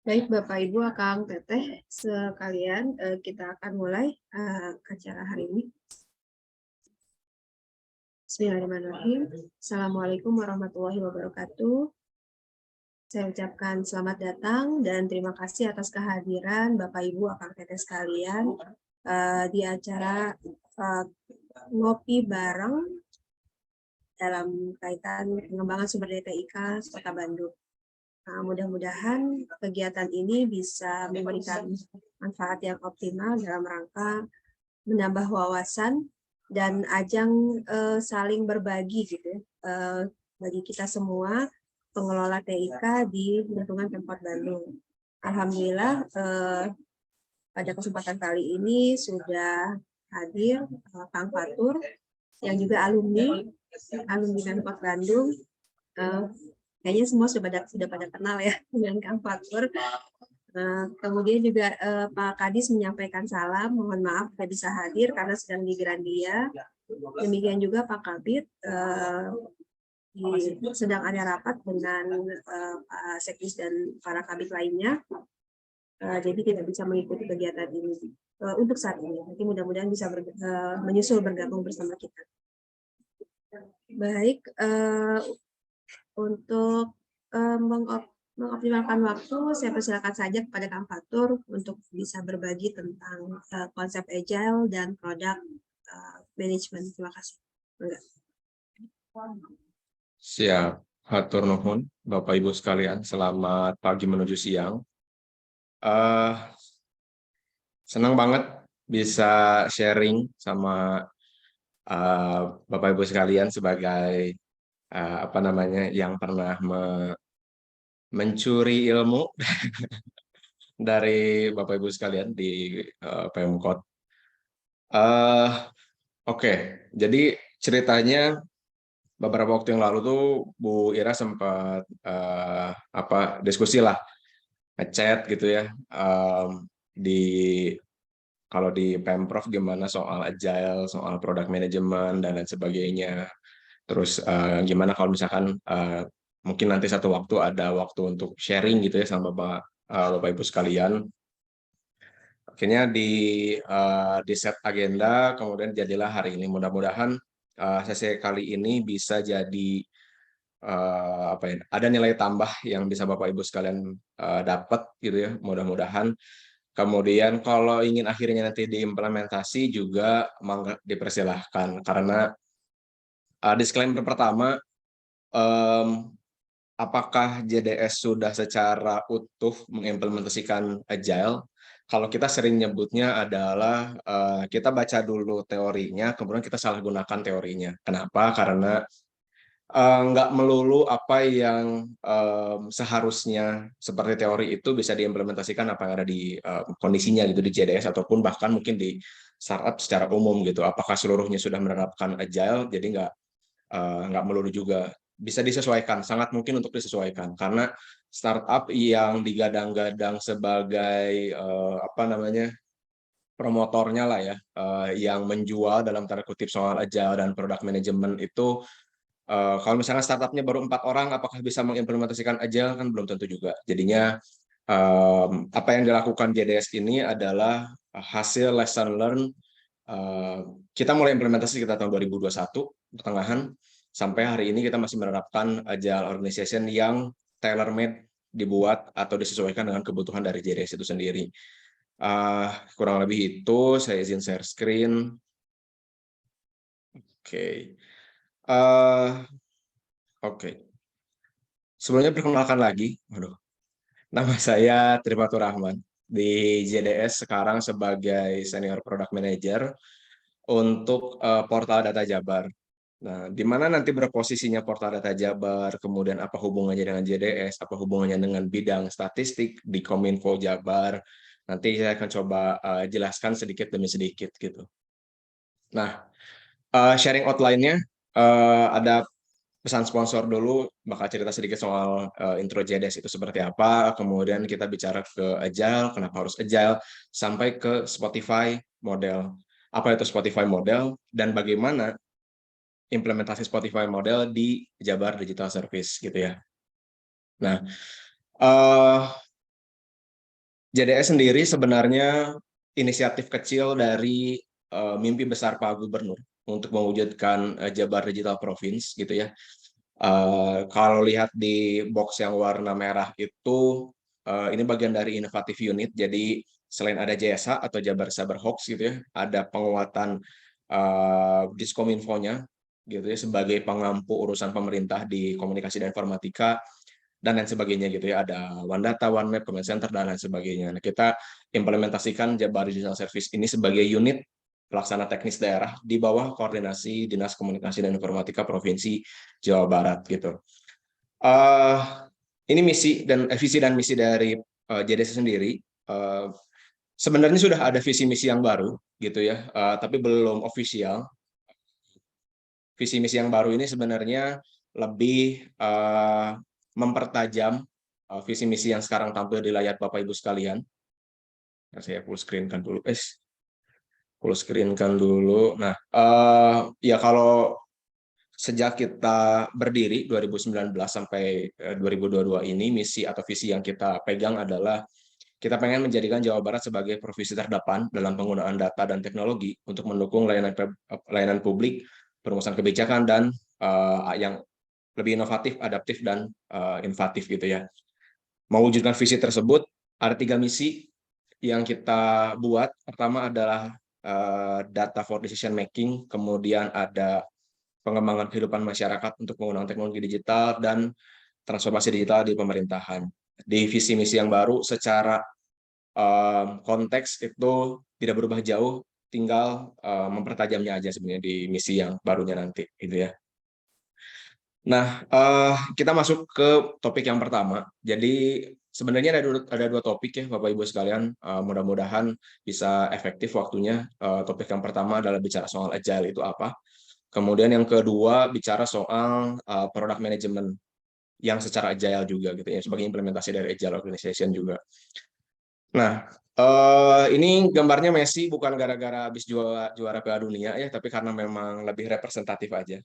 Baik Bapak Ibu, Akang Teteh sekalian, kita akan mulai acara hari ini. Bismillahirrahmanirrahim. Assalamualaikum warahmatullahi wabarakatuh. Saya ucapkan selamat datang dan terima kasih atas kehadiran Bapak Ibu, Akang Teteh sekalian di acara ngopi bareng dalam kaitan pengembangan sumber daya TIK Kota Bandung. Mudah-mudahan kegiatan ini bisa memberikan manfaat yang optimal dalam rangka menambah wawasan dan ajang saling berbagi gitu ya, bagi kita semua pengelola TIK di lingkungan Pemkot Bandung. Alhamdulillah pada kesempatan kali ini sudah hadir Kang Fatur yang juga alumni Pemkot Bandung. Kayaknya semua sudah pada kenal ya dengan Kang Fatur. Kemudian juga Pak Kadis menyampaikan salam, mohon maaf tidak bisa hadir karena sedang di Grandia. Demikian juga Pak Kabit sedang ada rapat dengan Pak Sekdis dan para kabit lainnya. Jadi tidak bisa mengikuti kegiatan ini untuk saat ini. Nanti mudah-mudahan bisa menyusul bergabung bersama kita. Baik, untuk mengoptimalkan waktu, saya persilakan saja kepada Kang Fatur untuk bisa berbagi tentang konsep agile dan produk management. Terima kasih. Siap, hatur nuhun, Bapak Ibu sekalian. Selamat pagi menuju siang. Senang banget bisa sharing sama Bapak Ibu sekalian sebagai yang pernah mencuri ilmu dari Bapak Ibu sekalian di Pemkot. Oke, jadi ceritanya beberapa waktu yang lalu tuh Bu Ira sempat diskusi lah, ngechat gitu ya, di kalau di Pemprov gimana soal agile, soal product management dan lain sebagainya. Terus gimana kalau misalkan mungkin nanti satu waktu ada waktu untuk sharing gitu ya sama Bapak Ibu sekalian. Akhirnya di set agenda, kemudian jadilah hari ini. Mudah-mudahan sesi kali ini bisa jadi ada nilai tambah yang bisa Bapak Ibu sekalian dapat gitu ya, mudah-mudahan. Kemudian kalau ingin akhirnya nanti diimplementasi juga mangga dipersilahkan, karena disclaimer pertama, apakah JDS sudah secara utuh mengimplementasikan agile? Kalau kita sering nyebutnya adalah kita baca dulu teorinya, kemudian kita salah gunakan teorinya. Kenapa? Karena nggak melulu apa yang seharusnya seperti teori itu bisa diimplementasikan apa yang ada di kondisinya gitu di JDS ataupun bahkan mungkin di startup secara umum gitu. Apakah seluruhnya sudah menerapkan agile? Jadi nggak melulu juga. Bisa disesuaikan, sangat mungkin untuk disesuaikan karena startup yang digadang-gadang sebagai promotornya lah ya, yang menjual dalam tanda kutip soal agile dan product management itu. Kalau misalnya startupnya baru 4 orang, apakah bisa mengimplementasikan agile? Kan belum tentu juga. Jadinya apa yang dilakukan JDS ini adalah hasil lesson learn. Kita mulai implementasi kita tahun 2021 pertengahan, sampai hari ini kita masih menerapkan agile organization yang tailor-made, dibuat atau disesuaikan dengan kebutuhan dari JDS itu sendiri. Kurang lebih itu, saya izin share screen. Oke. Oke. Sebelumnya perkenalkan lagi, nama saya Trifatur Rahman, di JDS sekarang sebagai Senior Product Manager untuk Portal Data Jabar. Nah, di mana nanti berposisinya Portal Data Jabar, kemudian apa hubungannya dengan JDS, apa hubungannya dengan bidang statistik di Kominfo Jabar, nanti saya akan coba jelaskan sedikit demi sedikit gitu. Nah, sharing outline-nya ada pesan sponsor dulu, bakal cerita sedikit soal intro JDS itu seperti apa, kemudian kita bicara ke Agile, kenapa harus Agile, sampai ke Spotify model. Apa itu Spotify model, dan bagaimana implementasi Spotify model di Jabar Digital Service gitu ya. Nah, JDS sendiri sebenarnya inisiatif kecil dari mimpi besar Pak Gubernur untuk mewujudkan Jabar Digital Province gitu ya. Kalau lihat di box yang warna merah itu ini bagian dari inovatif unit. Jadi selain ada JSH atau Jabar Cyber Hoax gitu ya, ada penguatan Diskominfo-nya gitu ya sebagai pengampu urusan pemerintah di komunikasi dan informatika dan lain sebagainya gitu ya. Ada One Data, One Map, Command Center dan lain sebagainya. Nah, kita implementasikan Jabar Digital Service ini sebagai unit pelaksana teknis daerah di bawah koordinasi Dinas Komunikasi dan Informatika Provinsi Jawa Barat gitu. Ini visi dan misi dari JDS sendiri. Sebenarnya sudah ada visi misi yang baru gitu ya, tapi belum official. Visi misi yang baru ini sebenarnya lebih mempertajam visi misi yang sekarang tampil di layar Bapak Ibu sekalian. Saya full screen-kan dulu. Nah, ya kalau sejak kita berdiri 2019 sampai 2022 ini, misi atau visi yang kita pegang adalah kita pengen menjadikan Jawa Barat sebagai provinsi terdepan dalam penggunaan data dan teknologi untuk mendukung layanan publik, perumusan kebijakan, dan yang lebih inovatif, adaptif, dan inovatif gitu ya. Mewujudkan visi tersebut, ada 3 misi yang kita buat. Pertama adalah data for decision making, kemudian ada pengembangan kehidupan masyarakat untuk menggunakan teknologi digital, dan transformasi digital di pemerintahan. Di visi misi yang baru secara konteks itu tidak berubah jauh, tinggal mempertajamnya aja sebenarnya di misi yang barunya nanti gitu ya. Nah, kita masuk ke topik yang pertama. Jadi sebenarnya ada dua topik ya Bapak Ibu sekalian, mudah-mudahan bisa efektif waktunya. Topik yang pertama adalah bicara soal agile itu apa. Kemudian yang kedua bicara soal product management yang secara agile juga gitu ya, sebagai implementasi dari agile organization juga. Nah, ini gambarnya Messi bukan gara-gara habis juara Piala Dunia ya, tapi karena memang lebih representatif aja.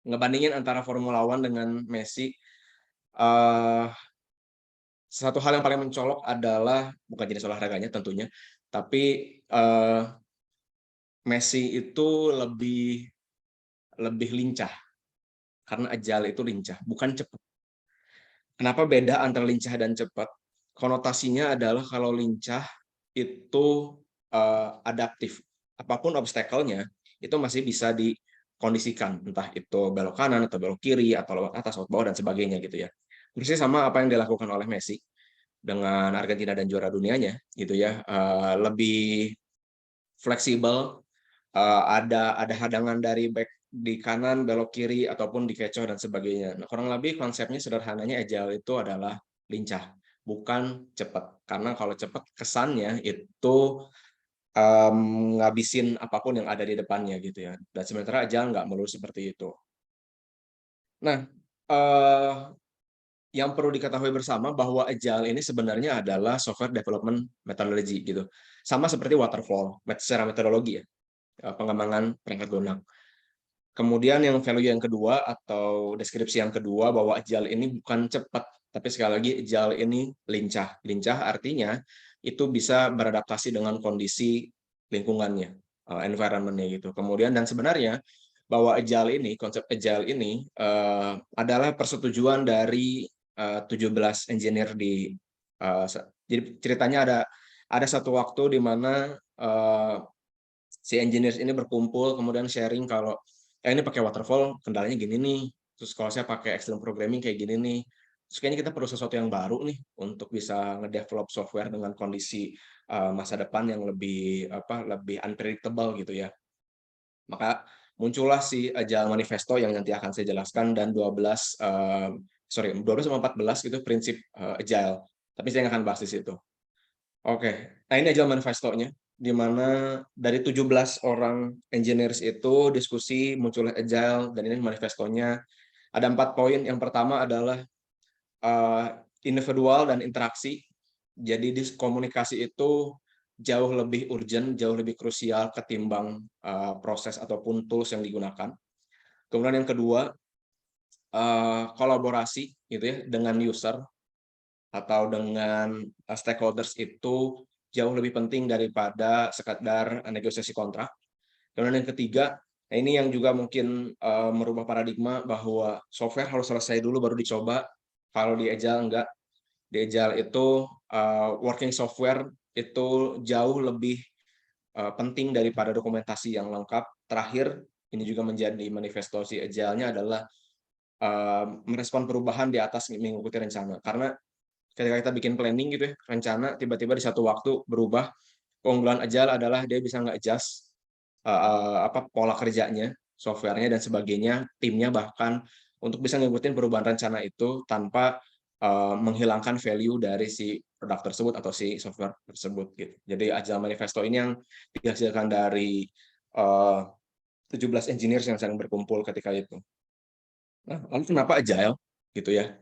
Ngebandingin antara Formula One dengan Messi, satu hal yang paling mencolok adalah bukan jenis olahraganya tentunya, tapi Messi itu lebih lincah karena agile itu lincah, bukan cepat. Kenapa beda antara lincah dan cepat? Konotasinya adalah kalau lincah itu adaptif. Apapun obstacle-nya itu masih bisa dikondisikan, entah itu belok kanan atau belok kiri atau lewat atas, lewat bawah dan sebagainya gitu ya. Persis sama apa yang dilakukan oleh Messi dengan Argentina dan juara dunianya gitu ya. Lebih fleksibel, ada hadangan dari back di kanan, belok kiri, ataupun dikecoh dan sebagainya. Nah, kurang lebih konsepnya sederhananya agile itu adalah lincah, bukan cepat. Karena kalau cepat kesannya itu ngabisin apapun yang ada di depannya gitu ya. Dan sementara agile nggak melulu seperti itu. Nah, yang perlu diketahui bersama bahwa agile ini sebenarnya adalah software development methodology gitu. Sama seperti waterfall, secara metodologi ya, pengembangan perangkat lunak. Kemudian yang value yang kedua atau deskripsi yang kedua bahwa agile ini bukan cepat, tapi sekali lagi agile ini lincah. Lincah artinya itu bisa beradaptasi dengan kondisi lingkungannya, environment-nya gitu. Kemudian dan sebenarnya bahwa agile ini, konsep agile ini adalah persetujuan dari 17 engineer di jadi ceritanya ada satu waktu di mana si engineers ini berkumpul kemudian sharing kalau ini pakai waterfall kendalanya gini nih, terus kalau saya pakai extreme programming kayak gini nih, terus kayaknya kita perlu sesuatu yang baru nih untuk bisa ngedevelop software dengan kondisi masa depan yang lebih unpredictable gitu ya. Maka muncullah si Agile Manifesto yang nanti akan saya jelaskan, dan 12 sama 14 itu prinsip Agile. Tapi saya nggak akan bahas di situ. Oke, nah ini Agile Manifesto-nya, di mana dari 17 orang engineers itu diskusi munculnya Agile, dan ini manifestonya. Ada 4 poin. Yang pertama adalah individual dan interaksi. Jadi komunikasi itu jauh lebih urgent, jauh lebih krusial ketimbang proses ataupun tools yang digunakan. Kemudian yang kedua, kolaborasi gitu ya dengan user. atau dengan stakeholders itu jauh lebih penting daripada sekadar negosiasi kontrak. Kemudian yang ketiga, nah ini yang juga mungkin merubah paradigma bahwa software harus selesai dulu baru dicoba. Kalau di Agile enggak. Di Agile itu working software itu jauh lebih penting daripada dokumentasi yang lengkap. Terakhir, ini juga menjadi manifesto si Agile-nya adalah merespon perubahan di atas mengikuti rencana. Karena ketika kita bikin planning gitu ya, rencana tiba-tiba di satu waktu berubah. Keunggulan Agile adalah dia bisa nge-adjust pola kerjanya, softwarenya dan sebagainya, timnya bahkan untuk bisa ngikutin perubahan rencana itu tanpa menghilangkan value dari si produk tersebut atau si software tersebut gitu. Jadi Agile Manifesto ini yang dihasilkan dari 17 engineers yang sedang berkumpul ketika itu. Nah, lalu kenapa Agile gitu ya?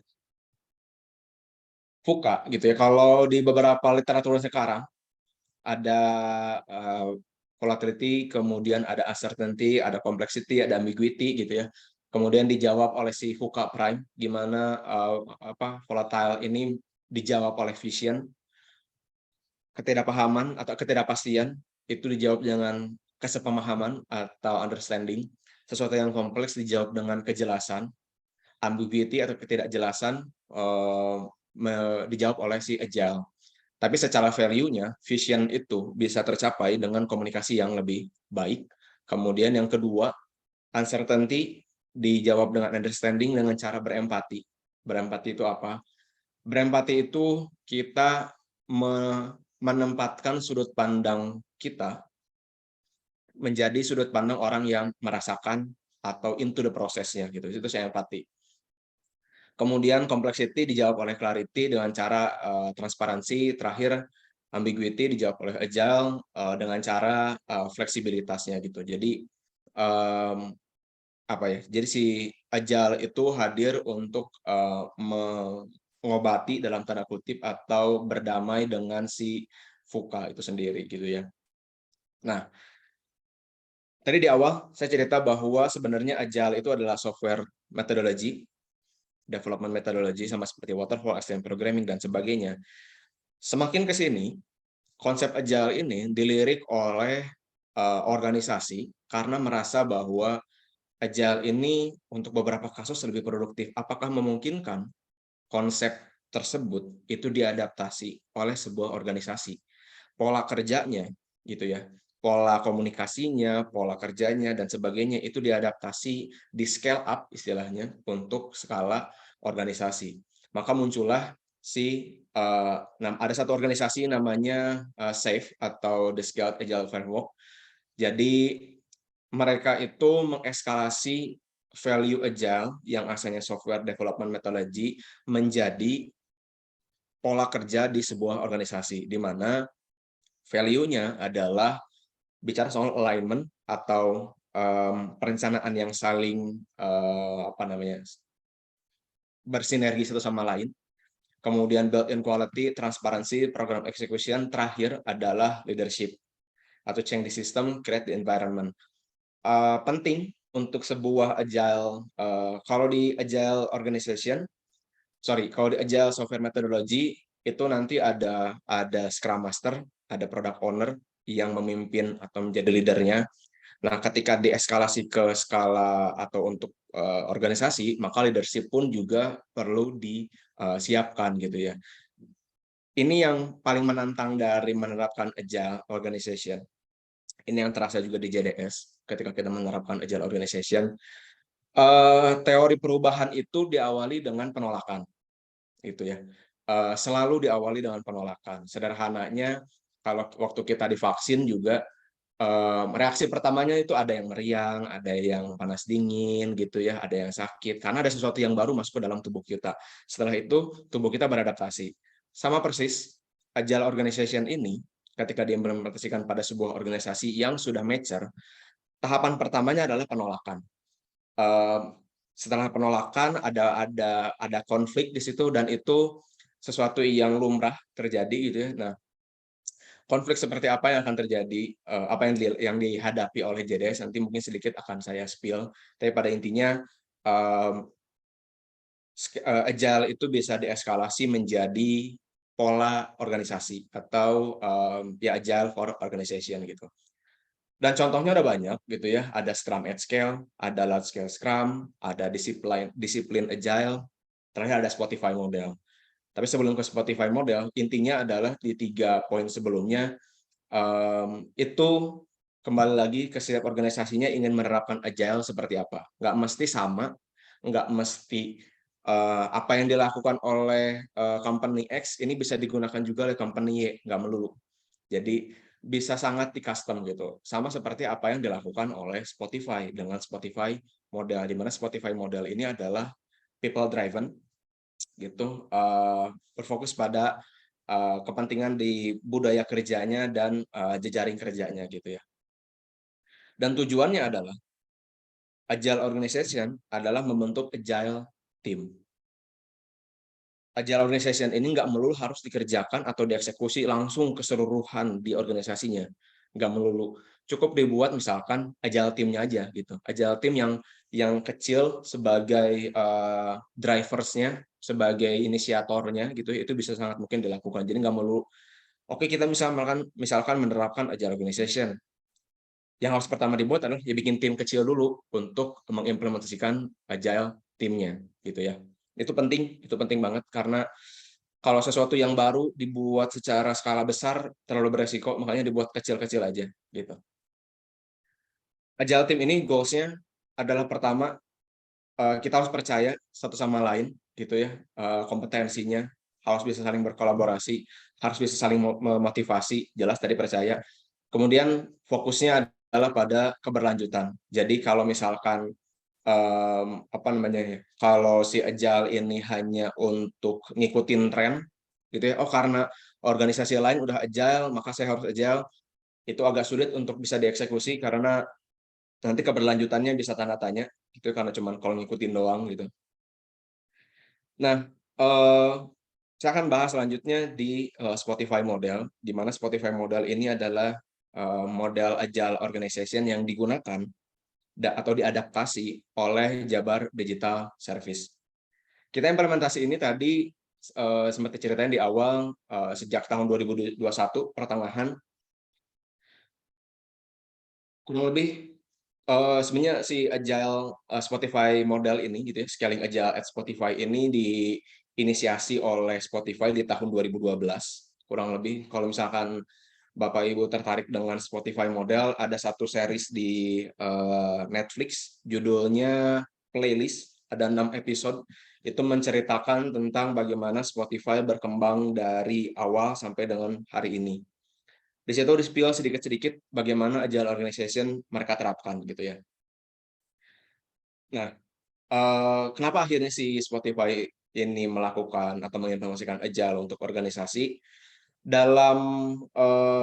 VUCA gitu ya. Kalau di beberapa literatur sekarang ada volatility, kemudian ada uncertainty, ada complexity, ada ambiguity gitu ya. Kemudian dijawab oleh si VUCA prime, gimana volatile ini dijawab oleh vision, ketidakpahaman atau ketidakpastian itu dijawab dengan kesepemahaman atau understanding, sesuatu yang kompleks dijawab dengan kejelasan, ambiguity atau ketidakjelasan dijawab oleh si agile. Tapi secara value-nya, vision itu bisa tercapai dengan komunikasi yang lebih baik. Kemudian yang kedua, uncertainty dijawab dengan understanding dengan cara berempati. Berempati itu apa? Berempati itu kita menempatkan sudut pandang kita menjadi sudut pandang orang yang merasakan atau into the process-nya gitu. Itu saya empati. Kemudian complexity dijawab oleh clarity dengan cara transparansi. Terakhir ambiguity dijawab oleh agile dengan cara fleksibilitasnya gitu. Jadi Jadi si agile itu hadir untuk mengobati dalam tanda kutip atau berdamai dengan si VUCA itu sendiri gitu ya. Nah, tadi di awal saya cerita bahwa sebenarnya agile itu adalah software methodology, development methodology sama seperti waterfall, extreme programming dan sebagainya. Semakin ke sini, konsep agile ini dilirik oleh organisasi karena merasa bahwa agile ini untuk beberapa kasus lebih produktif. Apakah memungkinkan konsep tersebut itu diadaptasi oleh sebuah organisasi? Pola kerjanya gitu ya. Pola komunikasinya, pola kerjanya dan sebagainya itu diadaptasi, di scale up istilahnya untuk skala organisasi. Maka muncullah ada satu organisasi namanya SAFe atau The Scaled Agile Framework. Jadi mereka itu mengeskalasi value agile yang asalnya software development methodology menjadi pola kerja di sebuah organisasi, di mana value-nya adalah bicara soal alignment atau perencanaan yang saling bersinergi satu sama lain. Kemudian built-in quality, transparansi, program execution. Terakhir adalah leadership atau change the system, create the environment. Penting untuk sebuah agile, kalau di agile software methodology itu nanti ada scrum master, ada product owner yang memimpin atau menjadi leadernya. Nah, ketika dieskalasi ke skala atau untuk organisasi, maka leadership pun juga perlu disiapkan gitu ya. Ini yang paling menantang dari menerapkan agile organization. Ini yang terasa juga di JDS ketika kita menerapkan agile organization. Teori perubahan itu diawali dengan penolakan, gitu ya. Selalu diawali dengan penolakan. Sederhananya, kalau waktu kita divaksin juga reaksi pertamanya itu ada yang meriang, ada yang panas dingin, gitu ya, ada yang sakit, karena ada sesuatu yang baru masuk ke dalam tubuh kita. Setelah itu tubuh kita beradaptasi. Sama persis, agile organization ini ketika diimplementasikan pada sebuah organisasi yang sudah mature, tahapan pertamanya adalah penolakan. Setelah penolakan ada konflik di situ dan itu sesuatu yang lumrah terjadi gitu ya. Nah, konflik seperti apa yang akan terjadi, apa yang dihadapi oleh JDS nanti mungkin sedikit akan saya spill, tapi pada intinya Agile itu bisa dieskalasi menjadi pola organisasi atau ya agile for organization gitu. Dan contohnya ada banyak gitu ya, ada Scrum at Scale, ada Large Scale Scrum, ada disiplin Agile, terakhir ada Spotify Model. Tapi sebelum ke Spotify Model, intinya adalah di 3 poin sebelumnya, itu kembali lagi ke setiap organisasinya ingin menerapkan Agile seperti apa. Nggak mesti sama, nggak mesti apa yang dilakukan oleh company X ini bisa digunakan juga oleh company Y, nggak melulu. Jadi bisa sangat di custom gitu. Sama seperti apa yang dilakukan oleh Spotify dengan Spotify Model, di mana Spotify Model ini adalah people driven gitu, berfokus pada kepentingan di budaya kerjanya dan jejaring kerjanya gitu ya. Dan tujuannya adalah agile organization adalah membentuk agile team. Agile organization ini nggak melulu harus dikerjakan atau dieksekusi langsung keseluruhan di organisasinya. Nggak melulu. Cukup dibuat misalkan agile team-nya aja gitu. Agile team yang kecil sebagai driversnya, sebagai inisiatornya gitu, itu bisa sangat mungkin dilakukan. Jadi nggak melulu, oke kita misalkan menerapkan agile organization. Yang harus pertama dibuat adalah ya bikin tim kecil dulu untuk mengimplementasikan agile timnya gitu ya. Itu penting banget karena kalau sesuatu yang baru dibuat secara skala besar terlalu beresiko, makanya dibuat kecil-kecil aja gitu. Agile team ini goals-nya adalah pertama, kita harus percaya satu sama lain gitu ya, kompetensinya, harus bisa saling berkolaborasi, harus bisa saling memotivasi, jelas tadi percaya. Kemudian fokusnya adalah pada keberlanjutan. Jadi kalau misalkan apa namanya ya, kalau si Agile ini hanya untuk ngikutin tren gitu ya, oh karena organisasi lain udah Agile, maka saya harus Agile, itu agak sulit untuk bisa dieksekusi karena nanti keberlanjutannya bisa tanda tanya gitu karena cuman kalau ngikutin doang gitu. Nah, saya akan bahas selanjutnya di Spotify Model, di mana Spotify Model ini adalah model Agile Organization yang digunakan atau diadaptasi oleh Jabar Digital Service. Kita implementasi ini tadi sempat diceritain di awal, sejak tahun 2021 pertengahan, kurang lebih sebenarnya si Agile Spotify Model ini gitu ya, Scaling Agile at Spotify ini diinisiasi oleh Spotify di tahun 2012 kurang lebih. Kalau misalkan Bapak Ibu tertarik dengan Spotify Model, ada satu series di Netflix judulnya Playlist, ada 6 episode, itu menceritakan tentang bagaimana Spotify berkembang dari awal sampai dengan hari ini. Di situ di-spill sedikit-sedikit bagaimana agile organization mereka terapkan gitu ya. Nah, kenapa akhirnya si Spotify ini melakukan atau mengimplementasikan agile untuk organisasi dalam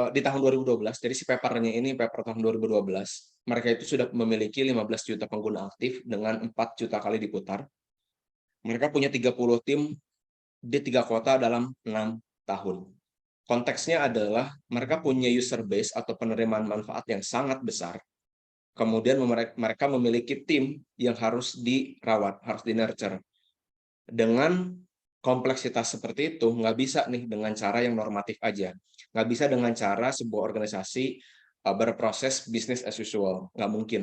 di tahun 2012, jadi si papernya ini paper tahun 2012, mereka itu sudah memiliki 15 juta pengguna aktif dengan 4 juta kali diputar. Mereka punya 30 tim di 3 kota dalam 6 tahun. Konteksnya adalah mereka punya user base atau penerimaan manfaat yang sangat besar. Kemudian mereka memiliki tim yang harus dirawat, harus di-nurture. Dengan kompleksitas seperti itu, nggak bisa nih dengan cara yang normatif aja. Nggak bisa dengan cara sebuah organisasi berproses bisnis as usual. Nggak mungkin.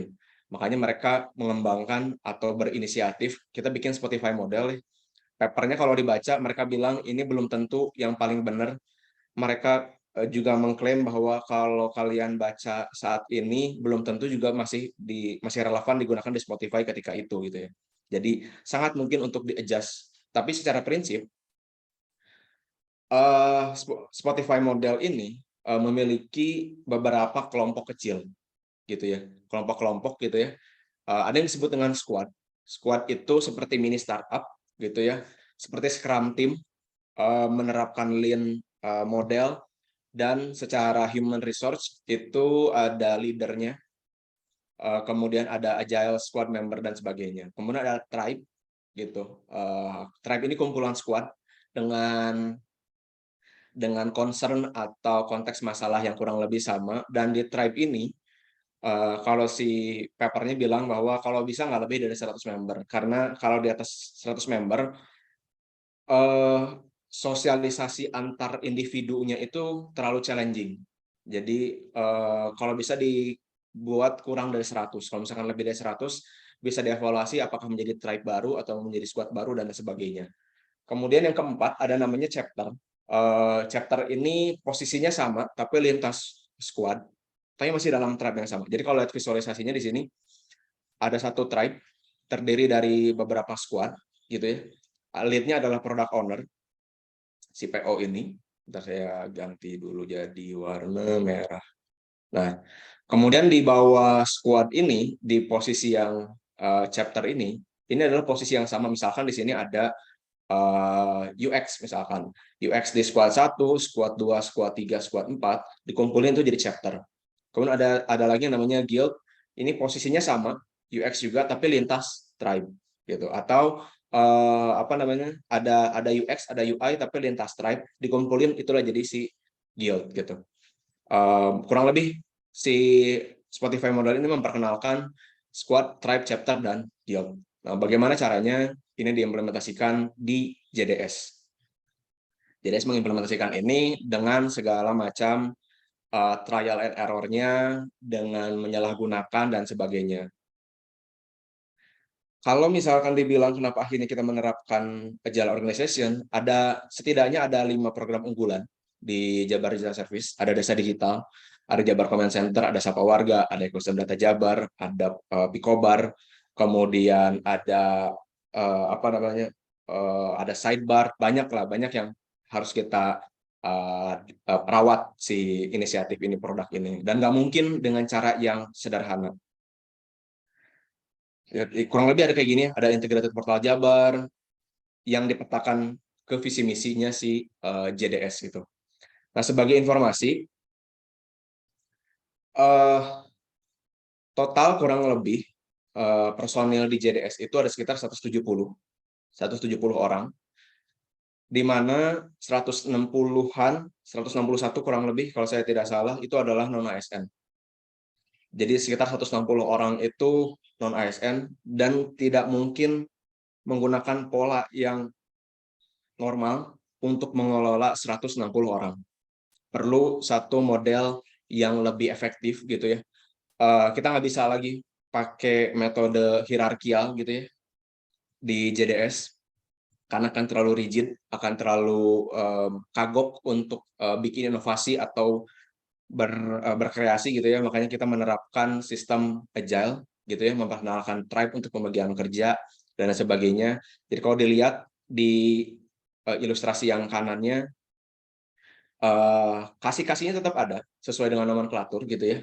Makanya mereka mengembangkan atau berinisiatif, kita bikin Spotify model. Papernya kalau dibaca, mereka bilang ini belum tentu yang paling benar. Mereka juga mengklaim bahwa kalau kalian baca saat ini belum tentu juga masih relevan digunakan di Spotify ketika itu gitu ya. Jadi sangat mungkin untuk di-adjust. Tapi secara prinsip Spotify model ini memiliki beberapa kelompok kecil gitu ya. Kelompok-kelompok gitu ya. Ada yang disebut dengan squad. Squad itu seperti mini startup gitu ya. Seperti Scrum team menerapkan lean model. Dan secara human resource itu ada leadernya, kemudian ada agile squad member dan sebagainya. Kemudian ada tribe gitu. Tribe ini kumpulan squad dengan concern atau konteks masalah yang kurang lebih sama, dan di tribe ini Kalau si papernya bilang bahwa kalau bisa nggak lebih dari 100 member, karena kalau di atas 100 member, eh, sosialisasi antar individunya itu terlalu challenging. Jadi kalau bisa dibuat kurang dari 100. Kalau misalkan lebih dari 100, bisa dievaluasi apakah menjadi tribe baru atau menjadi squad baru dan sebagainya. Kemudian yang keempat ada namanya chapter. Chapter ini posisinya sama, tapi lintas squad, tapi masih dalam tribe yang sama. Jadi kalau lihat visualisasinya di sini, ada satu tribe terdiri dari beberapa squad, gitu ya. Lead-nya adalah product owner, si PO ini. Bentar saya ganti dulu jadi warna merah. Nah, kemudian di bawah squad ini, di posisi yang chapter ini adalah posisi yang sama. Misalkan di sini ada UX misalkan. UX di squad 1, squad 2, squad 3, squad 4, dikumpulin itu jadi chapter. Kemudian ada lagi yang namanya guild. Ini posisinya sama, UX juga tapi lintas tribe gitu. Atau apa namanya? Ada UX, ada UI tapi lintas tribe, dikumpulin itulah jadi si guild gitu. Kurang lebih si Spotify model ini memperkenalkan squad, tribe, chapter, dan guild. Nah, bagaimana caranya ini diimplementasikan di JDS? JDS mengimplementasikan ini dengan segala macam trial and error-nya, dengan menyalahgunakan dan sebagainya. Kalau misalkan dibilang kenapa akhirnya kita menerapkan Agile Organization, setidaknya ada 5 program unggulan di Jabar Digital Service. Ada Desa Digital, ada Jabar Command Center, ada Sapa Warga, ada Ekosistem Data Jabar, ada Picobar, kemudian ada apa namanya, ada Sidebar, banyak yang harus kita rawat si inisiatif ini, produk ini, dan nggak mungkin dengan cara yang sederhana. Kurang lebih ada kayak gini, ada integrated portal Jabar yang dipetakan ke visi misinya si JDS gitu. Nah, sebagai informasi, total kurang lebih personil di JDS itu ada sekitar 170 orang, di mana 160-an, 161 kurang lebih kalau saya tidak salah itu adalah non ASN. Jadi sekitar 160 orang itu non ASN dan tidak mungkin menggunakan pola yang normal untuk mengelola 160 orang. Perlu satu model yang lebih efektif gitu ya. Kita nggak bisa lagi pakai metode hierarkial gitu ya di JDS, karena akan terlalu rigid, akan terlalu kagok untuk bikin inovasi atau berkreasi gitu ya. Makanya kita menerapkan sistem agile gitu ya, memperkenalkan tribe untuk pembagian kerja dan sebagainya. Jadi kalau dilihat di ilustrasi yang kanannya, kasih-kasihnya tetap ada sesuai dengan nomenklatur gitu ya.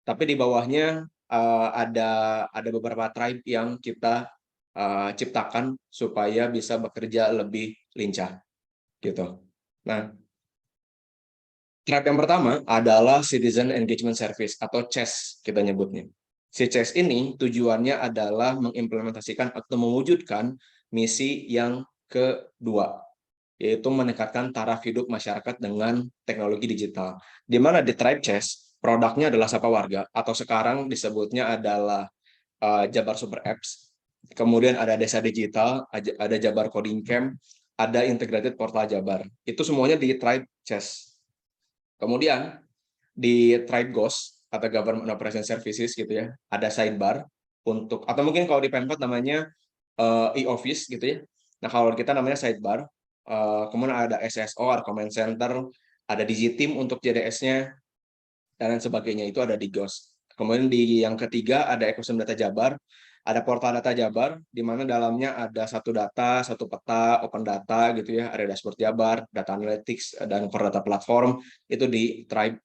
Tapi di bawahnya ada beberapa tribe yang kita ciptakan supaya bisa bekerja lebih lincah gitu. Nah, tribe yang pertama adalah Citizen Engagement Service atau CES kita nyebutnya. Si CES ini tujuannya adalah mengimplementasikan atau mewujudkan misi yang kedua, yaitu meningkatkan taraf hidup masyarakat dengan teknologi digital. Di mana di Tribe CES, produknya adalah Sapa Warga, atau sekarang disebutnya adalah Jabar Super Apps. Kemudian ada Desa Digital, ada Jabar Coding Camp, ada Integrated Portal Jabar. Itu semuanya di Tribe CES. Kemudian di Tribe Ghost atau Government Operation Services gitu ya, ada sidebar untuk, atau mungkin kalau di Pemkot namanya e-office gitu ya. Nah, kalau kita namanya sidebar. Kemudian ada SSO, ada Command Center, ada Digiteam untuk JDS-nya, dan lain sebagainya. Itu ada di Ghost. Kemudian di yang ketiga ada ekosistem data Jabar, ada portal data Jabar, di mana dalamnya ada satu data, satu peta, open data gitu ya, ada dashboard Jabar, data analytics, dan core data platform, itu di Tribe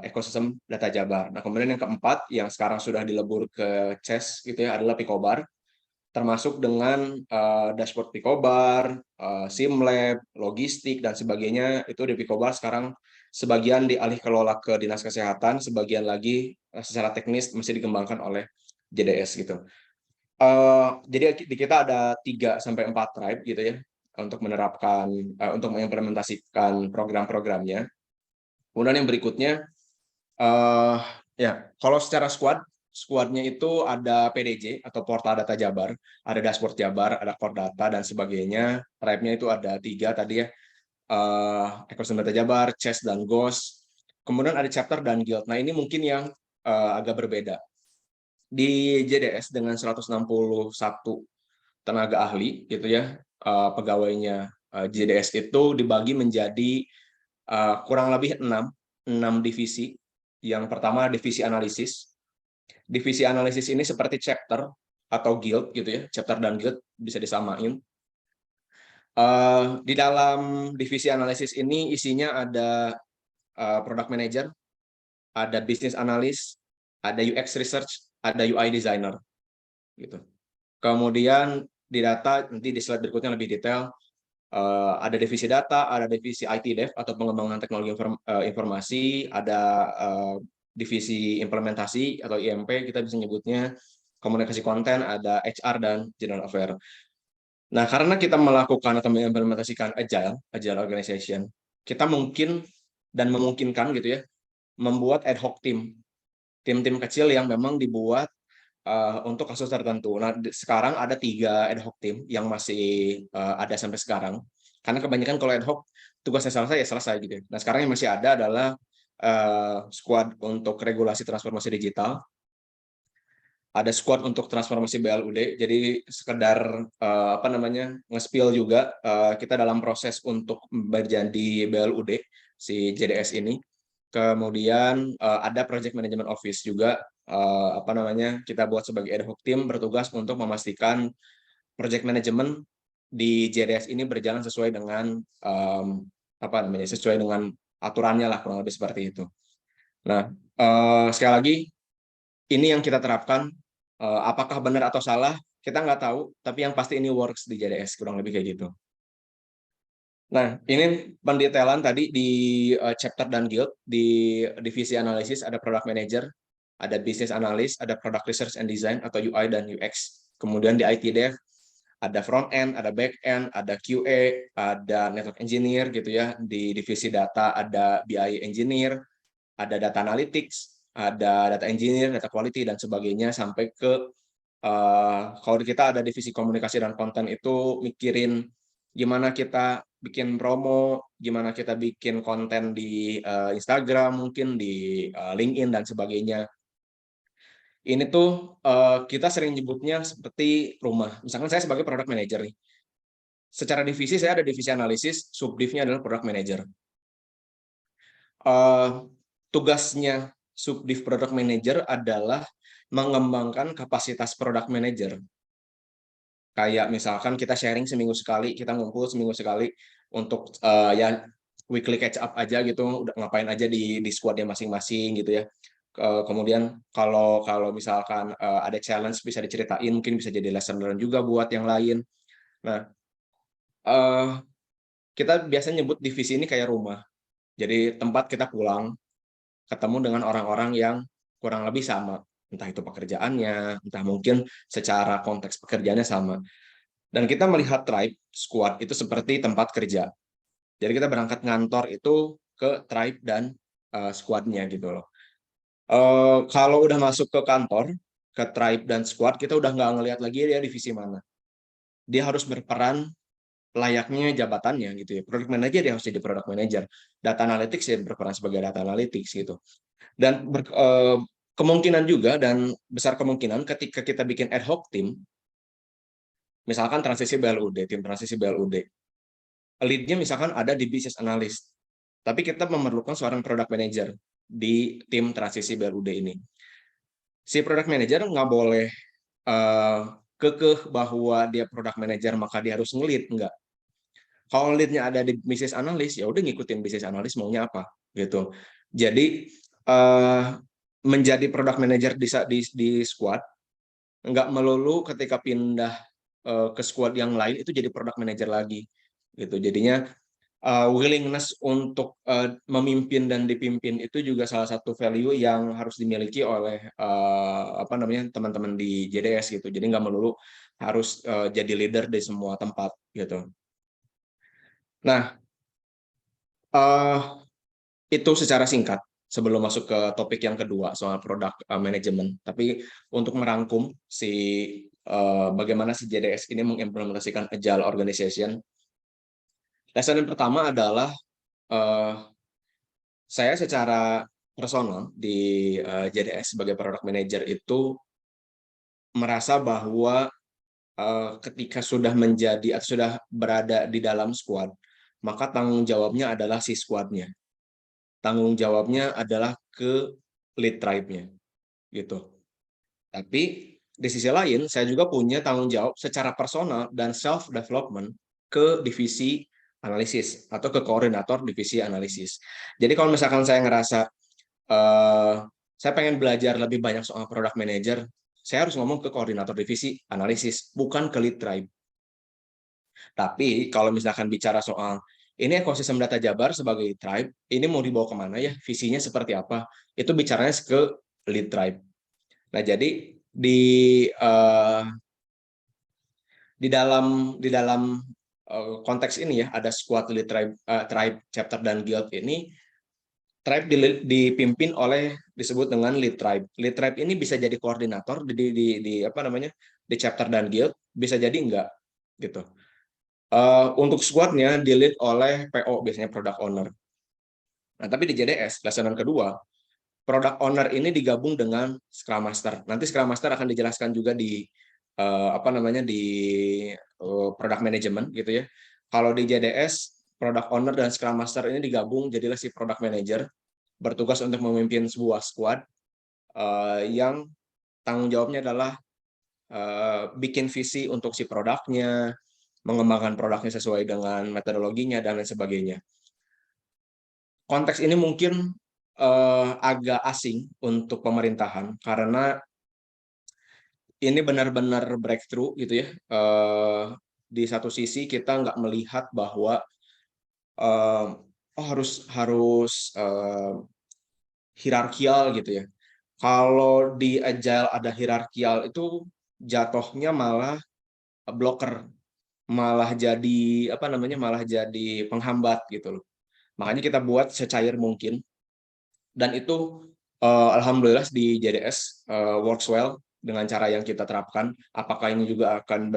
ekosistem data Jabar. Nah, kemudian yang keempat, yang sekarang sudah dilebur ke CES gitu ya, adalah Picobar, termasuk dengan dashboard Picobar, SimLab, logistik, dan sebagainya. Itu di Picobar sekarang sebagian dialih kelola ke Dinas Kesehatan, sebagian lagi secara teknis masih dikembangkan oleh JDS gitu. Jadi di kita ada 3-4 tribe gitu ya untuk menerapkan, untuk mengimplementasikan program-programnya. Kemudian yang berikutnya, Ya, kalau secara squadnya itu ada PDJ atau Portal Data Jabar, ada Dashboard Jabar, ada Core Data dan sebagainya. Tribe-nya itu ada 3 tadi ya, Ekosistem Data Jabar, Chess dan Ghost. Kemudian ada Chapter dan Guild. Nah ini mungkin yang agak berbeda. Di JDS dengan 161 tenaga ahli gitu ya, pegawainya JDS itu dibagi menjadi kurang lebih 6 divisi. Yang pertama divisi analisis. Divisi analisis ini seperti chapter atau guild gitu ya, chapter dan guild bisa disamain. Di dalam divisi analisis ini isinya ada product manager, ada business analyst, ada UX research, ada UI designer gitu. Kemudian di data nanti di slide berikutnya lebih detail, ada divisi data, ada divisi IT Dev atau pengembangan teknologi informasi, ada divisi implementasi atau IMP kita bisa nyebutnya, komunikasi konten, ada HR dan general affair. Nah, karena kita melakukan atau mengimplementasikan agile organization, kita mungkin dan memungkinkan gitu ya, membuat ad hoc tim kecil yang memang dibuat untuk kasus tertentu. Nah, sekarang ada 3 ad hoc tim yang masih ada sampai sekarang. Karena kebanyakan kalau ad hoc tugasnya selesai ya selesai gitu. Nah, sekarang yang masih ada adalah squad untuk regulasi transformasi digital, ada squad untuk transformasi BLUD. Jadi sekedar apa namanya nge-spill juga, kita dalam proses untuk berjanji BLUD si JDS ini. Kemudian ada project management office juga, apa namanya kita buat sebagai ad hoc team bertugas untuk memastikan project management di JDS ini berjalan sesuai dengan apa namanya sesuai dengan aturannya lah, kurang lebih seperti itu. Nah, sekali lagi ini yang kita terapkan, apakah benar atau salah kita nggak tahu, tapi yang pasti ini works di JDS, kurang lebih kayak gitu. Nah, ini pendetailan tadi di chapter dan guild. Di divisi analisis ada product manager, ada business analyst, ada product research and design atau UI dan UX. Kemudian di IT dev ada front end, ada back end, ada QA, ada network engineer gitu ya. Di divisi data ada BI engineer, ada data analytics, ada data engineer, data quality dan sebagainya, sampai ke kalau kita ada divisi komunikasi dan konten itu mikirin gimana kita bikin promo, gimana kita bikin konten di Instagram, mungkin di LinkedIn dan sebagainya. Ini tuh kita sering nyebutnya seperti rumah. Misalkan saya sebagai product manager nih. Secara divisi saya ada divisi analisis, subdivnya adalah product manager. Tugasnya subdiv product manager adalah mengembangkan kapasitas product manager. Kayak misalkan kita sharing seminggu sekali, kita ngumpul seminggu sekali untuk ya weekly catch up aja gitu, udah ngapain aja di squadnya masing-masing gitu ya. Kemudian kalau misalkan ada challenge bisa diceritain, mungkin bisa jadi lesson learn juga buat yang lain. Nah, kita biasanya nyebut divisi ini kayak rumah. Jadi tempat kita pulang, ketemu dengan orang-orang yang kurang lebih sama. Entah itu pekerjaannya, entah mungkin secara konteks pekerjaannya sama. Dan kita melihat tribe, squad itu seperti tempat kerja. Jadi kita berangkat ngantor itu ke tribe dan squadnya gitu loh. Kalau udah masuk ke kantor, ke tribe dan squad, kita udah nggak ngelihat lagi dia divisi mana. Dia harus berperan layaknya jabatannya gitu ya. Product manager dia harus jadi product manager. Data analytics dia berperan sebagai data analytics gitu. Dan kemungkinan juga dan besar kemungkinan ketika kita bikin ad hoc team, misalkan transisi BLUD, tim transisi BLUD, lead-nya misalkan ada di business analyst, tapi kita memerlukan seorang product manager di tim transisi BLUD ini. Si product manager nggak boleh kekeh bahwa dia product manager maka dia harus nge-lead, enggak. Kalau lead-nya ada di business analyst, ya udah ngikutin business analyst maunya apa gitu. Jadi menjadi product manager di squad nggak melulu ketika pindah ke squad yang lain itu jadi product manager lagi gitu. Jadinya willingness untuk memimpin dan dipimpin itu juga salah satu value yang harus dimiliki oleh apa namanya teman-teman di JDS gitu. Jadi nggak melulu harus jadi leader di semua tempat gitu. Nah, itu secara singkat. sebelum masuk ke topik yang kedua soal produk manajemen. Tapi untuk merangkum bagaimana si JDS ini mengimplementasikan agile organization. Lesson yang pertama adalah saya secara personal di JDS sebagai product manager itu merasa bahwa ketika sudah menjadi atau sudah berada di dalam squad, maka tanggung jawabnya adalah si squadnya. Tanggung jawabnya adalah ke lead tribe-nya, gitu. Tapi di sisi lain, saya juga punya tanggung jawab secara personal dan self-development ke divisi analisis atau ke koordinator divisi analisis. Jadi kalau misalkan saya ngerasa saya pengen belajar lebih banyak soal product manager, saya harus ngomong ke koordinator divisi analisis, bukan ke lead tribe. Tapi kalau misalkan bicara soal ini ekosistem data Jabar sebagai tribe, ini mau dibawa kemana ya, visinya seperti apa, itu bicaranya ke lead tribe. Nah, jadi di dalam konteks ini ya, ada squad, lead tribe, chapter dan guild ini. Tribe dipimpin oleh disebut dengan lead tribe. Lead tribe ini bisa jadi koordinator di apa namanya, di chapter dan guild, bisa jadi enggak gitu. Untuk squadnya di-lead oleh PO, biasanya product owner. Nah, tapi di JDS lesonan kedua, product owner ini digabung dengan Scrum Master. Nanti Scrum Master akan dijelaskan juga di apa namanya, di product management gitu ya. Kalau di JDS, product owner dan Scrum Master ini digabung jadilah si product manager, bertugas untuk memimpin sebuah squad yang tanggung jawabnya adalah bikin visi untuk si produknya, mengembangkan produknya sesuai dengan metodologinya, dan lain sebagainya. Konteks ini mungkin agak asing untuk pemerintahan, karena ini benar-benar breakthrough gitu ya. Di satu sisi kita nggak melihat bahwa harus hierarkial gitu ya. Kalau di agile ada hierarkial itu jatuhnya malah blocker, malah jadi apa namanya, malah jadi penghambat gitu loh. Makanya kita buat secair mungkin, dan itu alhamdulillah di JDS works well dengan cara yang kita terapkan. Apakah ini juga akan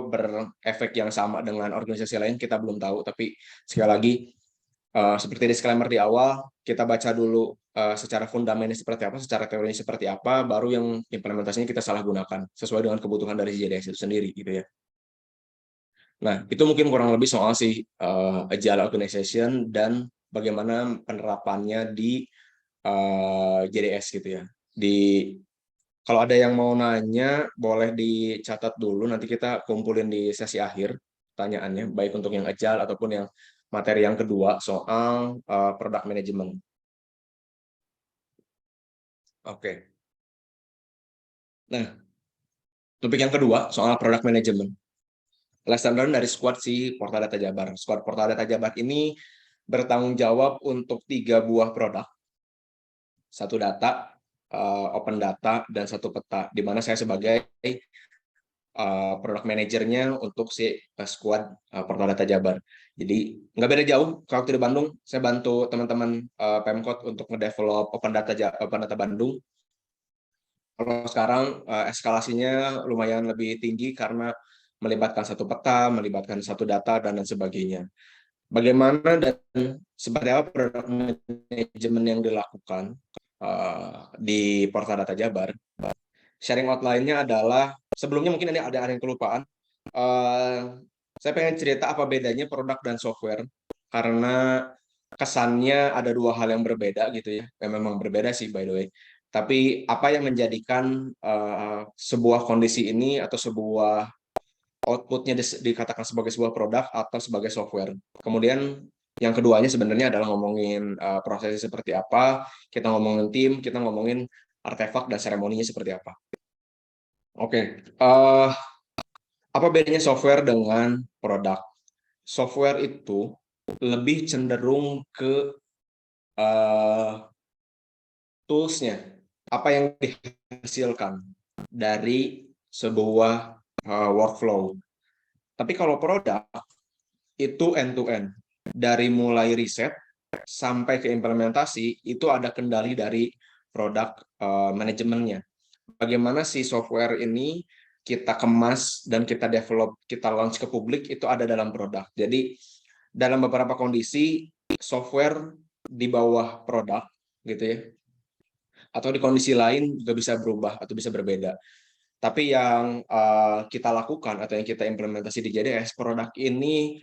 berefek yang sama dengan organisasi lain, kita belum tahu. Tapi sekali lagi, seperti disclaimer di awal, kita baca dulu secara fundamennya seperti apa, secara teorinya seperti apa, baru yang implementasinya kita salah gunakan sesuai dengan kebutuhan dari JDS itu sendiri gitu ya. Nah, itu mungkin kurang lebih soal si agile organization dan bagaimana penerapannya di JDS gitu ya. Kalau ada yang mau nanya, boleh dicatat dulu, nanti kita kumpulin di sesi akhir pertanyaannya, baik untuk yang agile ataupun yang materi yang kedua soal product management. Oke. Nah, topik yang kedua soal product management. Lesson learned dari squad si Portadata Jabar. Squad Portadata Jabar ini bertanggung jawab untuk 3 buah produk. 1 data, open data, dan 1 peta, di mana saya sebagai product manajernya untuk si squad Portadata Jabar. Jadi nggak beda jauh. Kalau di Bandung, saya bantu teman-teman Pemkot untuk ngedevelop open data Bandung. Kalau sekarang eskalasinya lumayan lebih tinggi karena melibatkan 1 peta, melibatkan 1 data, dan lain sebagainya. Bagaimana dan seperti apa product management yang dilakukan di Portadata Jabar? Sharing outline-nya adalah, sebelumnya mungkin ini ada yang kelupaan. Saya pengen cerita apa bedanya produk dan software, karena kesannya ada 2 hal yang berbeda gitu ya. Memang berbeda sih by the way. Tapi apa yang menjadikan sebuah kondisi ini atau sebuah output-nya dikatakan sebagai sebuah produk atau sebagai software. Kemudian yang keduanya sebenarnya adalah ngomongin prosesnya seperti apa, kita ngomongin tim, kita ngomongin artefak dan seremoninya seperti apa. Oke, apa bedanya software dengan produk? Software itu lebih cenderung ke tools-nya, apa yang dihasilkan dari sebuah workflow. Tapi kalau produk, itu end-to-end. Dari mulai riset, sampai ke implementasi itu ada kendali dari produk manajemennya. Bagaimana si software ini kita kemas dan kita develop, kita launch ke publik itu ada dalam produk. Jadi dalam beberapa kondisi software di bawah produk gitu ya, atau di kondisi lain juga bisa berubah atau bisa berbeda. Tapi yang kita lakukan atau yang kita implementasi di JDS, produk ini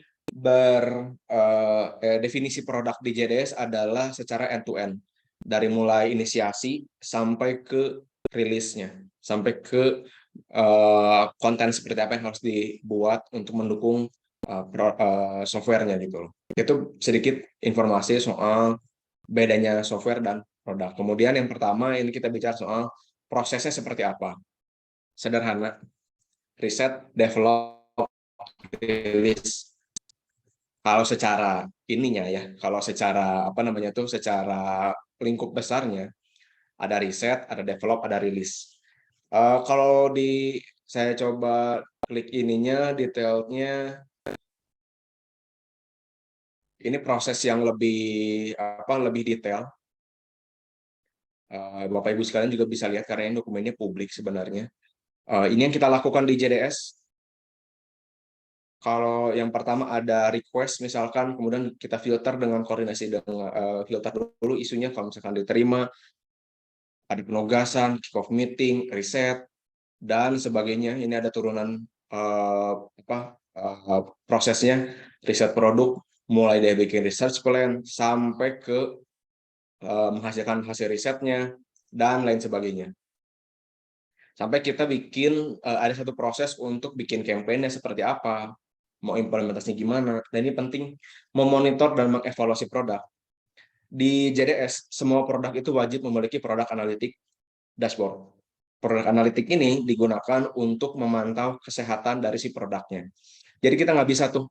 definisi produk di JDS adalah secara end-to-end. Dari mulai inisiasi sampai ke rilisnya, sampai ke konten seperti apa yang harus dibuat untuk mendukung softwarenya gitu loh. Itu sedikit informasi soal bedanya software dan produk. Kemudian yang pertama ini kita bicara soal prosesnya seperti apa. Sederhana, riset, develop, rilis. Kalau secara ininya ya, kalau secara apa namanya tuh, secara lingkup besarnya ada riset, ada develop, ada rilis. Kalau saya coba klik ininya, detailnya, ini proses yang lebih detail. Bapak Ibu sekalian juga bisa lihat karena ini dokumennya publik sebenarnya. Ini yang kita lakukan di JDS. Kalau yang pertama ada request misalkan, kemudian kita filter dengan koordinasi dengan filter dulu isunya, kalau misalkan diterima, ada penugasan, kick off meeting, riset, dan sebagainya. Ini ada turunan prosesnya, riset produk, mulai dari bikin research plan sampai ke menghasilkan hasil risetnya dan lain sebagainya. Sampai kita bikin ada satu proses untuk bikin campaign-nya seperti apa, mau implementasinya gimana, dan ini penting memonitor dan mengevaluasi produk. Di JDS, semua produk itu wajib memiliki produk analitik dashboard. Produk analitik ini digunakan untuk memantau kesehatan dari si produknya. Jadi kita nggak bisa tuh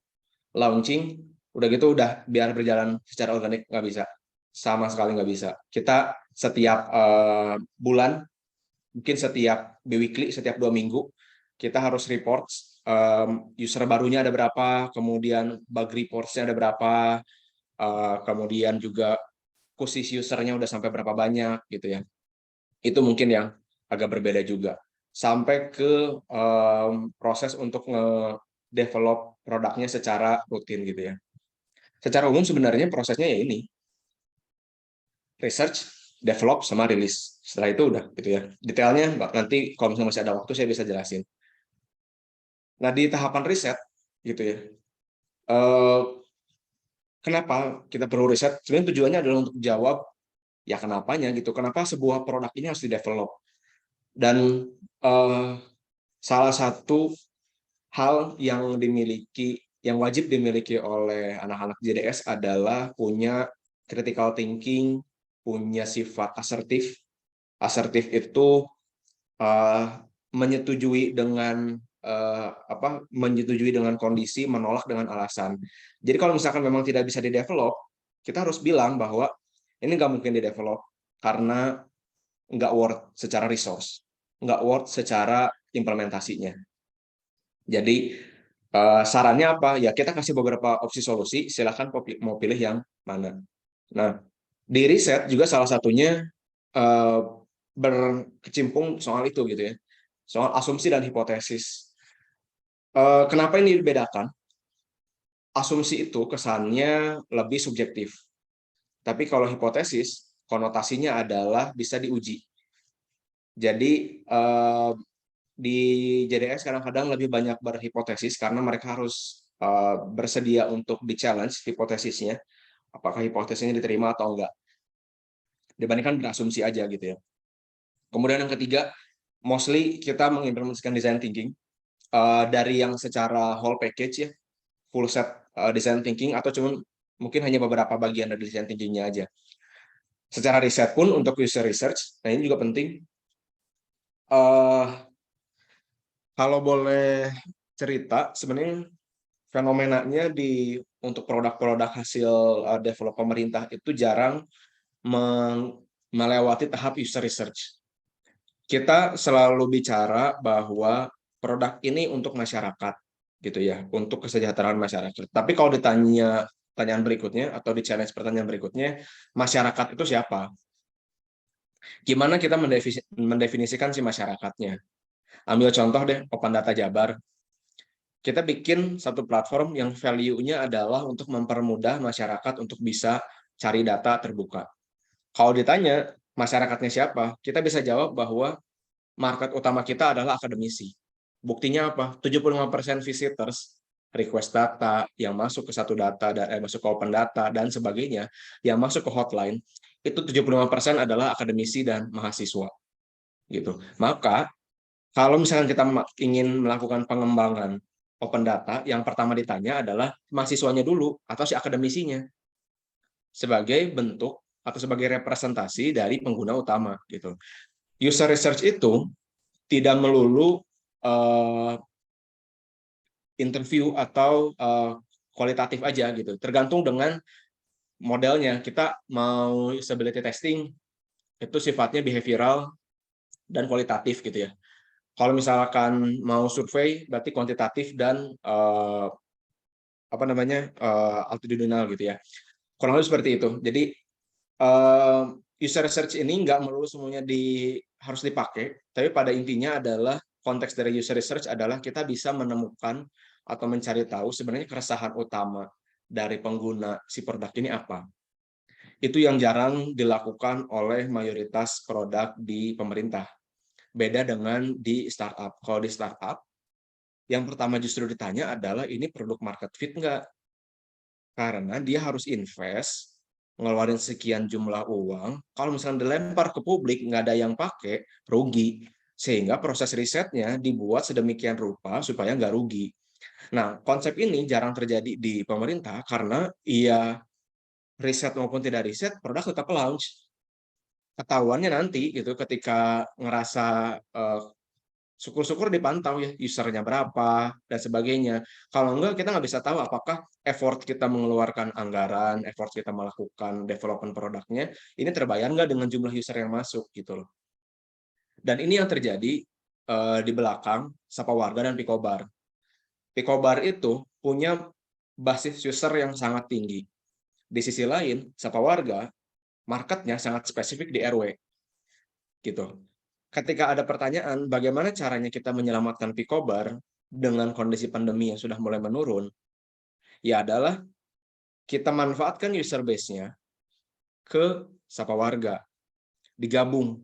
launching, udah gitu udah biar berjalan secara organik, nggak bisa. Sama sekali nggak bisa. Kita setiap bulan, mungkin setiap biweekly, setiap 2 minggu, kita harus report user barunya ada berapa, kemudian bug reports-nya ada berapa, kemudian juga khusus usernya udah sampai berapa banyak gitu ya. Itu mungkin yang agak berbeda juga. Sampai ke proses untuk nge-develop produknya secara rutin gitu ya. Secara umum sebenarnya prosesnya ya ini, research, develop, sama rilis. Setelah itu udah gitu ya. Detailnya nanti kalau misalnya masih ada waktu saya bisa jelasin. Nah di tahapan riset gitu ya, kenapa kita perlu riset? Sebenarnya tujuannya adalah untuk jawab ya kenapanya gitu. Kenapa sebuah produk ini harus di-develop? Dan salah satu hal yang wajib dimiliki oleh anak-anak JDS adalah punya critical thinking, punya sifat asertif. Asertif itu menyetujui dengan kondisi, menolak dengan alasan. Jadi kalau misalkan memang tidak bisa di-develop, kita harus bilang bahwa ini nggak mungkin di-develop karena nggak worth secara resource, nggak worth secara implementasinya. Jadi sarannya apa? Ya kita kasih beberapa opsi solusi, silakan mau pilih yang mana. Nah, di riset juga salah satunya berkecimpung soal itu gitu ya, soal asumsi dan hipotesis. Kenapa ini dibedakan? Asumsi itu kesannya lebih subjektif, tapi kalau hipotesis konotasinya adalah bisa diuji. Jadi di JDS kadang-kadang lebih banyak berhipotesis karena mereka harus bersedia untuk di-challenge hipotesisnya, apakah hipotesisnya diterima atau enggak, dibandingkan berasumsi aja gitu ya. Kemudian yang ketiga, mostly kita mengimplementasikan design thinking dari yang secara whole package ya, full set design thinking, atau cuman mungkin hanya beberapa bagian dari design thinking-nya aja. Secara riset pun untuk user research, nah ini juga penting. Kalau boleh cerita, sebenarnya fenomenanya untuk produk-produk hasil develop pemerintah itu jarang melewati tahap user research. Kita selalu bicara bahwa produk ini untuk masyarakat, gitu ya, untuk kesejahteraan masyarakat. Tapi kalau ditanya pertanyaan berikutnya atau di challenge pertanyaan berikutnya, masyarakat itu siapa? Gimana kita mendefinisikan si masyarakatnya? Ambil contoh deh, Open Data Jabar. Kita bikin satu platform yang value-nya adalah untuk mempermudah masyarakat untuk bisa cari data terbuka. Kalau ditanya masyarakatnya siapa, kita bisa jawab bahwa market utama kita adalah akademisi. Buktinya apa? 75% visitors request data yang masuk ke satu data masuk ke open data dan sebagainya, yang masuk ke hotline itu 75% adalah akademisi dan mahasiswa gitu. Maka kalau misalkan kita ingin melakukan pengembangan open data, yang pertama ditanya adalah mahasiswanya dulu atau si akademisinya sebagai bentuk atau sebagai representasi dari pengguna utama gitu. User research itu tidak melulu interview atau kualitatif aja gitu. Tergantung dengan modelnya. Kita mau usability testing itu sifatnya behavioral dan kualitatif gitu ya. Kalau misalkan mau survei berarti kuantitatif dan altitudinal gitu ya. Kurang lebih seperti itu. Jadi user research ini nggak melulu semuanya harus dipakai, tapi pada intinya adalah konteks dari user research adalah kita bisa menemukan atau mencari tahu sebenarnya keresahan utama dari pengguna si produk ini apa. Itu yang jarang dilakukan oleh mayoritas produk di pemerintah. Beda dengan di startup. Kalau di startup, yang pertama justru ditanya adalah ini produk market fit nggak? Karena dia harus invest, ngeluarin sekian jumlah uang, kalau misalnya dilempar ke publik, nggak ada yang pakai, rugi. Sehingga proses risetnya dibuat sedemikian rupa supaya nggak rugi. Nah, konsep ini jarang terjadi di pemerintah karena riset maupun tidak riset, produk tetap launch. Ketahuannya nanti gitu ketika ngerasa syukur-syukur dipantau ya usernya berapa dan sebagainya. Kalau enggak kita nggak bisa tahu apakah effort kita mengeluarkan anggaran, effort kita melakukan development produknya ini terbayar nggak dengan jumlah user yang masuk gitu loh. Dan ini yang terjadi di belakang Sapa Warga dan Picobar. Picobar itu punya basis user yang sangat tinggi. Di sisi lain, Sapa Warga marketnya sangat spesifik di RW gitu. Ketika ada pertanyaan, bagaimana caranya kita menyelamatkan Picobar dengan kondisi pandemi yang sudah mulai menurun, ya adalah kita manfaatkan user base-nya ke Sapa Warga, digabung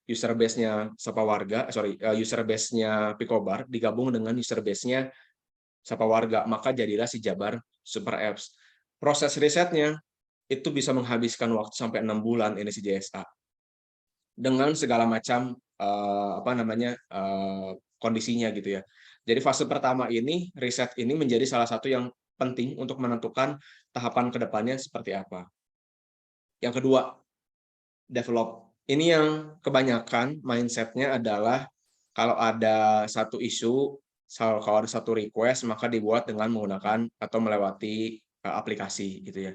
user base-nya user base-nya Picobar digabung dengan user base-nya Sapa Warga, maka jadilah si Jabar Super Apps. Proses risetnya itu bisa menghabiskan waktu sampai 6 bulan ini si JSA. Dengan segala macam kondisinya gitu ya. Jadi fase pertama ini, riset ini menjadi salah satu yang penting untuk menentukan tahapan kedepannya seperti apa. Yang kedua, develop. Ini yang kebanyakan mindset-nya adalah kalau ada satu isu, kalau ada satu request, maka dibuat dengan menggunakan atau melewati aplikasi gitu ya.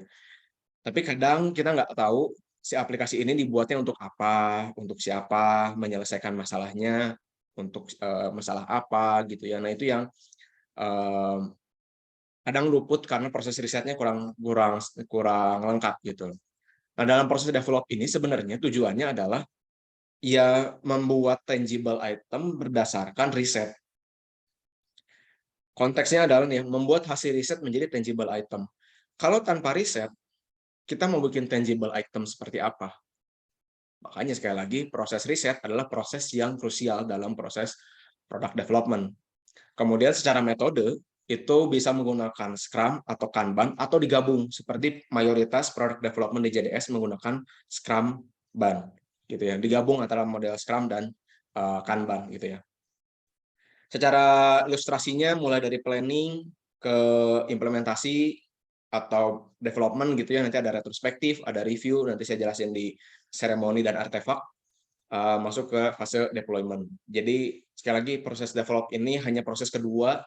Tapi kadang kita nggak tahu si aplikasi ini dibuatnya untuk apa, untuk siapa, menyelesaikan masalahnya, untuk masalah apa gitu ya. Nah itu yang kadang luput karena proses risetnya kurang lengkap gitu. Nah dalam proses develop ini sebenarnya tujuannya adalah ya membuat tangible item berdasarkan riset. Konteksnya adalah nih, membuat hasil riset menjadi tangible item. Kalau tanpa riset, kita mau bikin tangible item seperti apa? Makanya sekali lagi, proses riset adalah proses yang krusial dalam proses product development. Kemudian secara metode, itu bisa menggunakan Scrum atau Kanban, atau digabung, seperti mayoritas product development di JDS menggunakan Scrum Ban. Gitu ya, digabung antara model Scrum dan Kanban. Gitu ya. Secara ilustrasinya, mulai dari planning ke implementasi, atau development gitu ya, nanti ada retrospektif, ada review, nanti saya jelasin di seremoni dan artefak, masuk ke fase deployment. Jadi sekali lagi proses develop ini hanya proses kedua,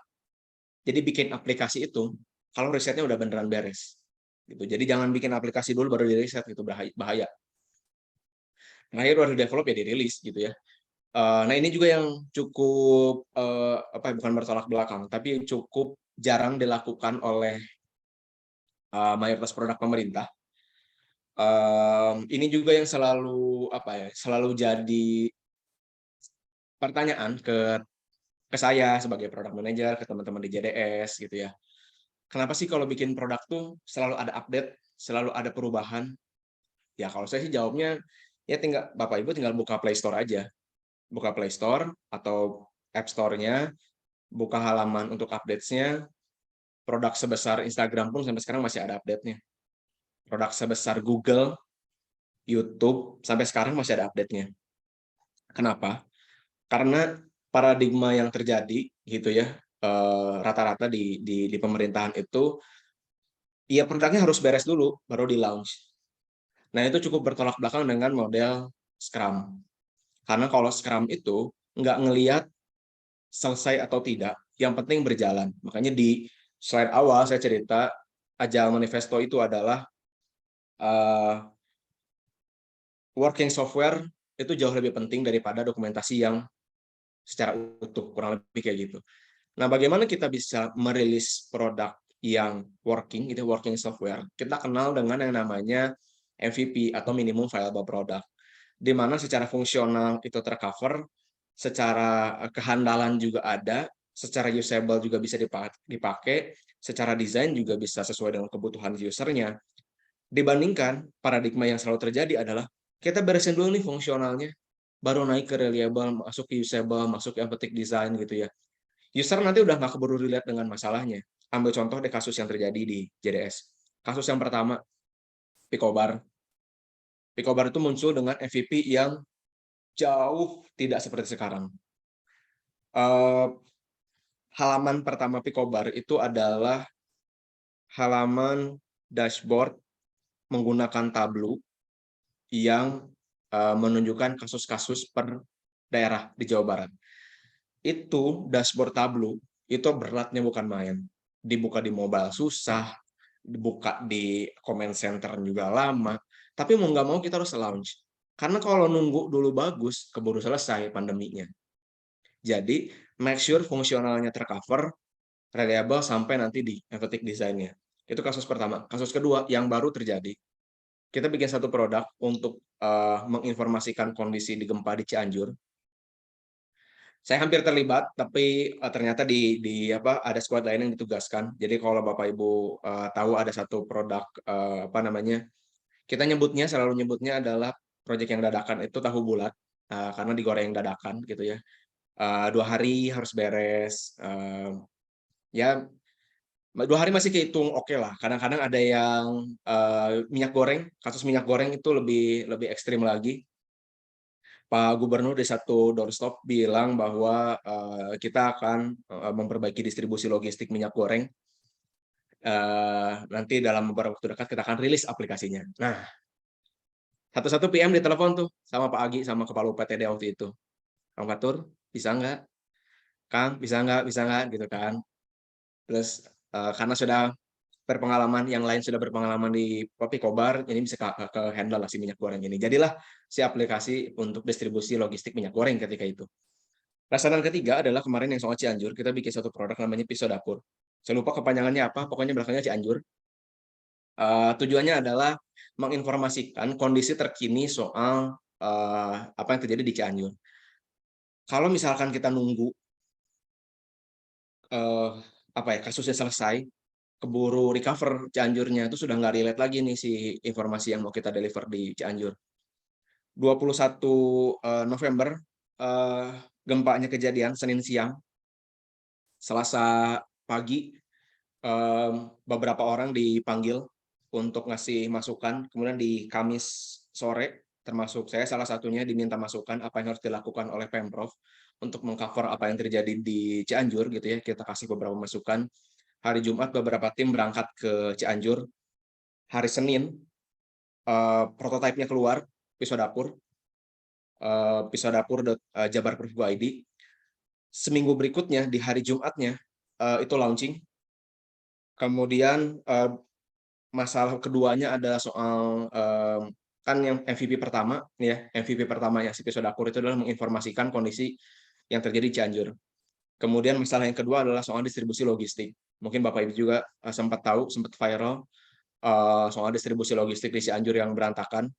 jadi bikin aplikasi itu kalau risetnya udah beneran beres. Gitu. Jadi jangan bikin aplikasi dulu baru di riset, itu bahaya. Terakhir baru develop ya dirilis gitu ya. Nah ini juga yang cukup bukan bertolak belakang, tapi cukup jarang dilakukan oleh mayoritas produk pemerintah. Ini juga yang selalu jadi pertanyaan ke saya sebagai product manager, ke teman-teman di JDS gitu ya. Kenapa sih kalau bikin produk tuh selalu ada update, selalu ada perubahan? Ya kalau saya sih jawabnya, ya tinggal Bapak Ibu tinggal buka Play Store aja. Buka Play Store atau App Store-nya, buka halaman untuk updates-nya, produk sebesar Instagram pun sampai sekarang masih ada update-nya. Produk sebesar Google, YouTube, sampai sekarang masih ada update-nya. Kenapa? Karena paradigma yang terjadi gitu ya, rata-rata di pemerintahan itu, ya produknya harus beres dulu, baru di-launch. Nah, itu cukup bertolak belakang dengan model Scrum. Karena kalau Scrum itu nggak ngelihat selesai atau tidak, yang penting berjalan. Makanya di slide awal saya cerita, Agile Manifesto itu adalah working software itu jauh lebih penting daripada dokumentasi yang secara utuh, kurang lebih kayak gitu. Nah, bagaimana kita bisa merilis produk yang working software? Kita kenal dengan yang namanya MVP atau minimum viable product, di mana secara fungsional itu tercover, secara kehandalan juga ada, secara usable juga bisa dipakai, secara desain juga bisa sesuai dengan kebutuhan usernya. Dibandingkan paradigma yang selalu terjadi adalah kita beresin dulu nih fungsionalnya, baru naik ke reliable, masuk ke usable, masuk ke empathic design gitu ya. User nanti udah nggak keburu relate dengan masalahnya. Ambil contoh deh kasus yang terjadi di JDS. Kasus yang pertama, Picobar. Picobar itu muncul dengan MVP yang jauh tidak seperti sekarang. Halaman pertama Picobar itu adalah halaman dashboard menggunakan Tableau yang menunjukkan kasus-kasus per daerah di Jawa Barat. Itu dashboard Tableau, itu beratnya bukan main. Dibuka di mobile susah, dibuka di comment center juga lama, tapi mau nggak mau kita harus launch. Karena kalau nunggu dulu bagus, keburu selesai pandeminya. Jadi, make sure fungsionalnya tercover, reliable sampai nanti di emphatic design-nya. Itu kasus pertama. Kasus kedua yang baru terjadi, kita bikin satu produk untuk menginformasikan kondisi di gempa di Cianjur. Saya hampir terlibat, tapi ternyata ada squad lain yang ditugaskan. Jadi kalau Bapak Ibu tahu ada satu produk kita selalu nyebutnya adalah proyek yang dadakan itu tahu bulat, karena digoreng dadakan gitu ya. 2 hari harus beres. Ya 2 hari masih kehitung oke lah. Kadang-kadang ada yang minyak goreng, kasus minyak goreng itu lebih ekstrim lagi. Pak Gubernur di satu doorstop bilang bahwa kita akan memperbaiki distribusi logistik minyak goreng. Nanti dalam beberapa waktu dekat kita akan rilis aplikasinya. Nah, satu-satu PM ditelepon tuh sama Pak Agi sama Kepala UPTD waktu itu. Kang Fatur, bisa nggak? Kang, bisa nggak? Bisa nggak? Gitu kan. Terus karena sudah berpengalaman, yang lain sudah berpengalaman di Picobar, ini bisa ke handle lah si minyak goreng ini. Jadilah si aplikasi untuk distribusi logistik minyak goreng ketika itu. Sasaran ketiga adalah kemarin yang soal Cianjur, kita bikin satu produk namanya pisau dapur. Saya lupa kepanjangannya apa, pokoknya belakangnya Cianjur. Tujuannya adalah menginformasikan kondisi terkini soal apa yang terjadi di Cianjur. Kalau misalkan kita nunggu kasusnya selesai, keburu recover Cianjurnya, itu sudah nggak relate lagi nih si informasi yang mau kita deliver di Cianjur. 21 November, gempanya kejadian Senin siang, Selasa pagi, beberapa orang dipanggil untuk ngasih masukan, kemudian di Kamis sore, termasuk saya salah satunya diminta masukan apa yang harus dilakukan oleh Pemprov untuk mengcover apa yang terjadi di Cianjur gitu ya. Kita kasih beberapa masukan. Hari Jumat beberapa tim berangkat ke Cianjur. Hari Senin prototipenya keluar, pisau dapur, jabarproof.id. Seminggu berikutnya di hari Jumatnya itu launching. Kemudian masalah keduanya adalah soal kan yang MVP pertama ya si pisau dapur itu adalah menginformasikan kondisi yang terjadi di Cianjur. Kemudian masalah yang kedua adalah soal distribusi logistik. Mungkin Bapak Ibu juga sempat tahu, sempat viral soal distribusi logistik di Cianjur yang berantakan.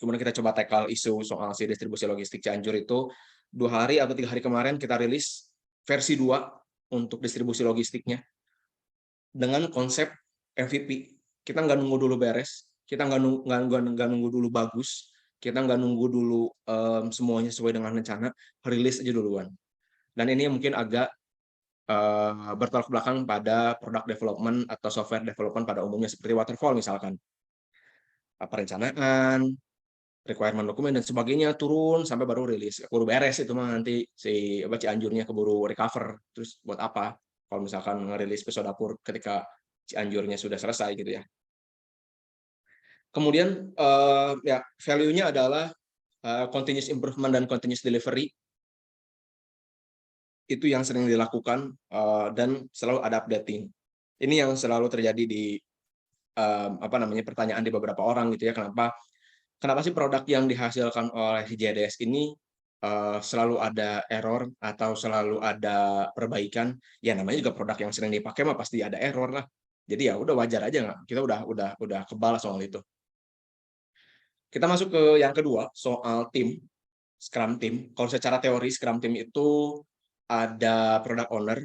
Kemudian kita coba tackle isu soal si distribusi logistik Cianjur itu 2 hari atau 3 hari kemarin kita rilis versi 2 untuk distribusi logistiknya dengan konsep MVP. Kita nggak nunggu dulu beres, kita nggak nunggu dulu bagus, kita nggak nunggu dulu semuanya sesuai dengan rencana, rilis aja duluan. Dan ini mungkin agak bertolak belakang pada product development atau software development pada umumnya seperti waterfall misalkan. Perencanaan, requirement dokumen dan sebagainya turun sampai baru rilis. Keburu beres itu mah nanti si Cianjurnya keburu recover. Terus buat apa? Kalau misalkan ngerilis pisau dapur ketika Cianjurnya sudah selesai gitu ya. Kemudian ya value-nya adalah continuous improvement dan continuous delivery. Itu yang sering dilakukan dan selalu ada updating. Ini yang selalu terjadi di pertanyaan di beberapa orang gitu ya, kenapa sih produk yang dihasilkan oleh JDS ini selalu ada error atau selalu ada perbaikan? Ya namanya juga produk yang sering dipakai mah pasti ada error lah. Jadi ya udah wajar aja nggak? Kita udah kebal soal itu. Kita masuk ke yang kedua soal tim, Scrum Team. Kalau secara teori Scrum Team itu ada product owner,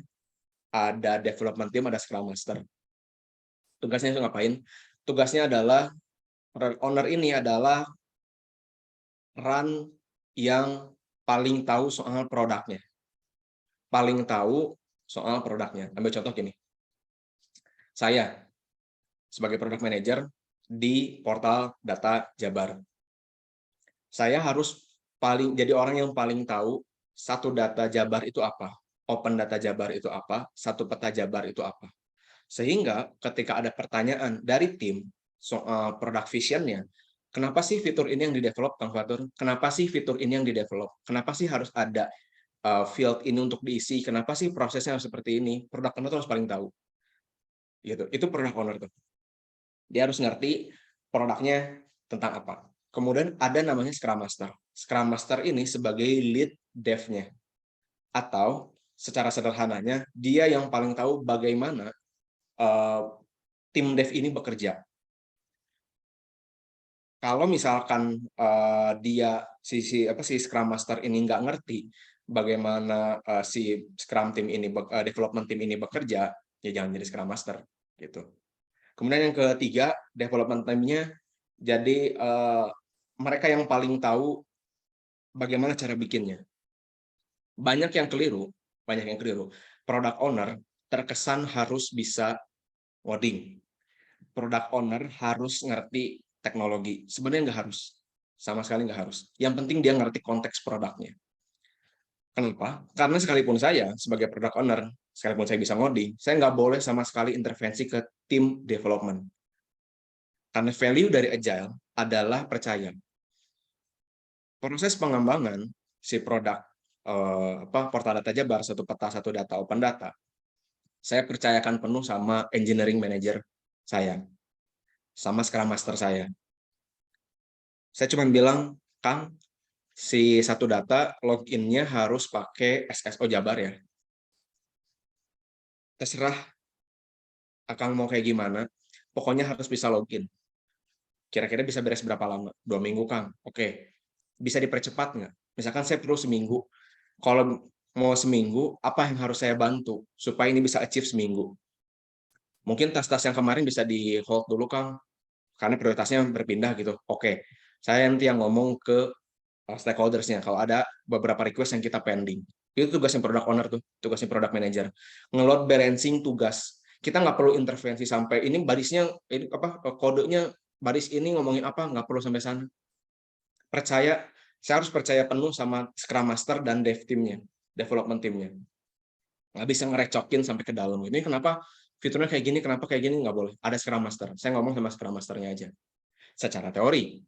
ada development team, ada Scrum Master. Tugasnya itu ngapain? Tugasnya adalah product owner ini adalah run yang paling tahu soal produknya. Paling tahu soal produknya. Ambil contoh gini. Saya sebagai product manager di portal data Jabar. Saya harus jadi orang yang paling tahu satu data Jabar itu apa, open data Jabar itu apa, satu peta Jabar itu apa. Sehingga ketika ada pertanyaan dari tim soal product vision-nya, kenapa sih fitur ini yang di-develop, Kang Fatur? Kenapa sih fitur ini yang di-develop? Kenapa sih harus ada field ini untuk diisi? Kenapa sih prosesnya harus seperti ini? Product owner harus paling tahu. Gitu. Itu product owner tuh. Dia harus ngerti produknya tentang apa. Kemudian ada namanya Scrum Master. Scrum Master ini sebagai lead dev-nya. Atau secara sederhananya, dia yang paling tahu bagaimana tim dev ini bekerja. Kalau misalkan si Scrum Master ini nggak ngerti bagaimana si Scrum team ini, development team ini bekerja, ya jangan jadi Scrum Master gitu. Kemudian yang ketiga, development team-nya jadi mereka yang paling tahu bagaimana cara bikinnya. Banyak yang keliru. Product owner terkesan harus bisa coding. Product owner harus ngerti teknologi. Sebenarnya nggak harus. Sama sekali nggak harus. Yang penting dia ngerti konteks produknya. Kenapa? Karena sekalipun saya sebagai product owner, sekalipun saya bisa ngoding, saya nggak boleh sama sekali intervensi ke tim development. Karena value dari Agile adalah percaya. Proses pengembangan si produk portal data Jabar, satu peta, satu data, open data, saya percayakan penuh sama engineering manager saya, sama Scrum Master saya. Saya cuma bilang, Kang, si satu data login-nya harus pakai SSO Jabar ya. Terserah Akang mau kayak gimana, pokoknya harus bisa login. Kira-kira bisa beres berapa lama? 2 minggu, Kang. Oke. Bisa dipercepat nggak? Misalkan saya perlu seminggu. Kalau mau seminggu, apa yang harus saya bantu supaya ini bisa achieve seminggu? Mungkin tas-tas yang kemarin bisa di hold dulu, Kang, karena prioritasnya berpindah gitu. Oke, saya nanti yang ngomong ke stakeholders-nya kalau ada beberapa request yang kita pending. Itu tugasnya product owner tuh, tugasnya product manager. Nge-load balancing tugas. Kita nggak perlu intervensi sampai ini barisnya ini kodenya baris ini ngomongin apa, nggak perlu sampai sana. Saya harus percaya penuh sama Scrum Master dan dev team-nya, development team-nya. Nggak bisa ngerecokin sampai ke dalam. Ini kenapa fiturnya kayak gini, kenapa kayak gini, nggak boleh. Ada Scrum Master. Saya ngomong sama Scrum Master-nya aja. Secara teori,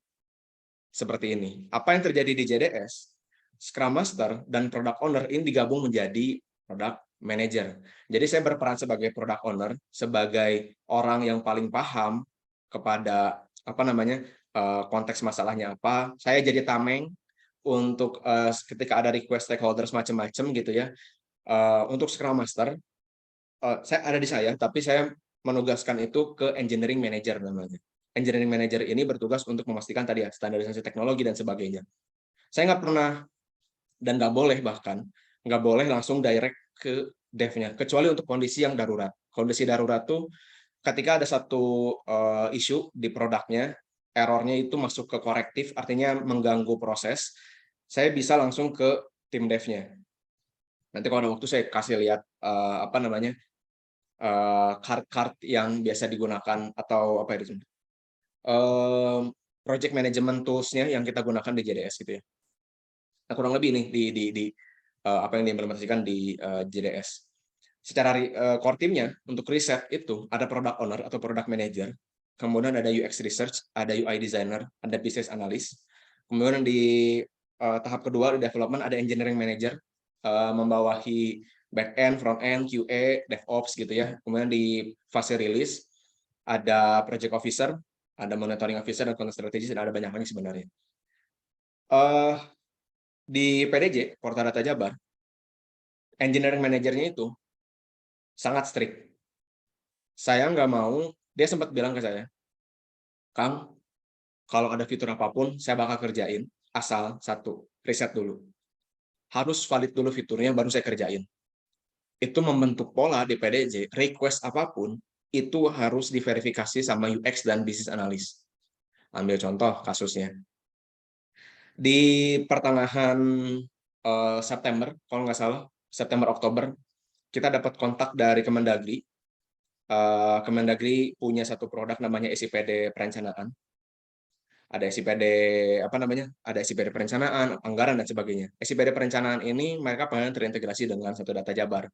seperti ini. Apa yang terjadi di JDS, Scrum Master dan Product Owner ini digabung menjadi Product Manager. Jadi saya berperan sebagai Product Owner, sebagai orang yang paling paham kepada konteks masalahnya apa. Saya jadi tameng untuk ketika ada request stakeholders macam-macam gitu ya. Untuk Scrum Master, saya ada di saya, tapi saya menugaskan itu ke engineering manager namanya. Engineering manager ini bertugas untuk memastikan tadi ya standarisasi teknologi dan sebagainya. Saya nggak pernah dan nggak boleh bahkan nggak boleh langsung direct ke dev-nya kecuali untuk kondisi yang darurat. Kondisi darurat tuh ketika ada satu isu di produknya, errornya itu masuk ke korektif, artinya mengganggu proses, saya bisa langsung ke tim dev-nya. Nanti kalau ada waktu saya kasih lihat apa namanya card-card yang biasa digunakan atau apa itu project management tools-nya yang kita gunakan di JDS gitu ya. Nah, kurang lebih nih di apa yang diimplementasikan di JDS. Secara core team-nya untuk riset itu ada product owner atau product manager, kemudian ada UX research, ada UI designer, ada business analyst. Kemudian di tahap kedua di development ada engineering manager membawahi back end, front end, QA, DevOps gitu ya. Kemudian di fase release ada project officer, ada monitoring officer dan content strategist, dan ada banyak lagi sebenarnya. Di PDJ, Portal Data Jabar, engineering manajernya itu sangat strict. Saya nggak mau, dia sempat bilang ke saya, Kang, kalau ada fitur apapun, saya bakal kerjain, asal satu, riset dulu. Harus valid dulu fiturnya, baru saya kerjain. Itu membentuk pola di PDJ, request apapun, itu harus diverifikasi sama UX dan business analyst. Ambil contoh kasusnya. Di pertengahan September, kalau nggak salah, September-Oktober, kita dapat kontak dari Kemendagri. Kemendagri punya satu produk namanya SIPD perencanaan. Ada SIPD apa namanya? Ada SIPD perencanaan, anggaran dan sebagainya. SIPD perencanaan ini mereka pengen terintegrasi dengan satu data Jabar.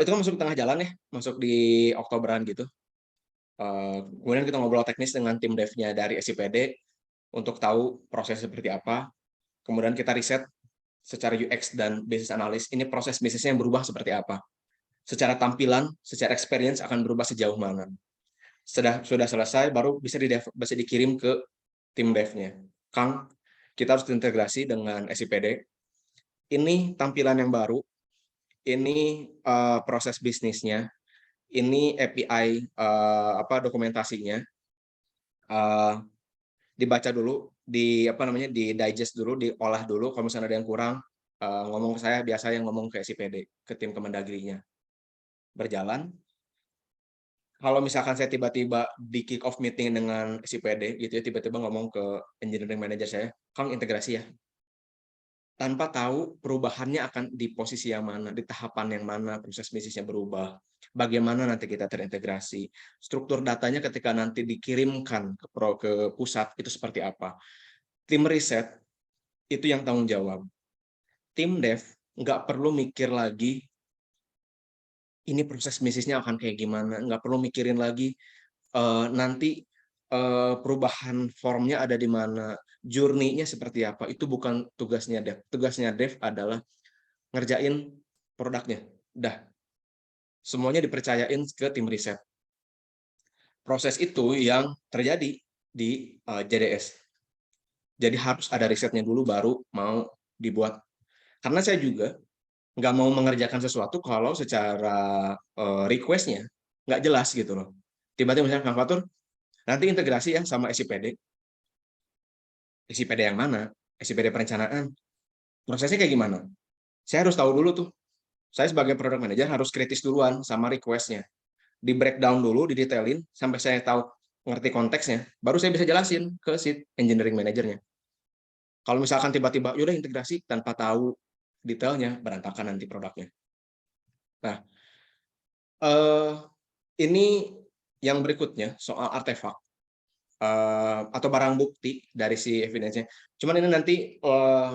Itu kan masuk di tengah jalan ya, masuk di Oktoberan gitu. Kemudian kita ngobrol teknis dengan tim dev-nya dari SIPD untuk tahu proses seperti apa. Kemudian kita riset secara UX dan business analyst, ini proses bisnisnya yang berubah seperti apa. Secara tampilan, secara experience akan berubah sejauh mana. Sudah selesai, baru bisa dikirim ke tim dev-nya. Kang, kita harus terintegrasi dengan SIPD. Ini tampilan yang baru, ini proses bisnisnya, ini API dokumentasinya, dibaca dulu, di digest dulu, diolah dulu. Kalau misalnya ada yang kurang, ngomong ke saya, biasa yang ngomong ke SIPD, ke tim Kemendagri-nya. Berjalan. Kalau misalkan saya tiba-tiba di kick off meeting dengan SIPD gitu ya, tiba-tiba ngomong ke engineering manager saya, Kang, integrasi ya. Tanpa tahu perubahannya akan di posisi yang mana, di tahapan yang mana, proses bisnisnya berubah, bagaimana nanti kita terintegrasi, struktur datanya ketika nanti dikirimkan ke pusat itu seperti apa. Tim riset itu yang tanggung jawab. Tim dev nggak perlu mikir lagi ini proses bisnisnya akan kayak gimana, nggak perlu mikirin lagi nanti perubahan formnya ada di mana, journey-nya seperti apa. Itu bukan tugasnya dev. Tugasnya dev adalah ngerjain produknya. Dah, semuanya dipercayain ke tim riset. Proses itu yang terjadi di JDS. Jadi harus ada risetnya dulu baru mau dibuat. Karena saya juga nggak mau mengerjakan sesuatu kalau secara request-nya nggak jelas gitu loh. Tiba-tiba misalnya Kang Fatur, nanti integrasi ya sama SIPD. SIPD yang mana? SIPD perencanaan. Prosesnya kayak gimana? Saya harus tahu dulu tuh. Saya sebagai product manager harus kritis duluan sama request-nya. Di breakdown dulu, didetailin, sampai saya tahu ngerti konteksnya, baru saya bisa jelasin ke si engineering manajernya. Kalau misalkan tiba-tiba, yaudah integrasi tanpa tahu detailnya, berantakan nanti produknya. Nah, ini yang berikutnya soal artefak atau barang bukti dari si evidence-nya. Cuman ini nanti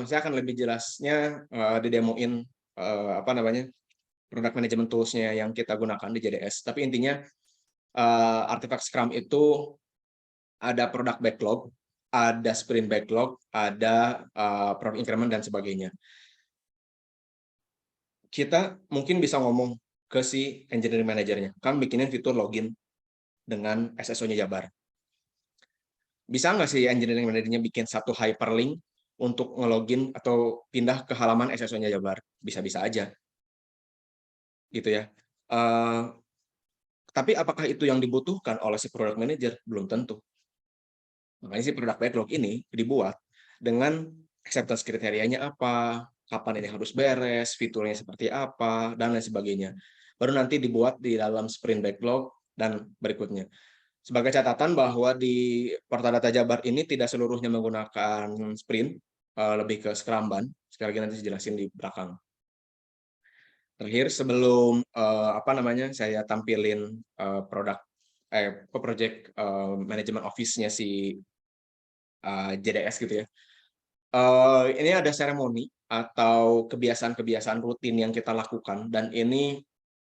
saya akan lebih jelasnya didemoin product management tools-nya yang kita gunakan di JDS. Tapi intinya artefak Scrum itu ada product backlog, ada sprint backlog, ada product increment dan sebagainya. Kita mungkin bisa ngomong ke si engineering manajernya, kami bikinin fitur login dengan SSO-nya Jabar. Bisa nggak sih engineering manajernya bikin satu hyperlink untuk ngelogin atau pindah ke halaman SSO-nya Jabar? Bisa-bisa aja. Gitu ya. Eh, tapi apakah itu yang dibutuhkan oleh si product manager? Belum tentu. Makanya si product backlog ini dibuat dengan acceptance kriterianya apa, kapan ini harus beres, fiturnya seperti apa, dan lain sebagainya. Baru nanti dibuat di dalam sprint backlog dan berikutnya. Sebagai catatan bahwa di Portal Data Jabar ini tidak seluruhnya menggunakan sprint, lebih ke Scrumban. Sekali lagi nanti dijelasin di belakang. Terakhir sebelum saya tampilin produk project management office-nya si JDS gitu ya. Ini ada seremoni atau kebiasaan-kebiasaan rutin yang kita lakukan, dan ini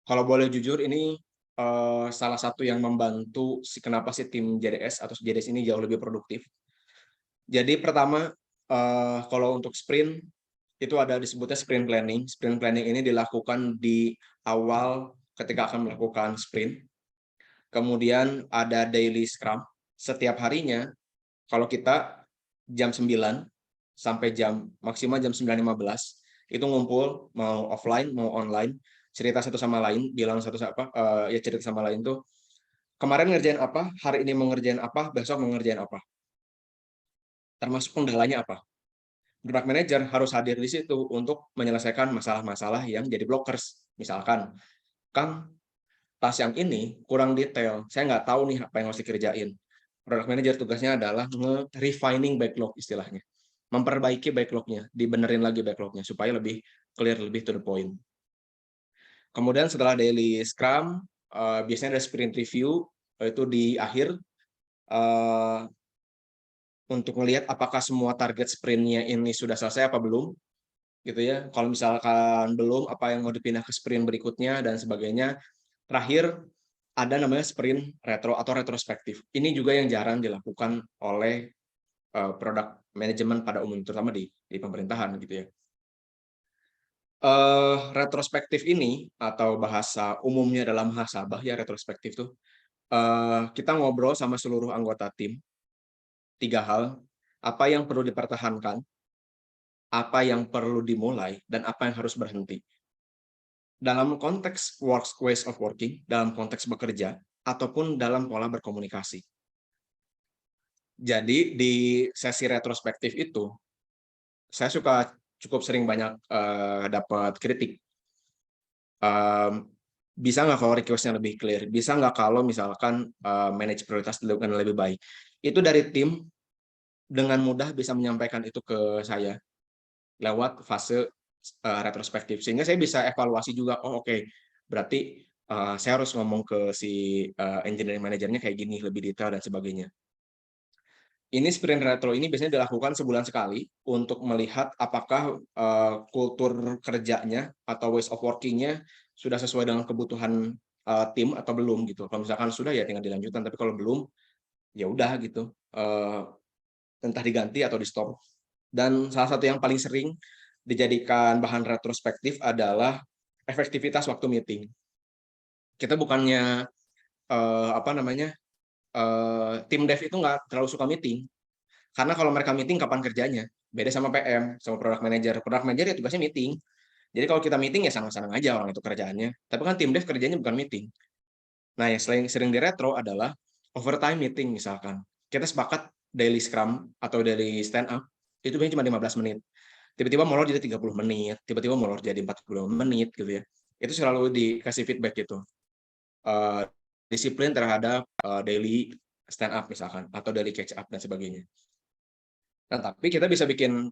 kalau boleh jujur ini salah satu yang membantu kenapa si tim JDS atau JDS ini jauh lebih produktif. Jadi pertama, kalau untuk sprint itu ada disebutnya sprint planning. Sprint planning ini dilakukan di awal ketika akan melakukan sprint. Kemudian ada daily scrum. Setiap harinya, kalau kita jam 9 sampai maksimal jam 9.15, itu ngumpul, mau offline, mau online, cerita satu sama lain, bilang cerita sama lain tuh, kemarin ngerjain apa, hari ini mau ngerjain apa, besok mau ngerjain apa. Termasuk kendalanya apa. Product manager harus hadir di situ untuk menyelesaikan masalah-masalah yang jadi blockers. Misalkan, Kang, tas yang ini kurang detail, saya nggak tahu nih apa yang harus dikerjain. Product manager tugasnya adalah nge-refining backlog istilahnya. Memperbaiki backlognya, dibenerin lagi backlognya supaya lebih clear, lebih to the point. Kemudian setelah daily scrum, biasanya ada sprint review, itu di akhir, untuk melihat apakah semua target sprint-nya ini sudah selesai apa belum, gitu ya. Kalau misalkan belum, apa yang mau dipindah ke sprint berikutnya dan sebagainya. Terakhir ada namanya sprint retro atau retrospektif. Ini juga yang jarang dilakukan oleh produk manajemen pada umum, terutama di pemerintahan gitu ya. Retrospektif ini atau bahasa umumnya dalam muhasabah ya, retrospektif tuh kita ngobrol sama seluruh anggota tim 3 hal, apa yang perlu dipertahankan, apa yang perlu dimulai, dan apa yang harus berhenti. Dalam konteks ways of working, dalam konteks bekerja, ataupun dalam pola berkomunikasi. Jadi di sesi retrospektif itu, saya cukup sering banyak dapat kritik. Bisa nggak kalau request-nya lebih clear? Bisa nggak kalau misalkan manage prioritas dengan lebih baik? Itu dari tim dengan mudah bisa menyampaikan itu ke saya lewat fase retrospektif, sehingga saya bisa evaluasi juga. Oh oke, berarti saya harus ngomong ke si engineering manajernya kayak gini, lebih detail dan sebagainya. Ini sprint retro ini biasanya dilakukan sebulan sekali untuk melihat apakah kultur kerjanya atau ways of working-nya sudah sesuai dengan kebutuhan tim atau belum gitu. Kalau misalkan sudah ya tinggal dilanjutkan, tapi kalau belum ya udah gitu, entah diganti atau di stop. Dan salah satu yang paling sering dijadikan bahan retrospektif adalah efektivitas waktu meeting. Kita bukannya tim dev itu nggak terlalu suka meeting, karena kalau mereka meeting kapan kerjanya? Beda sama PM, sama product manager. Product manager ya tugasnya meeting. Jadi kalau kita meeting ya senang-senang aja orang itu kerjaannya. Tapi kan tim dev kerjanya bukan meeting. Nah, yang sering di retro adalah overtime meeting misalkan. Kita sepakat daily scrum atau daily stand up itu biasanya cuma 15 menit. Tiba-tiba molor jadi 30 menit, tiba-tiba molor jadi 40 menit gitu ya. Itu selalu dikasih feedback gitu. Disiplin terhadap daily stand up misalkan atau daily catch up dan sebagainya. Nah, tapi kita bisa bikin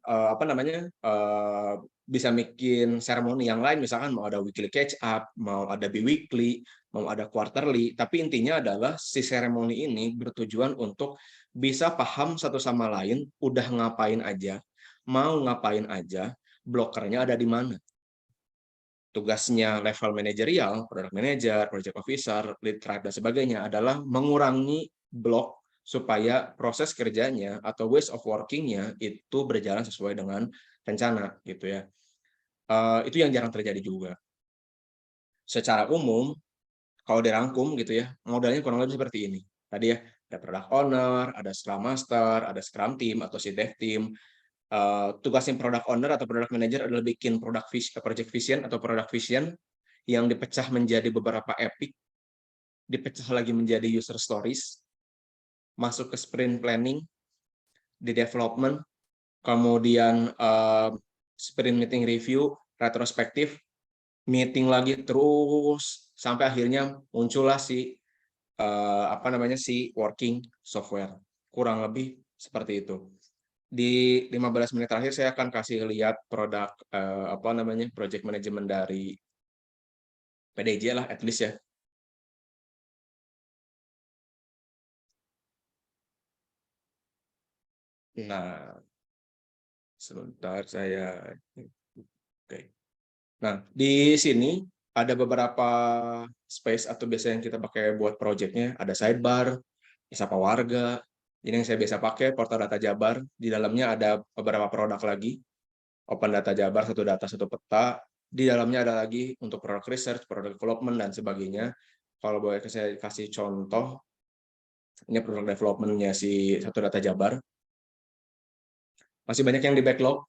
bisa bikin seremoni yang lain, misalkan mau ada weekly catch up, mau ada bi-weekly, mau ada quarterly, tapi intinya adalah si seremoni ini bertujuan untuk bisa paham satu sama lain, udah ngapain aja, mau ngapain aja, blokernya ada di mana. Tugasnya level manajerial, product manager, project officer, lead tribe, dan sebagainya adalah mengurangi blok supaya proses kerjanya atau ways of working-nya itu berjalan sesuai dengan rencana gitu ya. Itu yang jarang terjadi juga. Secara umum, kalau dirangkum gitu ya, modelnya kurang lebih seperti ini. Tadi ya, ada product owner, ada scrum master, ada scrum team atau si dev team. Tugasnya product owner atau product manager adalah bikin project vision atau product vision yang dipecah menjadi beberapa epic, dipecah lagi menjadi user stories, masuk ke sprint planning, di development, kemudian sprint meeting review, retrospektif, meeting lagi terus sampai akhirnya muncullah si si working software. Kurang lebih seperti itu. Di 15 menit terakhir saya akan kasih lihat produk project management dari PDJ lah, at least ya. Nah, sebentar saya. Oke. Nah, di sini ada beberapa space atau biasa yang kita pakai buat projectnya. Ada sidebar, Sapa Warga. Ini yang saya biasa pakai, Portal Data Jabar. Di dalamnya ada beberapa produk lagi. Open Data Jabar, satu data, satu peta. Di dalamnya ada lagi untuk produk research, produk development, dan sebagainya. Kalau boleh saya kasih contoh, ini produk development-nya si satu data Jabar. Masih banyak yang di backlog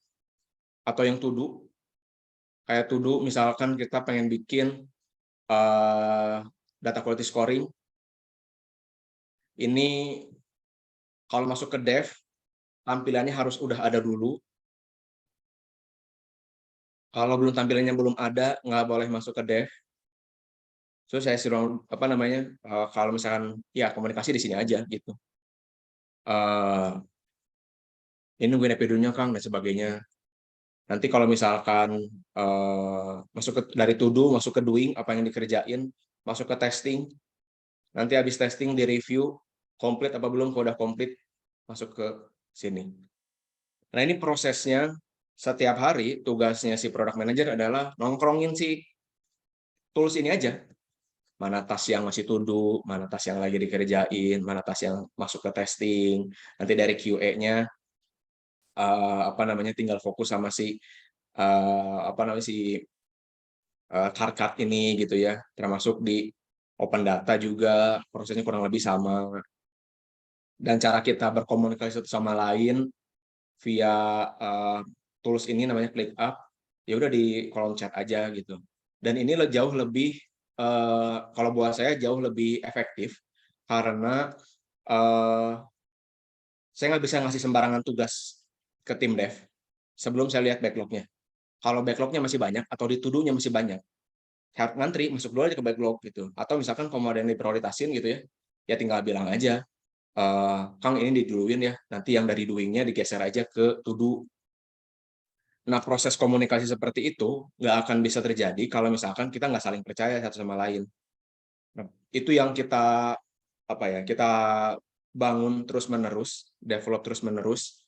atau yang to do. Kayak to do, misalkan kita pengen bikin data quality scoring. Ini kalau masuk ke dev, tampilannya harus udah ada dulu. Kalau tampilannya belum ada, nggak boleh masuk ke dev. So saya suruh kalau misalkan ya komunikasi di sini aja gitu. Ini nungguin epidunya Kang dan sebagainya. Nanti kalau misalkan dari to do masuk ke doing, apa yang dikerjain, masuk ke testing. Nanti habis testing di review komplit apa belum, kalau udah komplit masuk ke sini. Nah, ini prosesnya setiap hari. Tugasnya si product manager adalah nongkrongin si tools ini aja. Mana task yang masih to do, mana task yang lagi dikerjain, mana task yang masuk ke testing. Nanti dari QA-nya tinggal fokus sama si card ini gitu ya. Termasuk di open data juga prosesnya kurang lebih sama. Dan cara kita berkomunikasi satu sama lain via tools ini namanya ClickUp, ya udah di kolom chat aja gitu. Dan ini jauh lebih kalau buat saya jauh lebih efektif karena saya nggak bisa ngasih sembarangan tugas ke tim dev sebelum saya lihat backlognya. Kalau backlognya masih banyak atau di to-do-nya masih banyak, saya ngantri masuk dulu aja ke backlog gitu. Atau misalkan kalau ada yang diprioritasin gitu ya tinggal bilang aja, Kang ini diduluin ya, nanti yang dari doing-nya digeser aja ke to do. Nah, proses komunikasi seperti itu nggak akan bisa terjadi kalau misalkan kita nggak saling percaya satu sama lain. Nah, itu yang kita kita bangun terus-menerus, develop terus-menerus,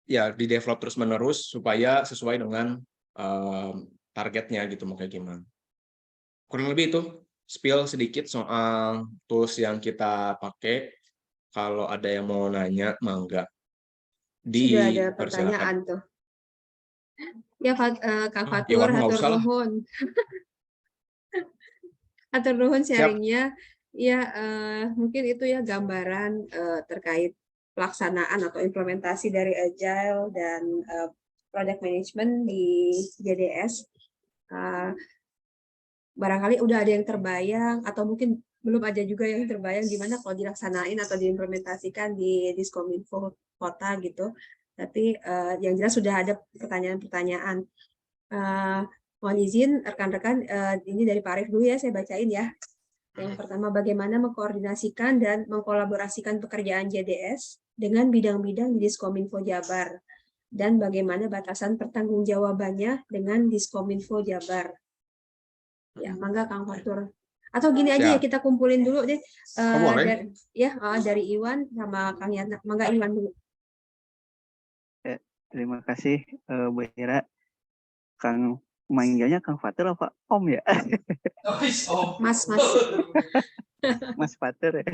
di develop terus-menerus supaya sesuai dengan targetnya gitu, mau kayak gimana. Kurang lebih itu spill sedikit soal tools yang kita pakai. Kalau ada yang mau nanya, mangga. Sudah ada Dipersilakan. pertanyaan tuh. Ya, Kak Ya Fatur, warna nggak hatur usah lah. nuhun. Hatur nuhun Siap. sharingnya. Ya, mungkin itu ya gambaran terkait pelaksanaan atau implementasi dari Agile dan Project Management di JDS. Barangkali udah ada yang terbayang atau mungkin belum ada juga yang terbayang gimana kalau dilaksanain atau diimplementasikan di Diskominfo kota gitu. Tapi yang jelas sudah ada pertanyaan-pertanyaan. Mohon izin rekan-rekan, ini dari Pak Arief dulu ya, saya bacain ya. Yang pertama, bagaimana mengkoordinasikan dan mengkolaborasikan pekerjaan JDS dengan bidang-bidang di Diskominfo Jabar, dan bagaimana batasan pertanggungjawabannya dengan Diskominfo Jabar. Ya, mangga Kang Fatur. Atau gini aja ya, kita kumpulin dulu deh. Dari Iwan sama Kang Yana. Mangga Iwan dulu. Terima kasih Bu Ira. Kang manggilnya Kang Fatur apa Om ya? Mas. Mas Fatur ya.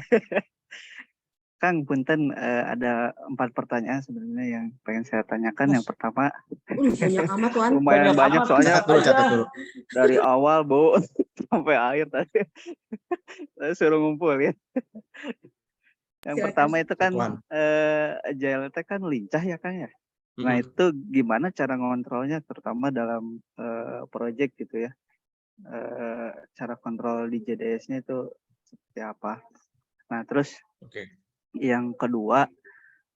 Kang, punten ada 4 pertanyaan sebenarnya yang pengen saya tanyakan. Yang pertama, banyak amat Wan. Lumayan banyak soalnya catat dulu. Dari awal Bu sampai akhir tadi. Saya suruh ngumpul ya. Yang pertama itu kan Agile itu kan lincah ya Kang ya. Nah, Mhm. itu gimana cara ngontrolnya terutama dalam project gitu ya. Cara kontrol di JDS-nya itu seperti apa. Nah, terus Oke. yang kedua,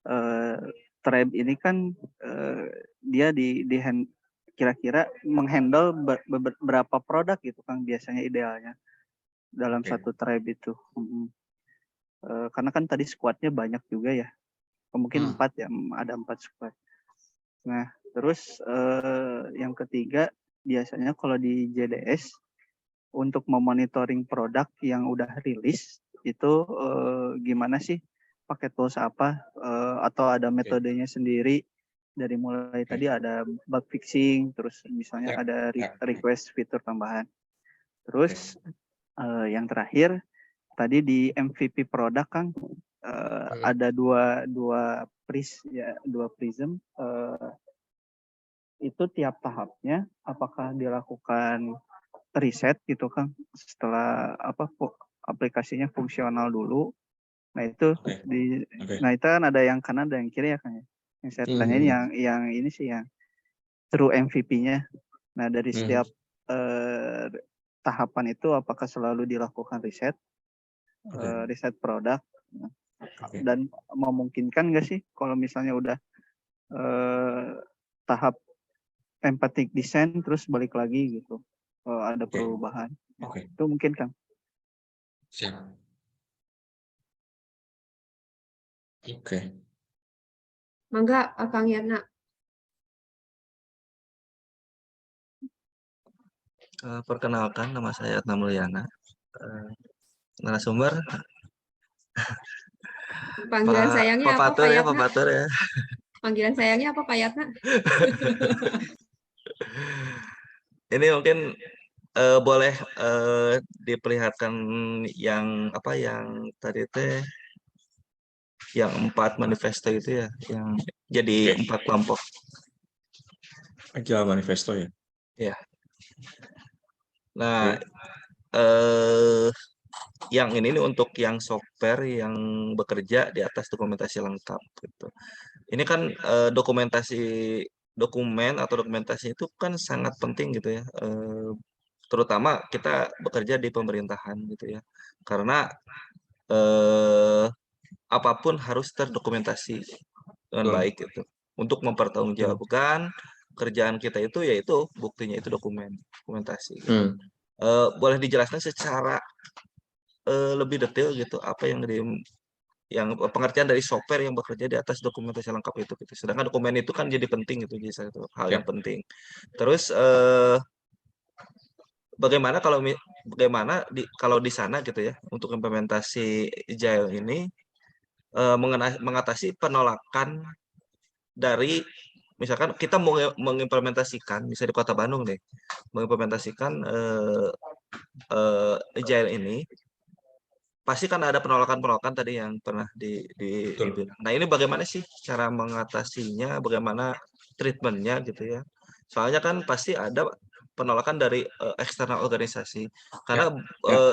eh, Tribe ini kan dia kira-kira menghandle berapa produk gitu kan biasanya idealnya dalam Oke. satu tribe itu. Karena kan tadi squadnya banyak juga ya, mungkin 4 ya, ada 4 squad. Nah, terus yang ketiga biasanya kalau di JDS untuk memonitoring produk yang udah rilis itu gimana sih, pakai tools apa atau ada Oke. metodenya sendiri, dari mulai Oke. tadi ada bug fixing, terus misalnya Ya. ada Ya. request fitur tambahan. Oke. Terus yang terakhir tadi di MVP produk kan ada dua prism, itu tiap tahapnya apakah dilakukan riset gitu kan setelah aplikasinya fungsional dulu. Nah itu Oke. Oke. nah itu kan ada yang kanan dan yang kiri ya kan ya. Yang saya tanyain yang ini sih yang true MVP-nya. Nah dari setiap tahapan itu apakah selalu dilakukan riset Oke. riset produk. Nah, Oke. dan memungkinkan nggak sih kalau misalnya udah tahap empathic design terus balik lagi gitu, ada Oke. perubahan. Oke. Itu mungkin kan. Siap. Oke. Mangga, Kang Yana. Perkenalkan, nama saya Adna Mulyana. Narasumber Panggilan sayangnya Pak apa, Fatur Pak ya, Pak Yatna? Fatur ya. Panggilan sayangnya apa, Pak Yatna? Ini mungkin boleh diperlihatkan yang apa yang tadi teh yang 4 manifesto itu ya, yang jadi Oke. 4 kelompok. Agile manifesto ya. Ya. Nah, Oke. yang ini nih untuk yang software yang bekerja di atas dokumentasi lengkap gitu. Ini kan dokumentasi itu kan sangat penting gitu ya. Terutama kita bekerja di pemerintahan gitu ya. Karena apapun harus terdokumentasi dengan Betul. baik gitu. Untuk mempertanggungjawabkan kerjaan kita itu yaitu buktinya itu dokumentasi gitu. Boleh dijelaskan secara lebih detail gitu apa yang pengertian dari software yang bekerja di atas dokumentasi lengkap itu gitu. Sedangkan dokumen itu kan jadi penting gitu, jadi satu hal yang Ya. penting. Terus bagaimana kalau di sana gitu ya untuk implementasi Agile ini mengatasi penolakan dari misalkan kita mau mengimplementasikan misalnya di Kota Bandung deh, mengimplementasikan Agile ini pasti kan ada penolakan-penolakan tadi yang pernah Betul. dibilang. Nah ini bagaimana sih cara mengatasinya, bagaimana treatmentnya gitu ya. Soalnya kan pasti ada penolakan dari eksternal organisasi. Karena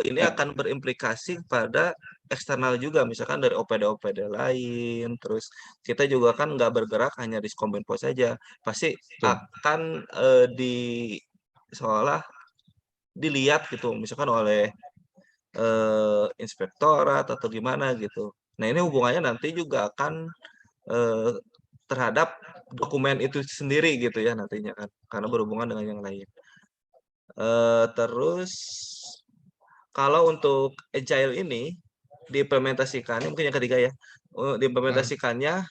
ini akan berimplikasi pada eksternal juga, misalkan dari OPD-OPD lain. Terus kita juga kan nggak bergerak hanya di Kominfo saja. Pasti Betul. akan seolah dilihat gitu, misalkan oleh inspektorat atau gimana gitu. Nah ini hubungannya nanti juga akan terhadap dokumen itu sendiri gitu ya nantinya kan, karena berhubungan dengan yang lain. Terus kalau untuk Agile ini diimplementasikannya mungkin yang ketiga ya, diimplementasikannya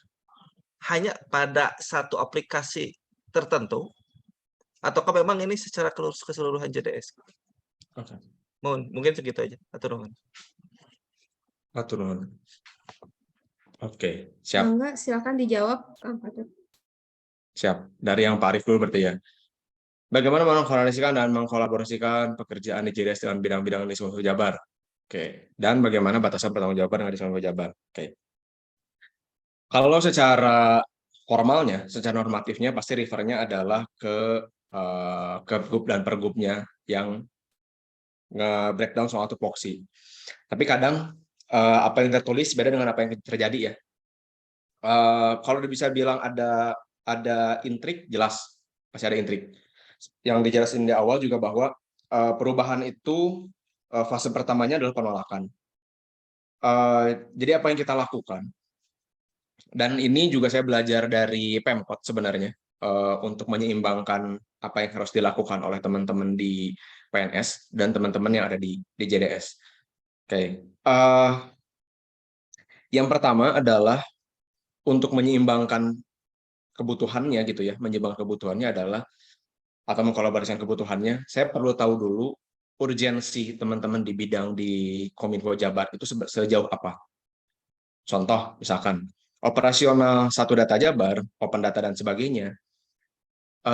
hanya pada satu aplikasi tertentu, ataukah memang ini secara keseluruhan JDS? Oke. Mungkin segitu aja. Atur nuhun. Atur nuhun. Oke, siap. Mangga, silakan dijawab, Kang Fatur. Siap. Dari yang Pak Arif dulu berarti ya. Bagaimana mengkoordinasikan dan mengkolaborasikan pekerjaan di JDS dengan bidang-bidang di seluruh Jabar? Oke. Dan bagaimana batasan pertanggungjawaban dengan di seluruh Jabar? Oke. Kalau secara formalnya, secara normatifnya pasti refernya adalah ke Kebgub dan Pergubnya yang nge-breakdown soal tupoksi. Tapi kadang apa yang tertulis beda dengan apa yang terjadi ya. Kalau bisa bilang ada ada intrik, jelas pasti ada intrik. Yang dijelasin di awal juga bahwa perubahan itu fase pertamanya adalah penolakan. Jadi apa yang kita lakukan? Dan ini juga saya belajar dari Pemkot sebenarnya untuk menyeimbangkan apa yang harus dilakukan oleh teman-teman di PNS dan teman-teman yang ada di JDS. Oke. Yang pertama adalah untuk menyeimbangkan kebutuhannya gitu ya, menyeimbangkan kebutuhannya adalah atau mengkolaborasikan kebutuhannya, saya perlu tahu dulu urgensi teman-teman di bidang di Kominfo Jabar itu sejauh apa. Contoh, misalkan operasional satu data Jabar, open data dan sebagainya,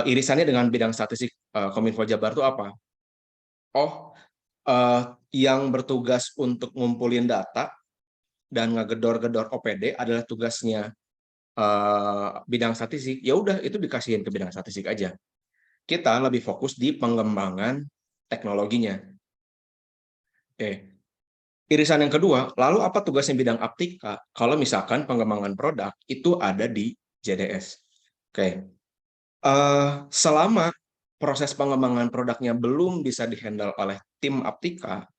irisannya dengan bidang statistik Kominfo Jabar itu apa? Oh, yang bertugas untuk ngumpulin data dan ngegedor-gedor OPD adalah tugasnya bidang statistik. Ya udah, itu dikasihin ke bidang statistik aja. Kita lebih fokus di pengembangan teknologinya. Oke. Irisan yang kedua, lalu apa tugasnya bidang Aptika kalau misalkan pengembangan produk itu ada di JDS? Oke. Selama proses pengembangan produknya belum bisa dihandle oleh tim Aptika,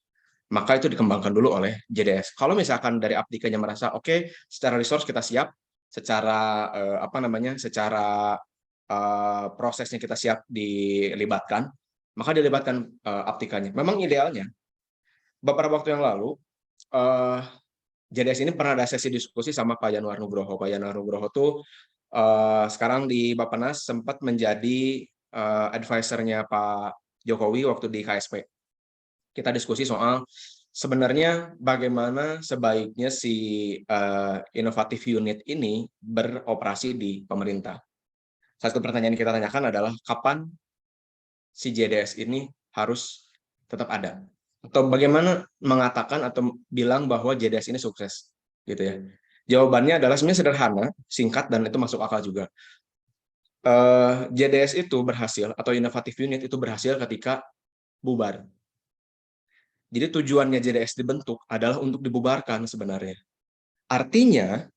maka itu dikembangkan dulu oleh JDS. Kalau misalkan dari Aptikanya merasa oke, secara resource kita siap, secara secara prosesnya kita siap dilibatkan, maka dilibatkan Aptikanya. Memang idealnya beberapa waktu yang lalu JDS ini pernah ada sesi diskusi sama Pak Yanuar Nugroho. Pak Yanuar Nugroho tuh sekarang di Bappenas sempat menjadi advisernya Pak Jokowi waktu di KSP. Kita diskusi soal sebenarnya bagaimana sebaiknya si inovatif unit ini beroperasi di pemerintah. Satu pertanyaan yang kita tanyakan adalah kapan si JDS ini harus tetap ada? Atau bagaimana mengatakan atau bilang bahwa JDS ini sukses, gitu ya? Jawabannya adalah sebenarnya sederhana, singkat, dan itu masuk akal juga. JDS itu berhasil atau inovatif unit itu berhasil ketika bubar. Jadi tujuannya JDS dibentuk adalah untuk dibubarkan sebenarnya. Artinya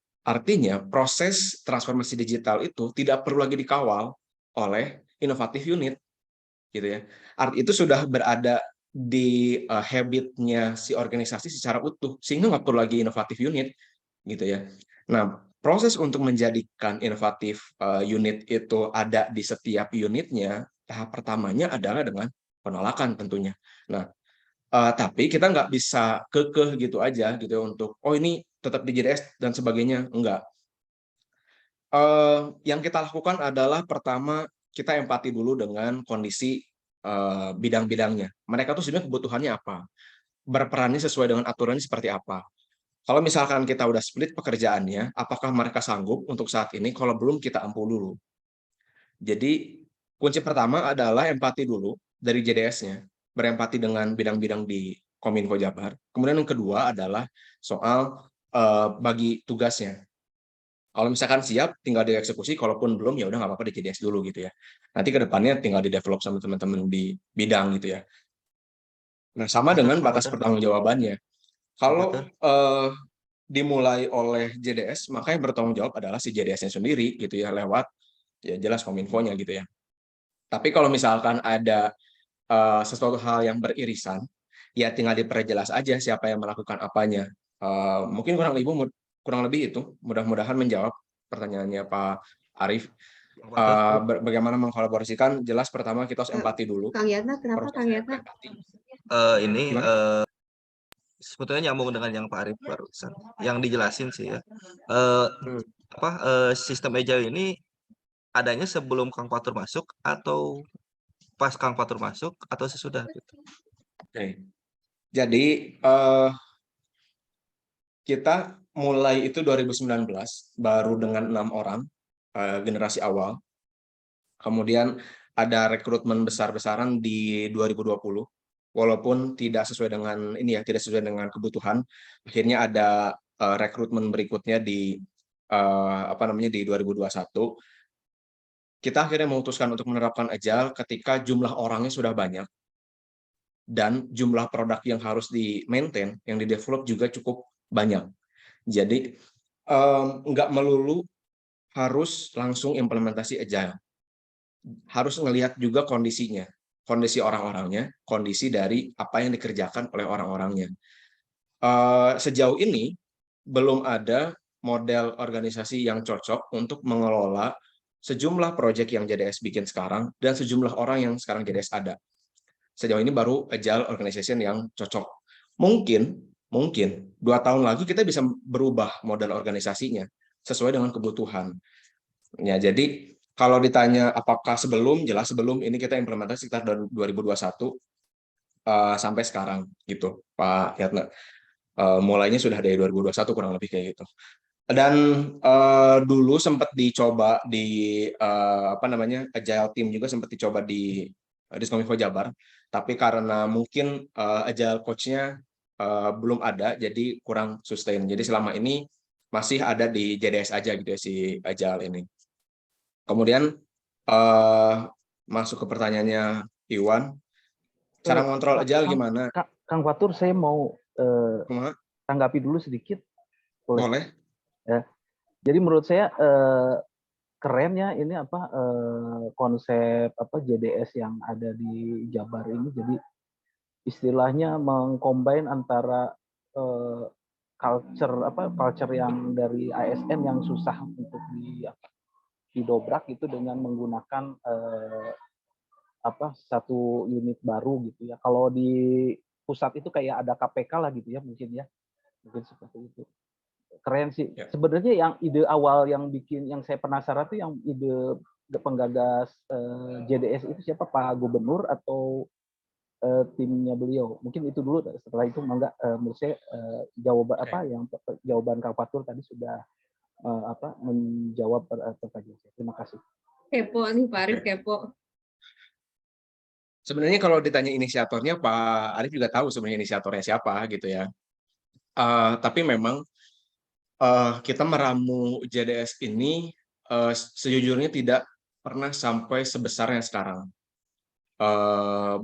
proses transformasi digital itu tidak perlu lagi dikawal oleh inovatif unit, gitu ya. Itu sudah berada di habitnya si organisasi secara utuh, sehingga nggak perlu lagi inovatif unit, gitu ya. Nah, proses untuk menjadikan inovatif unit itu ada di setiap unitnya, tahap pertamanya adalah dengan penolakan tentunya. Nah, tapi kita nggak bisa kekeh gitu aja gitu untuk oh ini tetap di JDS dan sebagainya, enggak. Yang kita lakukan adalah pertama kita empati dulu dengan kondisi bidang-bidangnya. Mereka tuh sebenarnya kebutuhannya apa, berperannya sesuai dengan aturannya seperti apa. Kalau misalkan kita udah split pekerjaannya, apakah mereka sanggup untuk saat ini? Kalau belum, kita ampuh dulu. Jadi kunci pertama adalah empati dulu dari JDS-nya, berempati dengan bidang-bidang di Kominfo Jabar. Kemudian yang kedua adalah soal bagi tugasnya. Kalau misalkan siap, tinggal dieksekusi. Kalaupun belum, ya udah nggak apa-apa di JDS dulu gitu ya. Nanti ke depannya tinggal di-develop sama teman-teman di bidang gitu ya. Nah, sama dengan batas pertanggungjawabannya. Kalau dimulai oleh JDS, maka yang bertanggung jawab adalah si JDS-nya sendiri gitu ya, lewat ya jelas Kominfo-nya gitu ya. Tapi kalau misalkan ada sesuatu hal yang beririsan, ya tinggal diperjelas aja siapa yang melakukan apanya. Mungkin kurang lebih itu. Mudah-mudahan menjawab pertanyaannya Pak Arief. Bagaimana mengkolaborasikan? Jelas pertama kita harus empati dulu. Kang Yatna, kenapa Kang Yatna? Ini sebetulnya nyambung dengan yang Pak Arief barusan. Yang dijelasin sih ya. Sistem agile ini adanya sebelum Kang Fatur masuk atau pas Kang Fatur masuk atau sesudah gitu. Oke. Jadi kita mulai itu 2019 baru dengan 6 orang generasi awal. Kemudian ada rekrutmen besar-besaran di 2020. Walaupun tidak sesuai dengan tidak sesuai dengan kebutuhan, akhirnya ada rekrutmen berikutnya di di 2021. Kita akhirnya memutuskan untuk menerapkan Agile ketika jumlah orangnya sudah banyak dan jumlah produk yang harus di-maintain, yang di-develop juga cukup banyak. Jadi nggak melulu harus langsung implementasi agile. Harus ngelihat juga kondisinya, kondisi orang-orangnya, kondisi dari apa yang dikerjakan oleh orang-orangnya. Sejauh ini belum ada model organisasi yang cocok untuk mengelola sejumlah proyek yang JDS bikin sekarang dan sejumlah orang yang sekarang JDS ada. Sejauh ini baru agile organization yang cocok. Mungkin 2 tahun lagi kita bisa berubah model organisasinya sesuai dengan kebutuhan. Ya, jadi kalau ditanya apakah jelas sebelum ini kita implementasi sekitar dari 2021 sampai sekarang gitu, Pak Yatna. Mulainya sudah dari 2021 kurang lebih kayak gitu. Dan dulu sempat dicoba di agile team juga sempat dicoba di Diskominfo Jabar, tapi karena mungkin agile coach-nya belum ada, jadi kurang sustain. Jadi selama ini masih ada di JDS aja gitu ya si agile ini. Kemudian masuk ke pertanyaannya Iwan, cara ngontrol agile gimana? Kang Fatur, saya mau tanggapi dulu sedikit. Boleh. Ya. Jadi menurut saya keren ya ini konsep JDS yang ada di Jabar ini. Jadi istilahnya mengcombine antara culture yang dari ASN yang susah untuk didobrak itu dengan menggunakan satu unit baru gitu ya. Kalau di pusat itu kayak ada KPK lah gitu ya mungkin seperti itu. Keren sih. Ya. Sebenarnya yang ide awal yang saya penasaran tuh yang ide penggagas JDS itu siapa, Pak Gubernur atau timnya beliau? Mungkin itu dulu. Setelah itu menurut saya jawaban Kang Fatur tadi sudah menjawab pertanyaan saya. Terima kasih. Kepo nih Pak Arif, kepo. Sebenarnya kalau ditanya inisiatornya, Pak Arif juga tahu sebenarnya inisiatornya siapa gitu ya. Tapi memang kita meramu JDS ini sejujurnya tidak pernah sampai sebesar yang sekarang.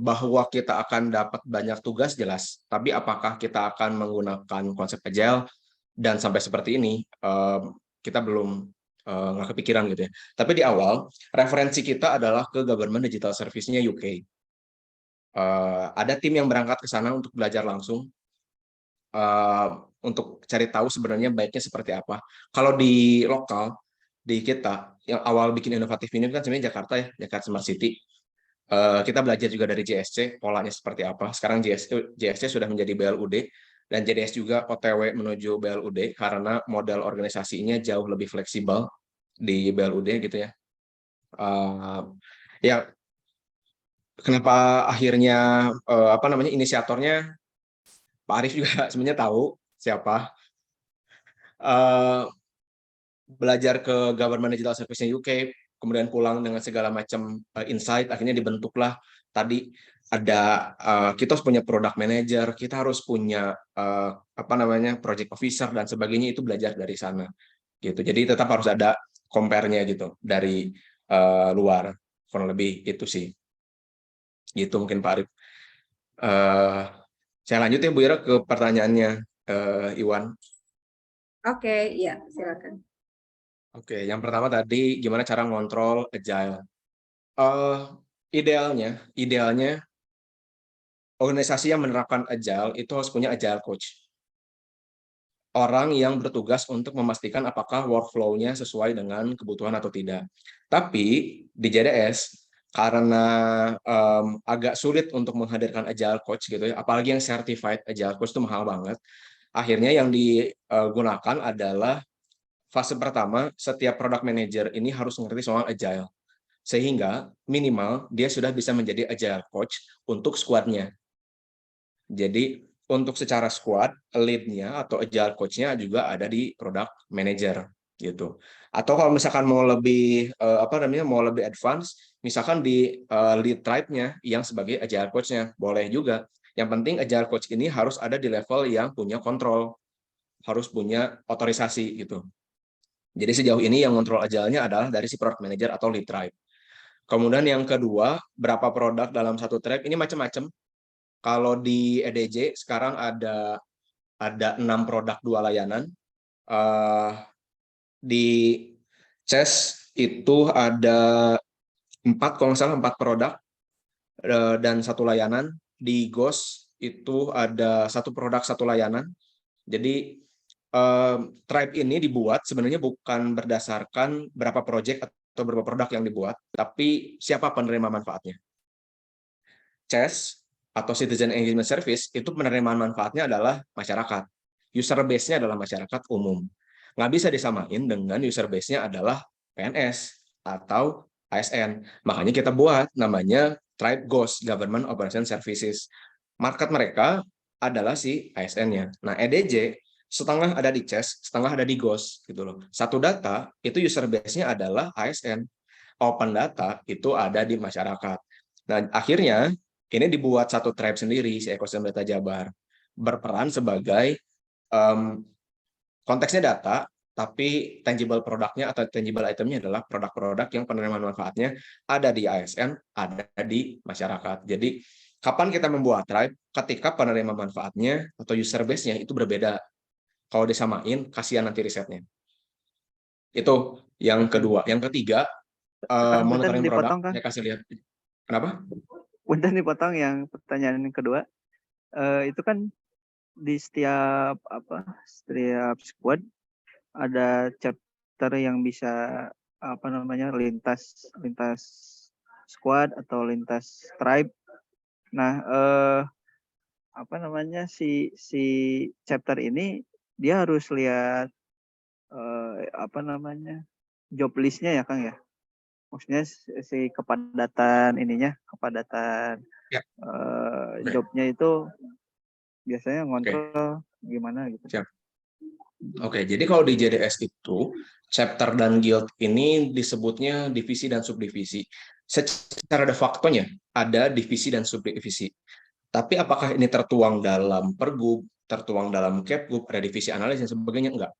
Bahwa kita akan dapat banyak tugas jelas, tapi apakah kita akan menggunakan konsep agile dan sampai seperti ini, kita belum nggak kepikiran gitu ya. Tapi di awal, referensi kita adalah ke Government Digital Service-nya UK. Ada tim yang berangkat ke sana untuk belajar langsung, untuk cari tahu sebenarnya baiknya seperti apa. Kalau di lokal, di kita, yang awal bikin inovatif ini kan sebenarnya Jakarta ya, Jakarta Smart City. Kita belajar juga dari JSC, polanya seperti apa. Sekarang JSC sudah menjadi BLUD, dan JDS juga OTW menuju BLUD, karena model organisasinya jauh lebih fleksibel di BLUD gitu ya. Ya, kenapa akhirnya inisiatornya Pak Arif juga sebenarnya tahu siapa. Belajar ke Government Digital Service-nya UK, kemudian pulang dengan segala macam insight, akhirnya dibentuklah tadi ada kita harus punya product manager, kita harus punya project officer dan sebagainya, itu belajar dari sana gitu. Jadi tetap harus ada compare-nya gitu dari luar, kurang lebih itu sih. Gitu mungkin Pak Arif. Saya lanjut ya Bu Ira ke pertanyaannya Iwan. Oke, ya silakan. Oke, yang pertama tadi gimana cara ngontrol agile. Idealnya organisasi yang menerapkan agile itu harus punya agile coach. Orang yang bertugas untuk memastikan apakah workflow-nya sesuai dengan kebutuhan atau tidak. Tapi di JDS karena agak sulit untuk menghadirkan agile coach gitu ya, apalagi yang certified agile coach itu mahal banget. Akhirnya yang digunakan adalah fase pertama, setiap product manager ini harus mengerti soal agile. Sehingga minimal dia sudah bisa menjadi agile coach untuk squad-nya. Jadi untuk secara squad, lead-nya atau agile coach-nya juga ada di product manager gitu. Atau kalau misalkan mau lebih mau lebih advance, misalkan di lead tribe-nya yang sebagai agile coach-nya, boleh juga. Yang penting agile coach ini harus ada di level yang punya kontrol, harus punya otorisasi gitu. Jadi sejauh ini yang kontrol agile-nya adalah dari si product manager atau lead tribe. Kemudian yang kedua, berapa produk dalam satu tribe, ini macam-macam. Kalau di EDJ sekarang ada 6 produk 2 layanan. Di CES itu ada 4, kalau nggak salah 4 produk dan 1 layanan. Di Ghost itu ada 1 produk 1 layanan. Jadi Tribe ini dibuat sebenarnya bukan berdasarkan berapa project atau berapa produk yang dibuat, tapi siapa penerima manfaatnya. CES atau Citizen Engagement Service itu penerimaan manfaatnya adalah masyarakat. User base-nya adalah masyarakat umum. Nggak bisa disamain dengan user base-nya adalah PNS atau ASN. Makanya kita buat namanya Tribe Ghost, Government Operation Services. Market mereka adalah si ASN-nya. Nah, EDJ setengah ada di CES, setengah ada di Ghost gitu loh. Satu data itu user base-nya adalah ASN. Open data itu ada di masyarakat. Nah, akhirnya ini dibuat satu tribe sendiri, si ekosistem data Jabar, berperan sebagai konteksnya data, tapi tangible produknya atau tangible itemnya adalah produk-produk yang penerimaan manfaatnya ada di ASN, ada di masyarakat. Jadi, kapan kita membuat tribe? Ketika penerima manfaatnya atau user base-nya itu berbeda. Kalau disamain, kasihan nanti risetnya. Itu yang kedua. Yang ketiga, Punten monitoring produk. dipotong, Kang. Saya kasih lihat. Kenapa? Punten dipotong yang pertanyaan yang kedua. Itu kan di setiap squad ada chapter yang bisa lintas squad atau lintas tribe. Nah, si chapter ini dia harus lihat job listnya ya, Kang ya. Maksudnya si kepadatan Ya. jobnya itu biasanya ngontrol gimana gitu. Siap. Oke, jadi kalau di JDS itu, chapter dan guild ini disebutnya divisi dan subdivisi. Secara de facto-nya ada divisi dan subdivisi. Tapi apakah ini tertuang dalam pergub, tertuang dalam capgub, ada divisi analis dan sebagainya? Enggak.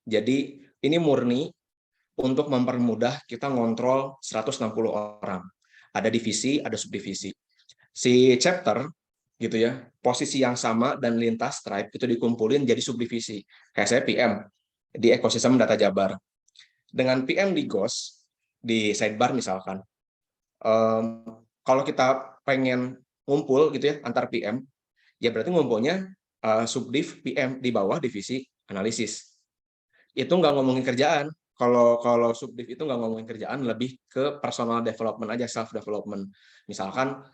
Jadi ini murni untuk mempermudah kita ngontrol 160 orang. Ada divisi, ada subdivisi. Si chapter gitu ya, posisi yang sama dan lintas tribe itu dikumpulin jadi subdivisi. Kayak saya PM di ekosistem data Jabar. Dengan PM di Ghost, di sidebar misalkan, kalau kita pengen ngumpul gitu ya antar PM, ya berarti ngumpulnya subdiv PM di bawah divisi analisis. Itu nggak ngomongin kerjaan. Kalau subdiv itu nggak ngomongin kerjaan, lebih ke personal development aja, self development. Misalkan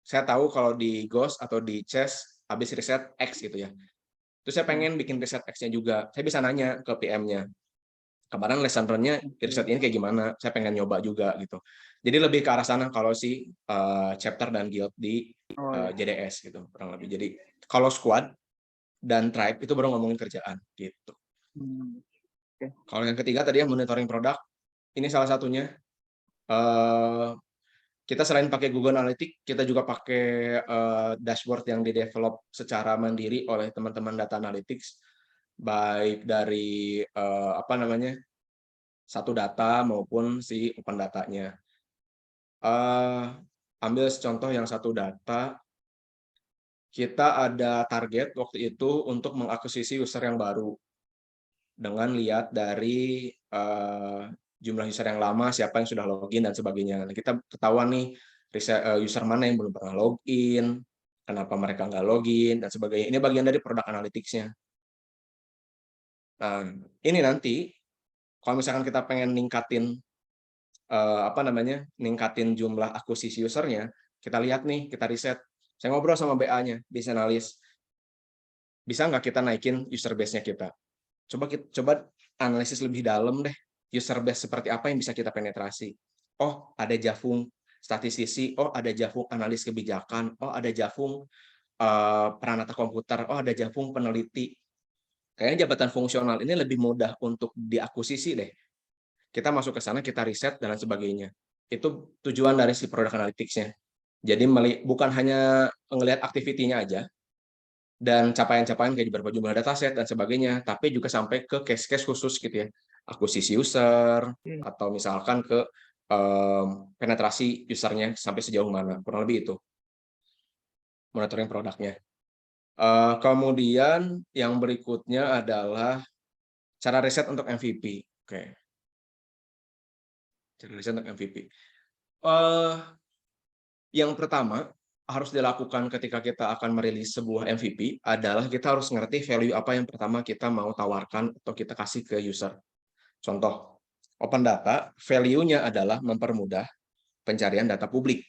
saya tahu kalau di Ghost atau di CES habis riset X gitu ya. Terus saya pengen bikin riset X-nya juga. Saya bisa nanya ke PM-nya. Kemarin lesson run-nya riset ini kayak gimana? Saya pengen nyoba juga gitu. Jadi lebih ke arah sana kalau si chapter dan guild di JDS gitu kurang lebih. Jadi kalau squad dan tribe itu baru ngomongin kerjaan gitu. Kalau yang ketiga tadi ya monitoring produk, ini salah satunya. Kita selain pakai Google Analytics, kita juga pakai dashboard yang di-develop secara mandiri oleh teman-teman data analytics, baik dari satu data maupun si open datanya. Ambil contoh yang satu data, kita ada target waktu itu untuk mengakuisisi user yang baru dengan lihat dari jumlah user yang lama, siapa yang sudah login dan sebagainya. Nah, kita ketahuan nih user mana yang belum pernah login, kenapa mereka nggak login dan sebagainya. Ini bagian dari produk analytics-nya. Nah, ini nanti kalau misalkan kita pengen ningkatin ningkatin jumlah akuisisi usernya, kita lihat nih, kita riset. Saya ngobrol sama BA-nya, business analyst. Bisa nggak kita naikin user base-nya kita? Coba analisis lebih dalam deh. User base seperti apa yang bisa kita penetrasi? Oh, ada Jafung statistisi, oh ada Jafung analis kebijakan, oh ada Jafung peranata komputer, oh ada Jafung peneliti. Kayaknya jabatan fungsional ini lebih mudah untuk diakuisisi deh. Kita masuk ke sana, kita riset dan lain sebagainya. Itu tujuan dari si product analytics-nya. Jadi bukan hanya ngelihat aktivitinya aja, dan capaian-capaian kayak berapa jumlah dataset dan sebagainya, tapi juga sampai ke case-case khusus gitu ya, akuisisi user atau misalkan ke penetrasi usernya sampai sejauh mana, kurang lebih itu monitoring produknya. Kemudian yang berikutnya adalah cara riset untuk MVP. Oke. Rilisnya untuk MVP. Yang pertama harus dilakukan ketika kita akan merilis sebuah MVP adalah kita harus ngerti value apa yang pertama kita mau tawarkan atau kita kasih ke user. Contoh, open data, value-nya adalah mempermudah pencarian data publik.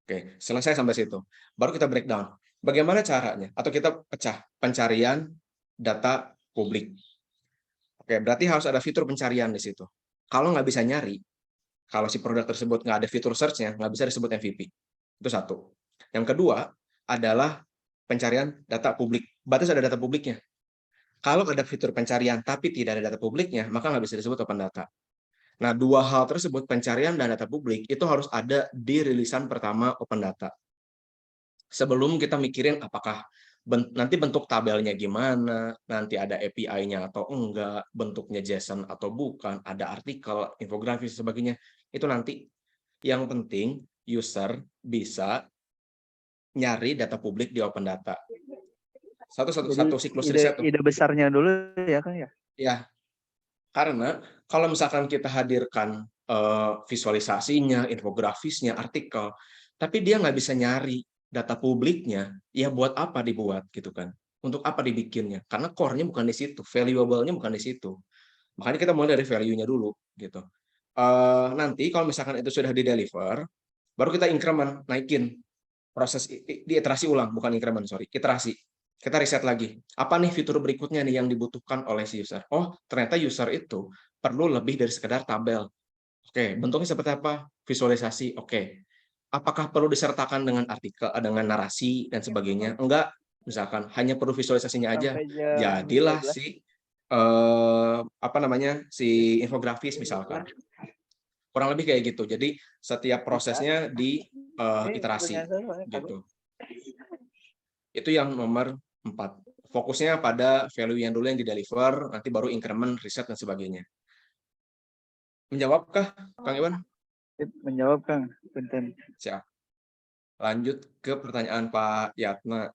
Oke, selesai sampai situ. Baru kita breakdown. Bagaimana caranya? Atau kita pecah pencarian data publik. Oke, berarti harus ada fitur pencarian di situ. Kalau nggak bisa nyari, kalau si produk tersebut nggak ada fitur search-nya, nggak bisa disebut MVP. Itu satu. Yang kedua adalah pencarian data publik. Batas ada data publiknya. Kalau ada fitur pencarian tapi tidak ada data publiknya, maka nggak bisa disebut open data. Nah, dua hal tersebut, pencarian dan data publik, itu harus ada di rilisan pertama open data. Sebelum kita mikirin apakah nanti bentuk tabelnya gimana, nanti ada API-nya atau enggak, bentuknya JSON atau bukan, ada artikel, infografis, sebagainya. Itu nanti. Yang penting, user bisa nyari data publik di open data. Satu siklus riset tuh. Ide besarnya dulu ya kan ya? Ya, karena kalau misalkan kita hadirkan visualisasinya, infografisnya, artikel, tapi dia nggak bisa nyari data publiknya, ya buat apa dibuat gitu kan? Untuk apa dibikinnya? Karena core-nya bukan di situ, valuable-nya bukan di situ. Makanya kita mulai dari value-nya dulu gitu. Nanti kalau misalkan itu sudah di-deliver, baru kita increment, naikin proses di iterasi ulang, bukan increment, sorry, iterasi. Kita riset lagi, apa nih fitur berikutnya nih yang dibutuhkan oleh si user? Oh, ternyata user itu perlu lebih dari sekedar tabel. Oke, bentuknya seperti apa? Visualisasi, oke. Apakah perlu disertakan dengan artikel, dengan narasi dan sebagainya? Enggak, misalkan hanya perlu visualisasinya aja. Sampai jam Jadilah 12. si infografis misalkan. Kurang lebih kayak gitu. Jadi setiap prosesnya di iterasi gitu. Itu yang nomor 4. Fokusnya pada value yang dulu yang di-deliver, nanti baru increment, riset, dan sebagainya. Menjawabkah, Kang Iwan? Menjawab Kang, punten. Siap. Lanjut ke pertanyaan Pak Yatna.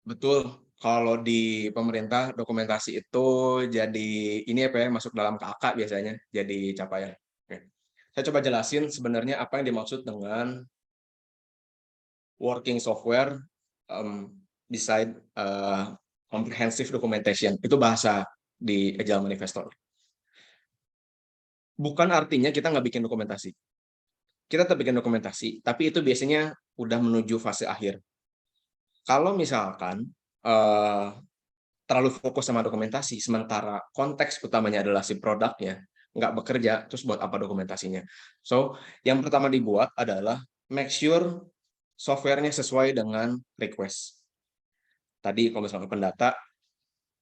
Betul, kalau di pemerintah dokumentasi itu jadi ini apa ya, masuk dalam KK biasanya, jadi capaian. Oke. Saya coba jelasin sebenarnya apa yang dimaksud dengan working software design comprehensive documentation. Itu bahasa di Agile Manifesto. Bukan artinya kita nggak bikin dokumentasi. Kita tetap bikin dokumentasi, tapi itu biasanya udah menuju fase akhir. Kalau misalkan terlalu fokus sama dokumentasi, sementara konteks utamanya adalah si produknya, nggak bekerja, terus buat apa dokumentasinya? So, yang pertama dibuat adalah make sure software-nya sesuai dengan request. Tadi kalau misalnya open data,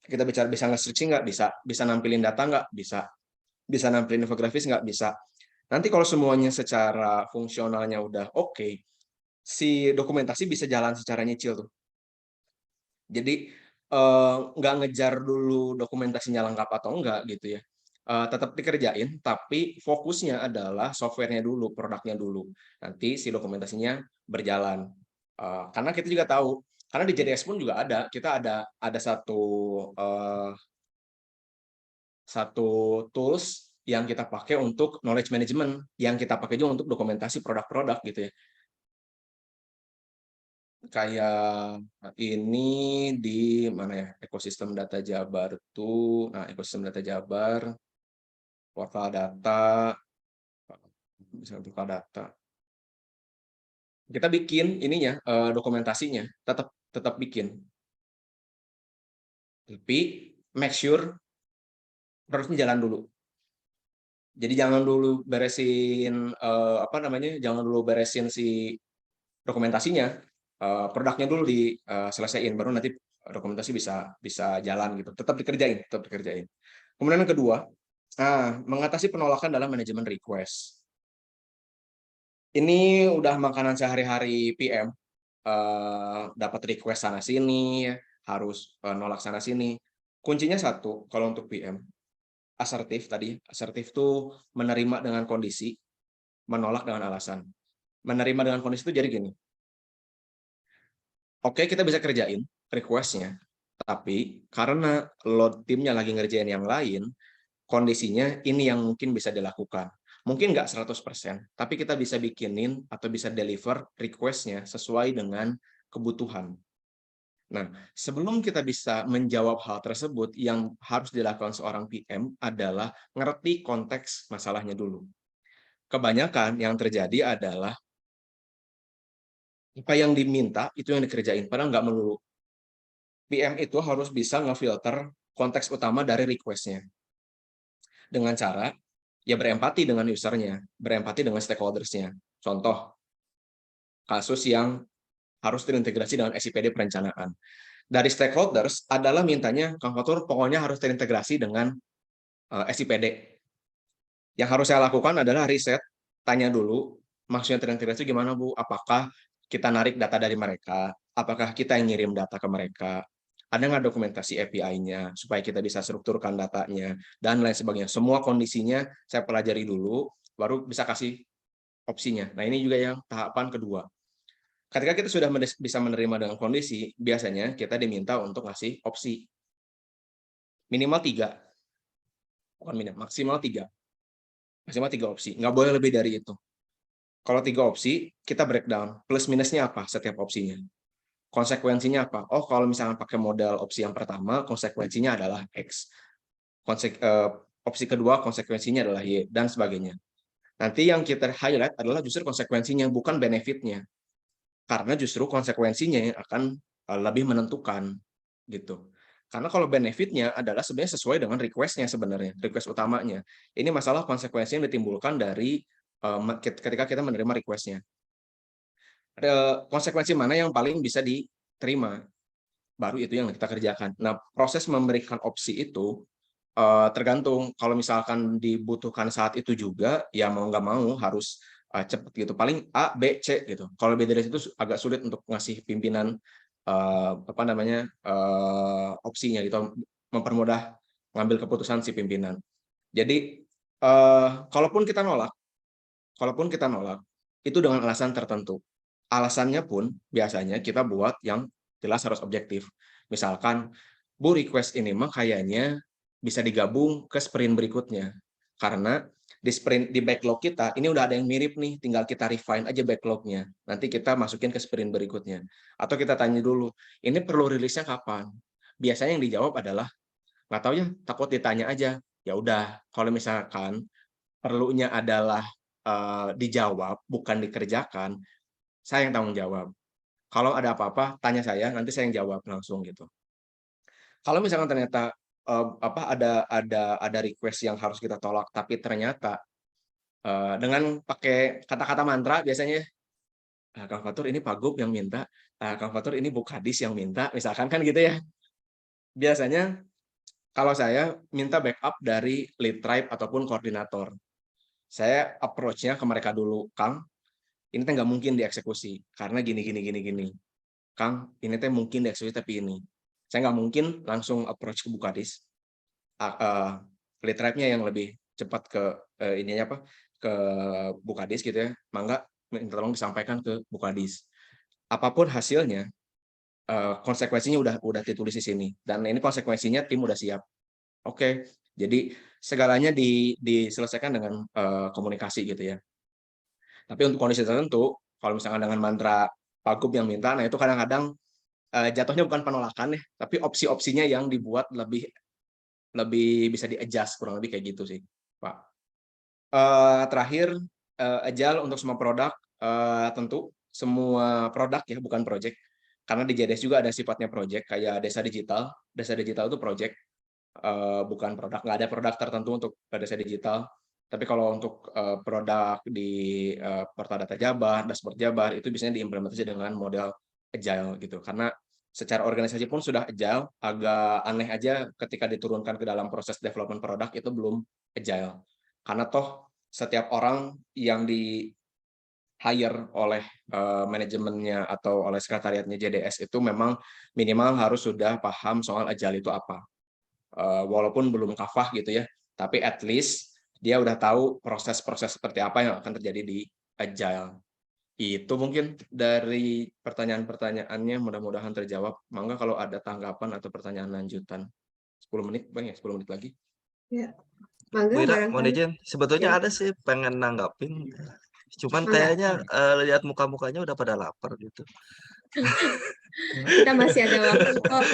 kita bicara bisa nge-searching nggak? Bisa nampilin data nggak? Bisa nampilin infografis nggak? Bisa. Nanti kalau semuanya secara fungsionalnya udah oke, si dokumentasi bisa jalan secara nyicil tuh. Jadi nggak ngejar dulu dokumentasinya lengkap atau enggak gitu ya. Tetap dikerjain, tapi fokusnya adalah software-nya dulu, produknya dulu. Nanti si dokumentasinya berjalan. Karena kita juga tahu, karena di JDS pun juga ada, kita ada satu tools yang kita pakai untuk knowledge management, yang kita pakai juga untuk dokumentasi produk-produk gitu ya. Kayak ini di mana ya, ekosistem data Jabar tuh. Nah, ekosistem data Jabar, portal data, bisa portal data. Kita bikin ininya, dokumentasinya, tetap bikin. Tapi make sure prosesnya jalan dulu. Jadi jangan dulu beresin jangan dulu beresin si dokumentasinya, produknya dulu diselesaiin, baru nanti dokumentasi bisa jalan gitu. Tetap dikerjain. Kemudian yang kedua, mengatasi penolakan dalam manajemen request. Ini udah makanan sehari-hari PM. Dapat request sana sini, harus nolak sana sini. Kuncinya satu, kalau untuk PM, asertif tadi. Asertif tuh menerima dengan kondisi, menolak dengan alasan. Menerima dengan kondisi itu jadi gini. Oke, kita bisa kerjain request-nya, Tapi karena load timnya lagi ngerjain yang lain, kondisinya ini yang mungkin bisa dilakukan. Mungkin nggak 100%, tapi kita bisa bikinin atau bisa deliver request-nya sesuai dengan kebutuhan. Nah, sebelum kita bisa menjawab hal tersebut, yang harus dilakukan seorang PM adalah ngerti konteks masalahnya dulu. Kebanyakan yang terjadi adalah apa yang diminta itu yang dikerjain, padahal nggak melulu. PM itu harus bisa ngefilter konteks utama dari request-nya. Dengan cara, ya berempati dengan usernya, berempati dengan stakeholders-nya. Contoh, kasus yang harus terintegrasi dengan SIPD perencanaan. Dari stakeholders adalah mintanya, Kang Fatur pokoknya harus terintegrasi dengan SIPD. Yang harus saya lakukan adalah riset, tanya dulu, maksudnya terintegrasi gimana Bu? Apakah kita narik data dari mereka? Apakah kita yang ngirim data ke mereka? Ada nggak dokumentasi API-nya, supaya kita bisa strukturkan datanya, dan lain sebagainya. Semua kondisinya saya pelajari dulu, baru bisa kasih opsinya. Nah, ini juga yang tahapan kedua. Ketika kita sudah bisa menerima dengan kondisi, biasanya kita diminta untuk ngasih opsi. Minimal 3. Bukan minimal, maksimal 3. Maksimal 3 opsi. Nggak boleh lebih dari itu. Kalau 3 opsi, kita breakdown. Plus minusnya apa setiap opsinya. Konsekuensinya apa? Oh, kalau misalnya pakai model opsi yang pertama, konsekuensinya adalah X. Opsi kedua, konsekuensinya adalah Y, dan sebagainya. Nanti yang kita highlight adalah justru konsekuensinya, bukan benefitnya. Karena justru konsekuensinya yang akan lebih menentukan gitu. Karena kalau benefitnya adalah sebenarnya sesuai dengan request-nya sebenarnya, request utamanya. Ini masalah konsekuensi yang ditimbulkan dari ketika kita menerima request-nya. Konsekuensi mana yang paling bisa diterima, baru itu yang kita kerjakan. Nah, proses memberikan opsi itu tergantung. Kalau misalkan dibutuhkan saat itu juga, ya mau nggak mau harus cepat gitu. Paling A, B, C gitu. Kalau lebih dari itu agak sulit untuk ngasih pimpinan opsinya gitu, mempermudah ngambil keputusan si pimpinan. Jadi kalaupun kita nolak itu dengan alasan tertentu. Alasannya pun biasanya kita buat yang jelas harus objektif. Misalkan, Bu, request ini mah kayaknya bisa digabung ke sprint berikutnya. Karena di backlog kita, ini udah ada yang mirip nih, tinggal kita refine aja backlognya. Nanti kita masukin ke sprint berikutnya. Atau kita tanya dulu, ini perlu rilisnya kapan? Biasanya yang dijawab adalah, nggak tahu ya, takut ditanya aja. Ya udah, kalau misalkan perlunya adalah dijawab, bukan dikerjakan, saya yang tanggung jawab. Kalau ada apa-apa, tanya saya, nanti saya yang jawab langsung gitu. Kalau misalkan ternyata ada request yang harus kita tolak, tapi ternyata dengan pakai kata-kata mantra biasanya, Kang Fatur ini Pak Gub yang minta, Kang Fatur ini Bu Kadis yang minta, misalkan kan gitu ya. Biasanya kalau saya minta backup dari lead tribe ataupun koordinator, saya approach-nya ke mereka dulu, Kang, ini teh nggak mungkin dieksekusi karena gini. Kang, ini teh mungkin dieksekusi tapi ini. Saya nggak mungkin langsung approach ke Bukadis. Lead tribe-nya yang lebih cepat ke ke Bukadis gitu ya. Mangga minta tolong disampaikan ke Bukadis. Apapun hasilnya, konsekuensinya udah ditulis di sini. Dan ini konsekuensinya tim udah siap. Oke, jadi segalanya diselesaikan dengan komunikasi gitu ya. Tapi untuk kondisi tertentu, kalau misalkan dengan mantra Pak Gub yang minta, nah itu kadang-kadang jatuhnya bukan penolakan ya, tapi opsi-opsinya yang dibuat lebih bisa di-adjust, kurang lebih kayak gitu sih, Pak. Terakhir, agile untuk semua produk, tentu semua produk ya, bukan project. Karena di JDS juga ada sifatnya project, kayak Desa Digital. Desa Digital itu project, bukan produk. Nggak ada produk tertentu untuk Desa Digital. Tapi kalau untuk produk di portal data Jabar, dashboard Jabar, itu biasanya diimplementasi dengan model agile gitu. Karena secara organisasi pun sudah agile, agak aneh aja ketika diturunkan ke dalam proses development produk itu belum agile. Karena toh setiap orang yang di hire oleh manajemennya atau oleh sekretariatnya JDS itu memang minimal harus sudah paham soal agile itu apa. Walaupun belum kafah gitu ya, tapi at least dia udah tahu proses-proses seperti apa yang akan terjadi di agile. Itu mungkin dari pertanyaan-pertanyaannya mudah-mudahan terjawab. Mangga kalau ada tanggapan atau pertanyaan lanjutan. 10 menit, Bang ya, 10 menit lagi. Ya, Bu mangga Ira, mohon barangkali. izin. Sebetulnya Ya, ada sih pengen nanggapin. Cuman mangga. kayaknya lihat muka-mukanya udah pada lapar gitu. Kita masih ada waktu kok,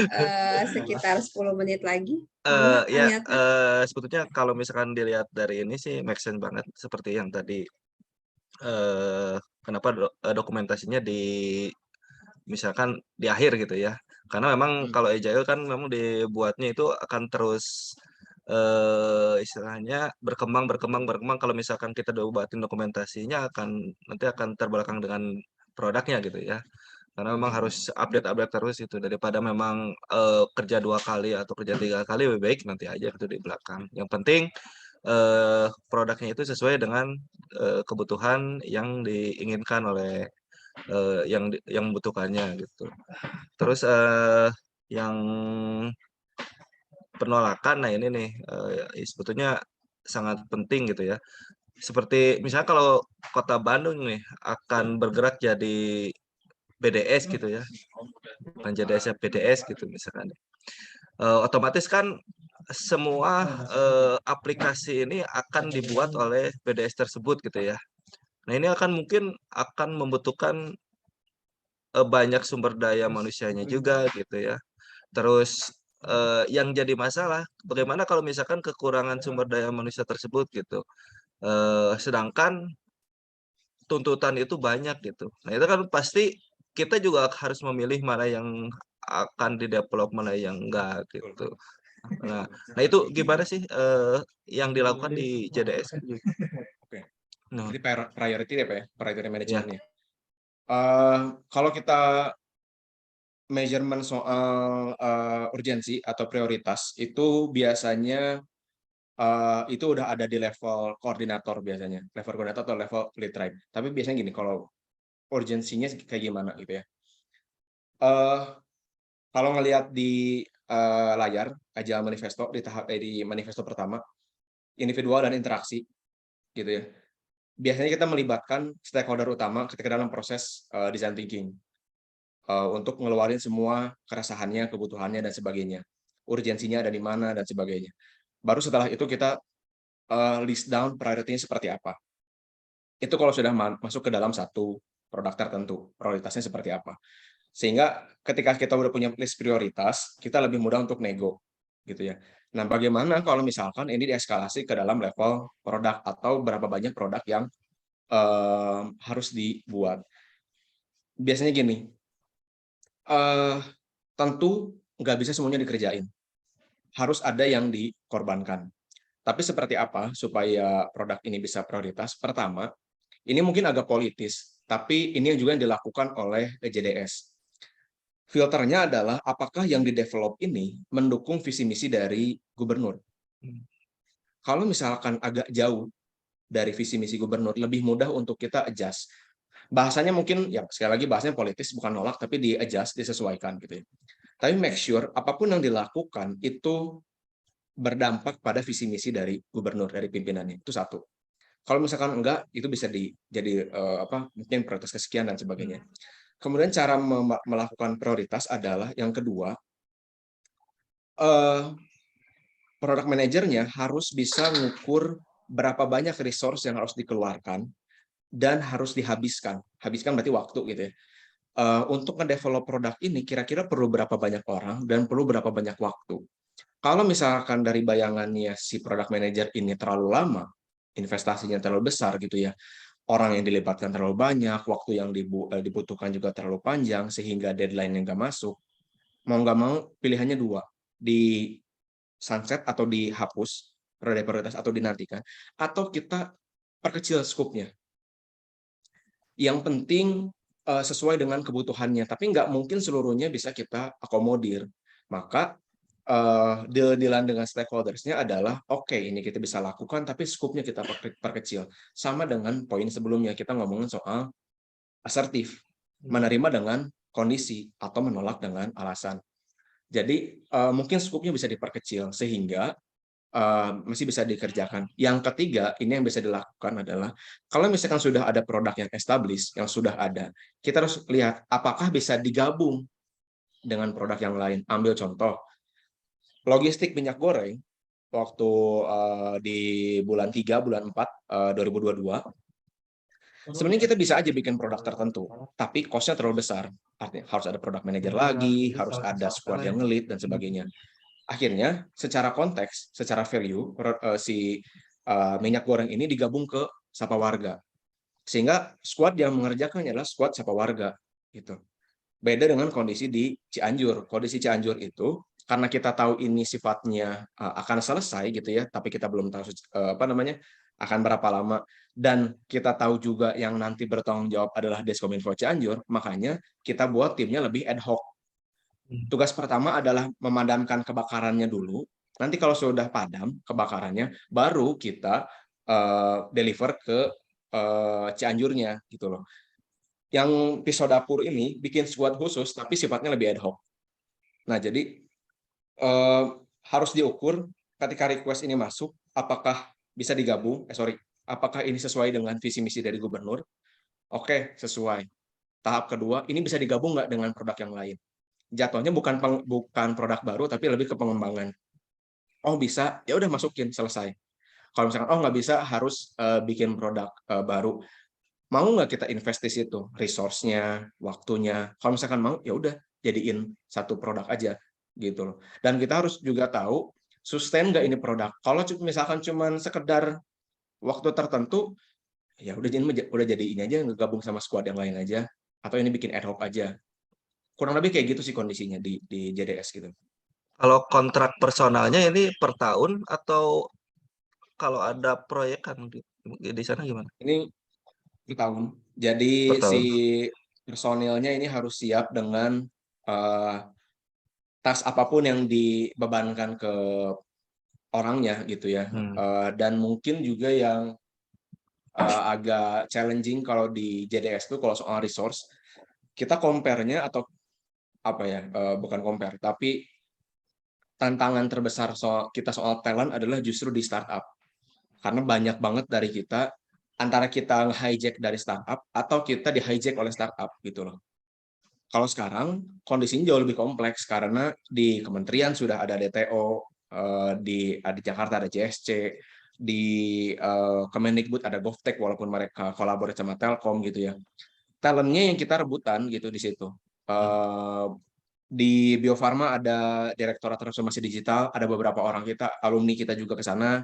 sekitar 10 menit lagi. Mangga, Kang Ya, Yata. sebetulnya kalau misalkan dilihat dari ini sih make sense banget seperti yang tadi kenapa dokumentasinya misalkan di akhir gitu ya. Karena memang kalau agile kan memang dibuatnya itu akan terus istilahnya berkembang kalau misalkan kita udah buatin dokumentasinya nanti akan terbelakang dengan produknya gitu ya. Karena memang harus update terus itu daripada memang kerja 2 kali atau kerja 3 kali, lebih baik nanti aja itu di belakang. Yang penting produknya itu sesuai dengan kebutuhan yang diinginkan oleh yang membutuhkannya gitu. Terus yang penolakan, nah ini nih sebetulnya sangat penting gitu ya. Seperti misalnya kalau Kota Bandung nih akan bergerak jadi BDS gitu ya, bukan jadi BDS gitu misalkan. Otomatis kan semua aplikasi ini akan dibuat oleh BDS tersebut gitu ya. Nah ini mungkin akan membutuhkan banyak sumber daya manusianya juga gitu ya. Terus yang jadi masalah, bagaimana kalau misalkan kekurangan sumber daya manusia tersebut gitu. Sedangkan tuntutan itu banyak gitu. Nah itu kan pasti kita juga harus memilih mana yang akan di-develop, mana yang enggak gitu. Nah itu gimana sih yang dilakukan di JDS? Oke. Nah, Jadi priority ya, Pak ya, priority ya, management-nya. Kalau kita measurement soal urgensi atau prioritas itu biasanya itu udah ada di level koordinator biasanya, level koordinator atau level lead tribe. Tapi biasanya gini, kalau urgensinya kayak gimana gitu ya. Eh, Kalau ngelihat di layar Agile Manifesto di manifesto pertama, individual dan interaksi gitu ya. Biasanya kita melibatkan stakeholder utama ketika dalam proses design thinking untuk ngeluarin semua keresahannya, kebutuhannya dan sebagainya. Urgensinya ada di mana dan sebagainya. Baru setelah itu kita list down priority-nya seperti apa. Itu kalau sudah masuk ke dalam satu produk tertentu, prioritasnya seperti apa. Sehingga ketika kita udah punya list prioritas, kita lebih mudah untuk nego gitu ya. Nah, bagaimana kalau misalkan ini dieskalasi ke dalam level produk atau berapa banyak produk yang harus dibuat. Biasanya gini, tentu nggak bisa semuanya dikerjain. Harus ada yang dikorbankan. Tapi seperti apa supaya produk ini bisa prioritas? Pertama, ini mungkin agak politis, tapi ini juga yang dilakukan oleh JDS. Filternya adalah apakah yang di-develop ini mendukung visi misi dari gubernur. Kalau misalkan agak jauh dari visi misi gubernur, lebih mudah untuk kita adjust. Bahasanya mungkin, ya sekali lagi bahasanya politis, bukan nolak, tapi di-adjust, disesuaikan gitu ya. Tapi make sure apapun yang dilakukan itu berdampak pada visi misi dari gubernur, dari pimpinannya. Itu satu. Kalau misalkan enggak, itu bisa jadi mungkin prioritas kesekian dan sebagainya. Kemudian cara melakukan prioritas adalah yang kedua, product manajernya harus bisa mengukur berapa banyak resource yang harus dikeluarkan dan harus dihabiskan. Habiskan berarti waktu gitu ya. Untuk nge-develop produk ini kira-kira perlu berapa banyak orang dan perlu berapa banyak waktu. Kalau misalkan dari bayangannya si product manager ini terlalu lama, investasinya terlalu besar gitu ya, orang yang dilibatkan terlalu banyak, waktu yang dibutuhkan juga terlalu panjang, sehingga deadline yang nggak masuk, mau nggak mau pilihannya dua, di sunset atau dihapus, prioritas atau dinantikan, atau kita perkecil scope-nya. Yang penting sesuai dengan kebutuhannya, tapi nggak mungkin seluruhnya bisa kita akomodir. Maka deal-dealan dengan stakeholders-nya adalah, oke, ini kita bisa lakukan, tapi scope-nya kita perkecil. Sama dengan poin sebelumnya, kita ngomongin soal asertif, menerima dengan kondisi, atau menolak dengan alasan. Jadi, mungkin scope-nya bisa diperkecil, sehingga masih bisa dikerjakan. Yang ketiga, ini yang bisa dilakukan adalah kalau misalkan sudah ada produk yang established, yang sudah ada, kita harus lihat apakah bisa digabung dengan produk yang lain. Ambil contoh, logistik minyak goreng waktu di bulan 3, bulan 4, 2022, sebenarnya kita bisa aja bikin produk tertentu, tapi cost-nya terlalu besar. Artinya harus ada product manager lagi, harus ada squad yang nge-lead, dan sebagainya. Akhirnya, secara konteks, secara value, si minyak goreng ini digabung ke Sapa Warga. Sehingga squad yang mengerjakannya adalah squad Sapa Warga. Gitu. Beda dengan kondisi di Cianjur. Kondisi Cianjur itu, karena kita tahu ini sifatnya akan selesai gitu ya, tapi kita belum tahu akan berapa lama, dan kita tahu juga yang nanti bertanggung jawab adalah Deskominfo Cianjur, makanya kita buat timnya lebih ad hoc. Tugas pertama adalah memadamkan kebakarannya dulu. Nanti kalau sudah padam kebakarannya, baru kita deliver ke Cianjurnya gitu loh. Yang pisau dapur ini bikin squad khusus, tapi sifatnya lebih ad hoc. Nah, jadi harus diukur ketika request ini masuk, apakah bisa digabung, apakah ini sesuai dengan visi misi dari gubernur? Oke, sesuai. Tahap kedua, ini bisa digabung nggak dengan produk yang lain? Jatuhnya bukan produk baru, tapi lebih ke pengembangan. Oh bisa, ya udah masukin, selesai. Kalau misalkan nggak bisa, harus bikin produk baru. Mau nggak kita invest di situ, resource-nya, waktunya? Kalau misalkan mau, ya udah jadiin satu produk aja gitu loh. Dan kita harus juga tahu sustain nggak ini produk. Kalau misalkan cuma sekedar waktu tertentu, ya udah jadi ini aja, ngegabung sama squad yang lain aja, atau ini bikin ad hoc aja. Kurang lebih kayak gitu sih kondisinya di JDS gitu. Kalau kontrak personalnya ini per tahun atau kalau ada proyek kan di sana gimana? Ini per tahun. Jadi Per tahun. si personilnya ini harus siap dengan tas apapun yang dibebankan ke orangnya gitu ya. Dan mungkin juga yang agak challenging kalau di JDS itu kalau soal resource, kita compare-nya atau bukan compare, tapi tantangan terbesar kita soal talent adalah justru di startup. Karena banyak banget dari kita, antara kita hijack dari startup atau kita di-hijack oleh startup gitu loh. Kalau sekarang kondisinya jauh lebih kompleks karena di kementerian sudah ada DTO, di Jakarta ada JSC, di Kemendikbud ada GovTech walaupun mereka kolaborasi sama Telkom gitu ya. Talentnya yang kita rebutan gitu di situ. Di Bio Farma ada Direktorat Transformasi Digital, ada beberapa orang kita, alumni kita juga ke sana.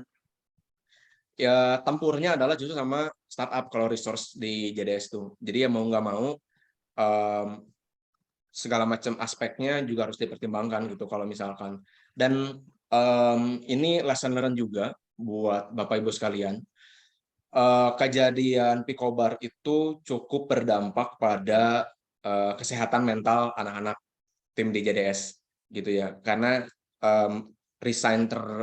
Ya tempurnya adalah justru sama startup kalau resource di JDS itu. Jadi ya mau nggak mau segala macam aspeknya juga harus dipertimbangkan gitu kalau misalkan. Dan ini lesson learned juga buat Bapak Ibu sekalian. Kejadian Picobar itu cukup berdampak pada kesehatan mental anak-anak tim di JDS gitu ya. Karena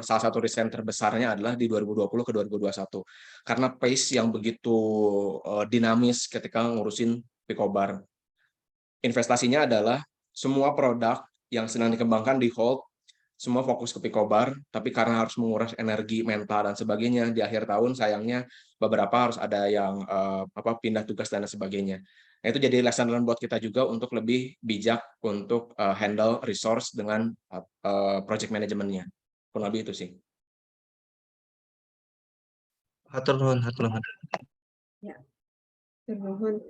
salah satu resign terbesarnya adalah di 2020 ke 2021 karena pace yang begitu dinamis ketika ngurusin Picobar. Investasinya adalah semua produk yang sedang dikembangkan di hold, semua fokus ke Picobar, tapi karena harus menguras energi mental dan sebagainya, di akhir tahun sayangnya beberapa harus ada yang pindah tugas dan sebagainya. Nah, itu jadi lesson learned buat kita juga untuk lebih bijak untuk handle resource dengan project manajemennya. Kurang lebih itu sih. Hatur nuhun, hatur nuhun. Ya, termohon.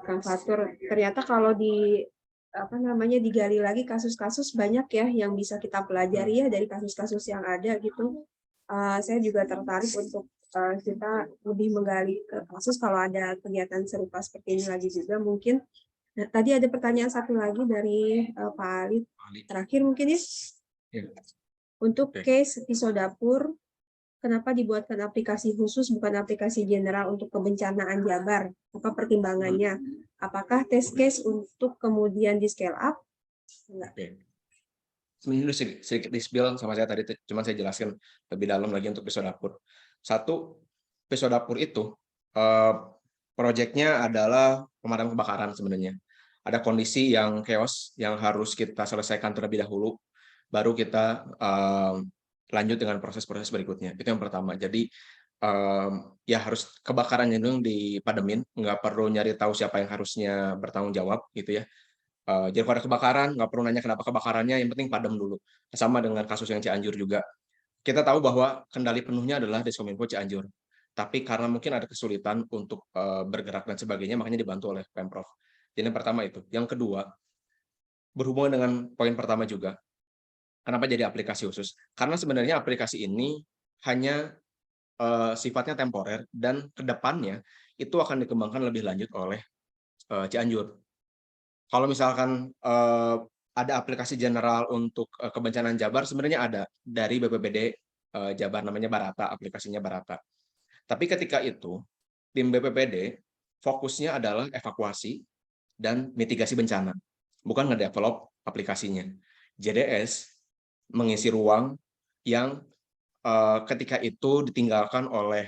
Kang Fatur, ternyata kalau digali lagi kasus-kasus banyak ya yang bisa kita pelajari ya dari kasus-kasus yang ada gitu. Saya juga tertarik untuk kita lebih menggali ke kasus kalau ada kegiatan serupa seperti ini lagi juga mungkin. Nah, tadi ada pertanyaan satu lagi dari Pak Ali. Terakhir mungkin ya. Untuk case pisau dapur, kenapa dibuatkan aplikasi khusus bukan aplikasi general untuk kebencanaan Jabar? Apa pertimbangannya? Apakah test case untuk kemudian di scale up? Enggak. Sebenarnya sedikit di-spill sama saya tadi, cuma saya jelaskan lebih dalam lagi untuk pisau dapur. Satu, pisau dapur itu proyeknya adalah pemadam kebakaran sebenarnya. Ada kondisi yang chaos yang harus kita selesaikan terlebih dahulu, baru kita lanjut dengan proses-proses berikutnya. Itu yang pertama. Jadi ya harus kebakarannya dong dipademin, nggak perlu nyari tahu siapa yang harusnya bertanggung jawab gitu ya. Jadi kalau ada kebakaran nggak perlu nanya kenapa kebakarannya, yang penting padam dulu. Sama dengan kasus yang Cianjur juga. Kita tahu bahwa kendali penuhnya adalah Diskominfo Cianjur. Tapi karena mungkin ada kesulitan untuk bergerak dan sebagainya, makanya dibantu oleh Pemprov. Jadi yang pertama itu. Yang kedua, berhubungan dengan poin pertama juga, kenapa jadi aplikasi khusus? Karena sebenarnya aplikasi ini hanya sifatnya temporer dan kedepannya itu akan dikembangkan lebih lanjut oleh Cianjur. Kalau misalkan ada aplikasi general untuk kebencanaan Jabar, sebenarnya ada dari BPBD Jabar, namanya Barata, aplikasinya Barata. Tapi ketika itu, tim BPBD fokusnya adalah evakuasi dan mitigasi bencana, bukan ngedevelop aplikasinya. JDS mengisi ruang yang ketika itu ditinggalkan oleh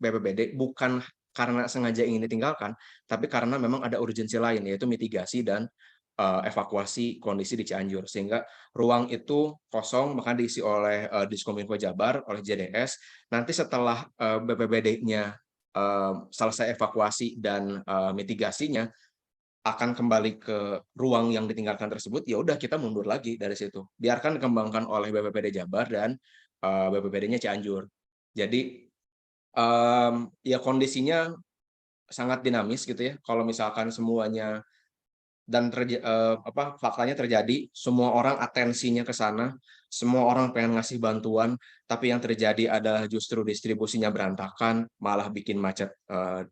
BPBD, bukan karena sengaja ingin ditinggalkan, tapi karena memang ada urgensi lain, yaitu mitigasi dan evakuasi kondisi di Cianjur. Sehingga ruang itu kosong, maka diisi oleh Diskominfo Jabar, oleh JDS. Nanti setelah BPBD-nya selesai evakuasi dan mitigasinya, akan kembali ke ruang yang ditinggalkan tersebut, ya udah kita mundur lagi dari situ. Biarkan dikembangkan oleh BPBD Jabar dan BPBD-nya Cianjur. Jadi ya kondisinya sangat dinamis gitu ya. Kalau misalkan semuanya dan faktanya terjadi, semua orang atensinya ke sana, semua orang pengen ngasih bantuan, tapi yang terjadi adalah justru distribusinya berantakan, malah bikin macet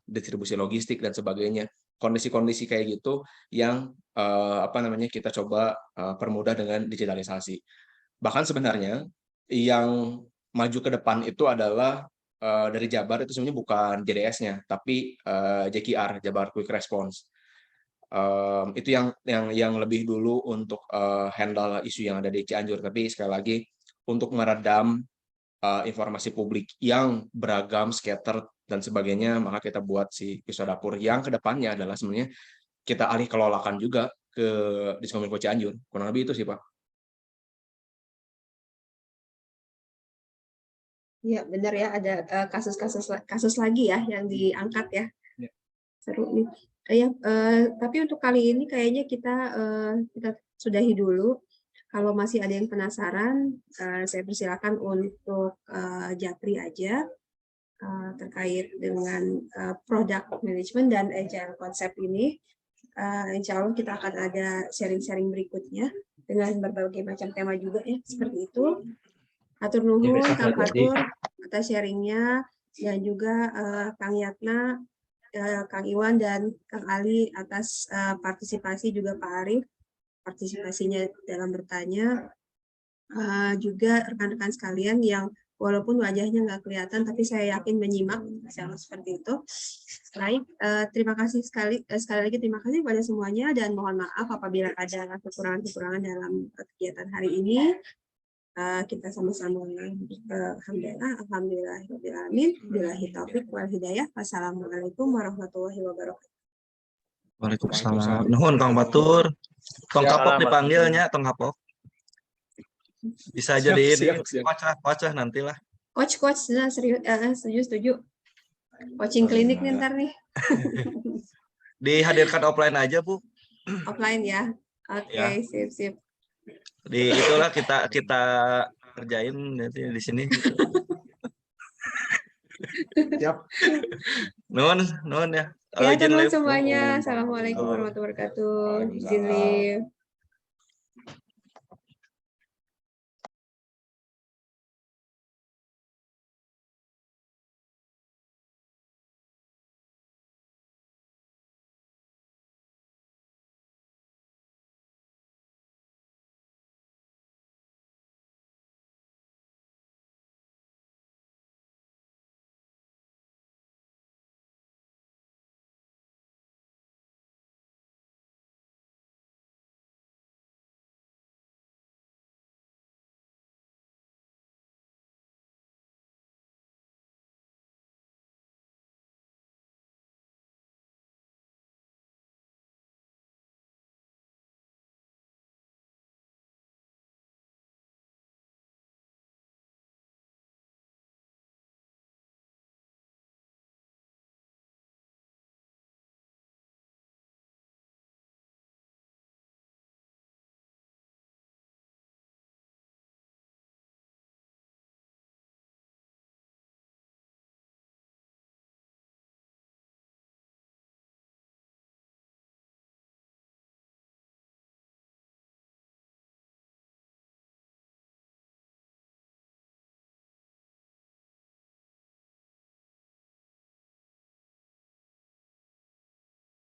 distribusi logistik dan sebagainya. Kondisi-kondisi kayak gitu yang kita coba permudah dengan digitalisasi. Bahkan sebenarnya yang maju ke depan itu adalah dari Jabar, itu sebenarnya bukan JDS-nya, tapi JKR, Jabar Quick Response. Itu yang lebih dulu untuk handle isu yang ada di Cianjur. Tapi sekali lagi, untuk meredam informasi publik yang beragam, scatter, dan sebagainya, maka kita buat si Pisau Dapur yang kedepannya adalah sebenarnya kita alih kelolakan juga ke Diskominfo Cianjur. Kurang lebih itu sih, Pak. Iya, benar ya, ada kasus lagi ya yang diangkat ya. Ya. Seru nih. Tapi untuk kali ini kayaknya kita sudahi dulu. Kalau masih ada yang penasaran, saya persilakan untuk japri aja terkait dengan product management dan agile konsep ini. Insya Allah kita akan ada sharing-sharing berikutnya dengan berbagai macam tema juga ya, seperti itu. Atur nuhun Kang Fatur atas sharingnya, dan juga Kang Yatna, Kang Iwan, dan Kang Ali atas partisipasi, juga Pak Arif partisipasinya dalam bertanya. Juga rekan-rekan sekalian yang walaupun wajahnya nggak kelihatan, tapi saya yakin menyimak, seperti itu. Baik, terima kasih sekali lagi, terima kasih kepada semuanya, dan mohon maaf apabila ada kekurangan-kekurangan dalam kegiatan hari ini. Kita sama-sama alhamdulillahirobbilalamin, billahi taufik wal hidayah. Wassalamualaikum warahmatullahi wabarakatuh. Waalaikumsalam. Nuhun Kang Batur. Tong kapok dipanggilnya, tong kapok. Bisa jadi ini coach nantilah. Coach, nah, serius, setuju. Coaching klinik nih ntar nih. Dihadirkan offline aja, Bu. Offline ya. Oke, sip. Itulah kita kerjain nanti di sini. Siap. Nuhun ya. Ya, teman semuanya. Assalamualaikum warahmatullahi wabarakatuh. Izin live.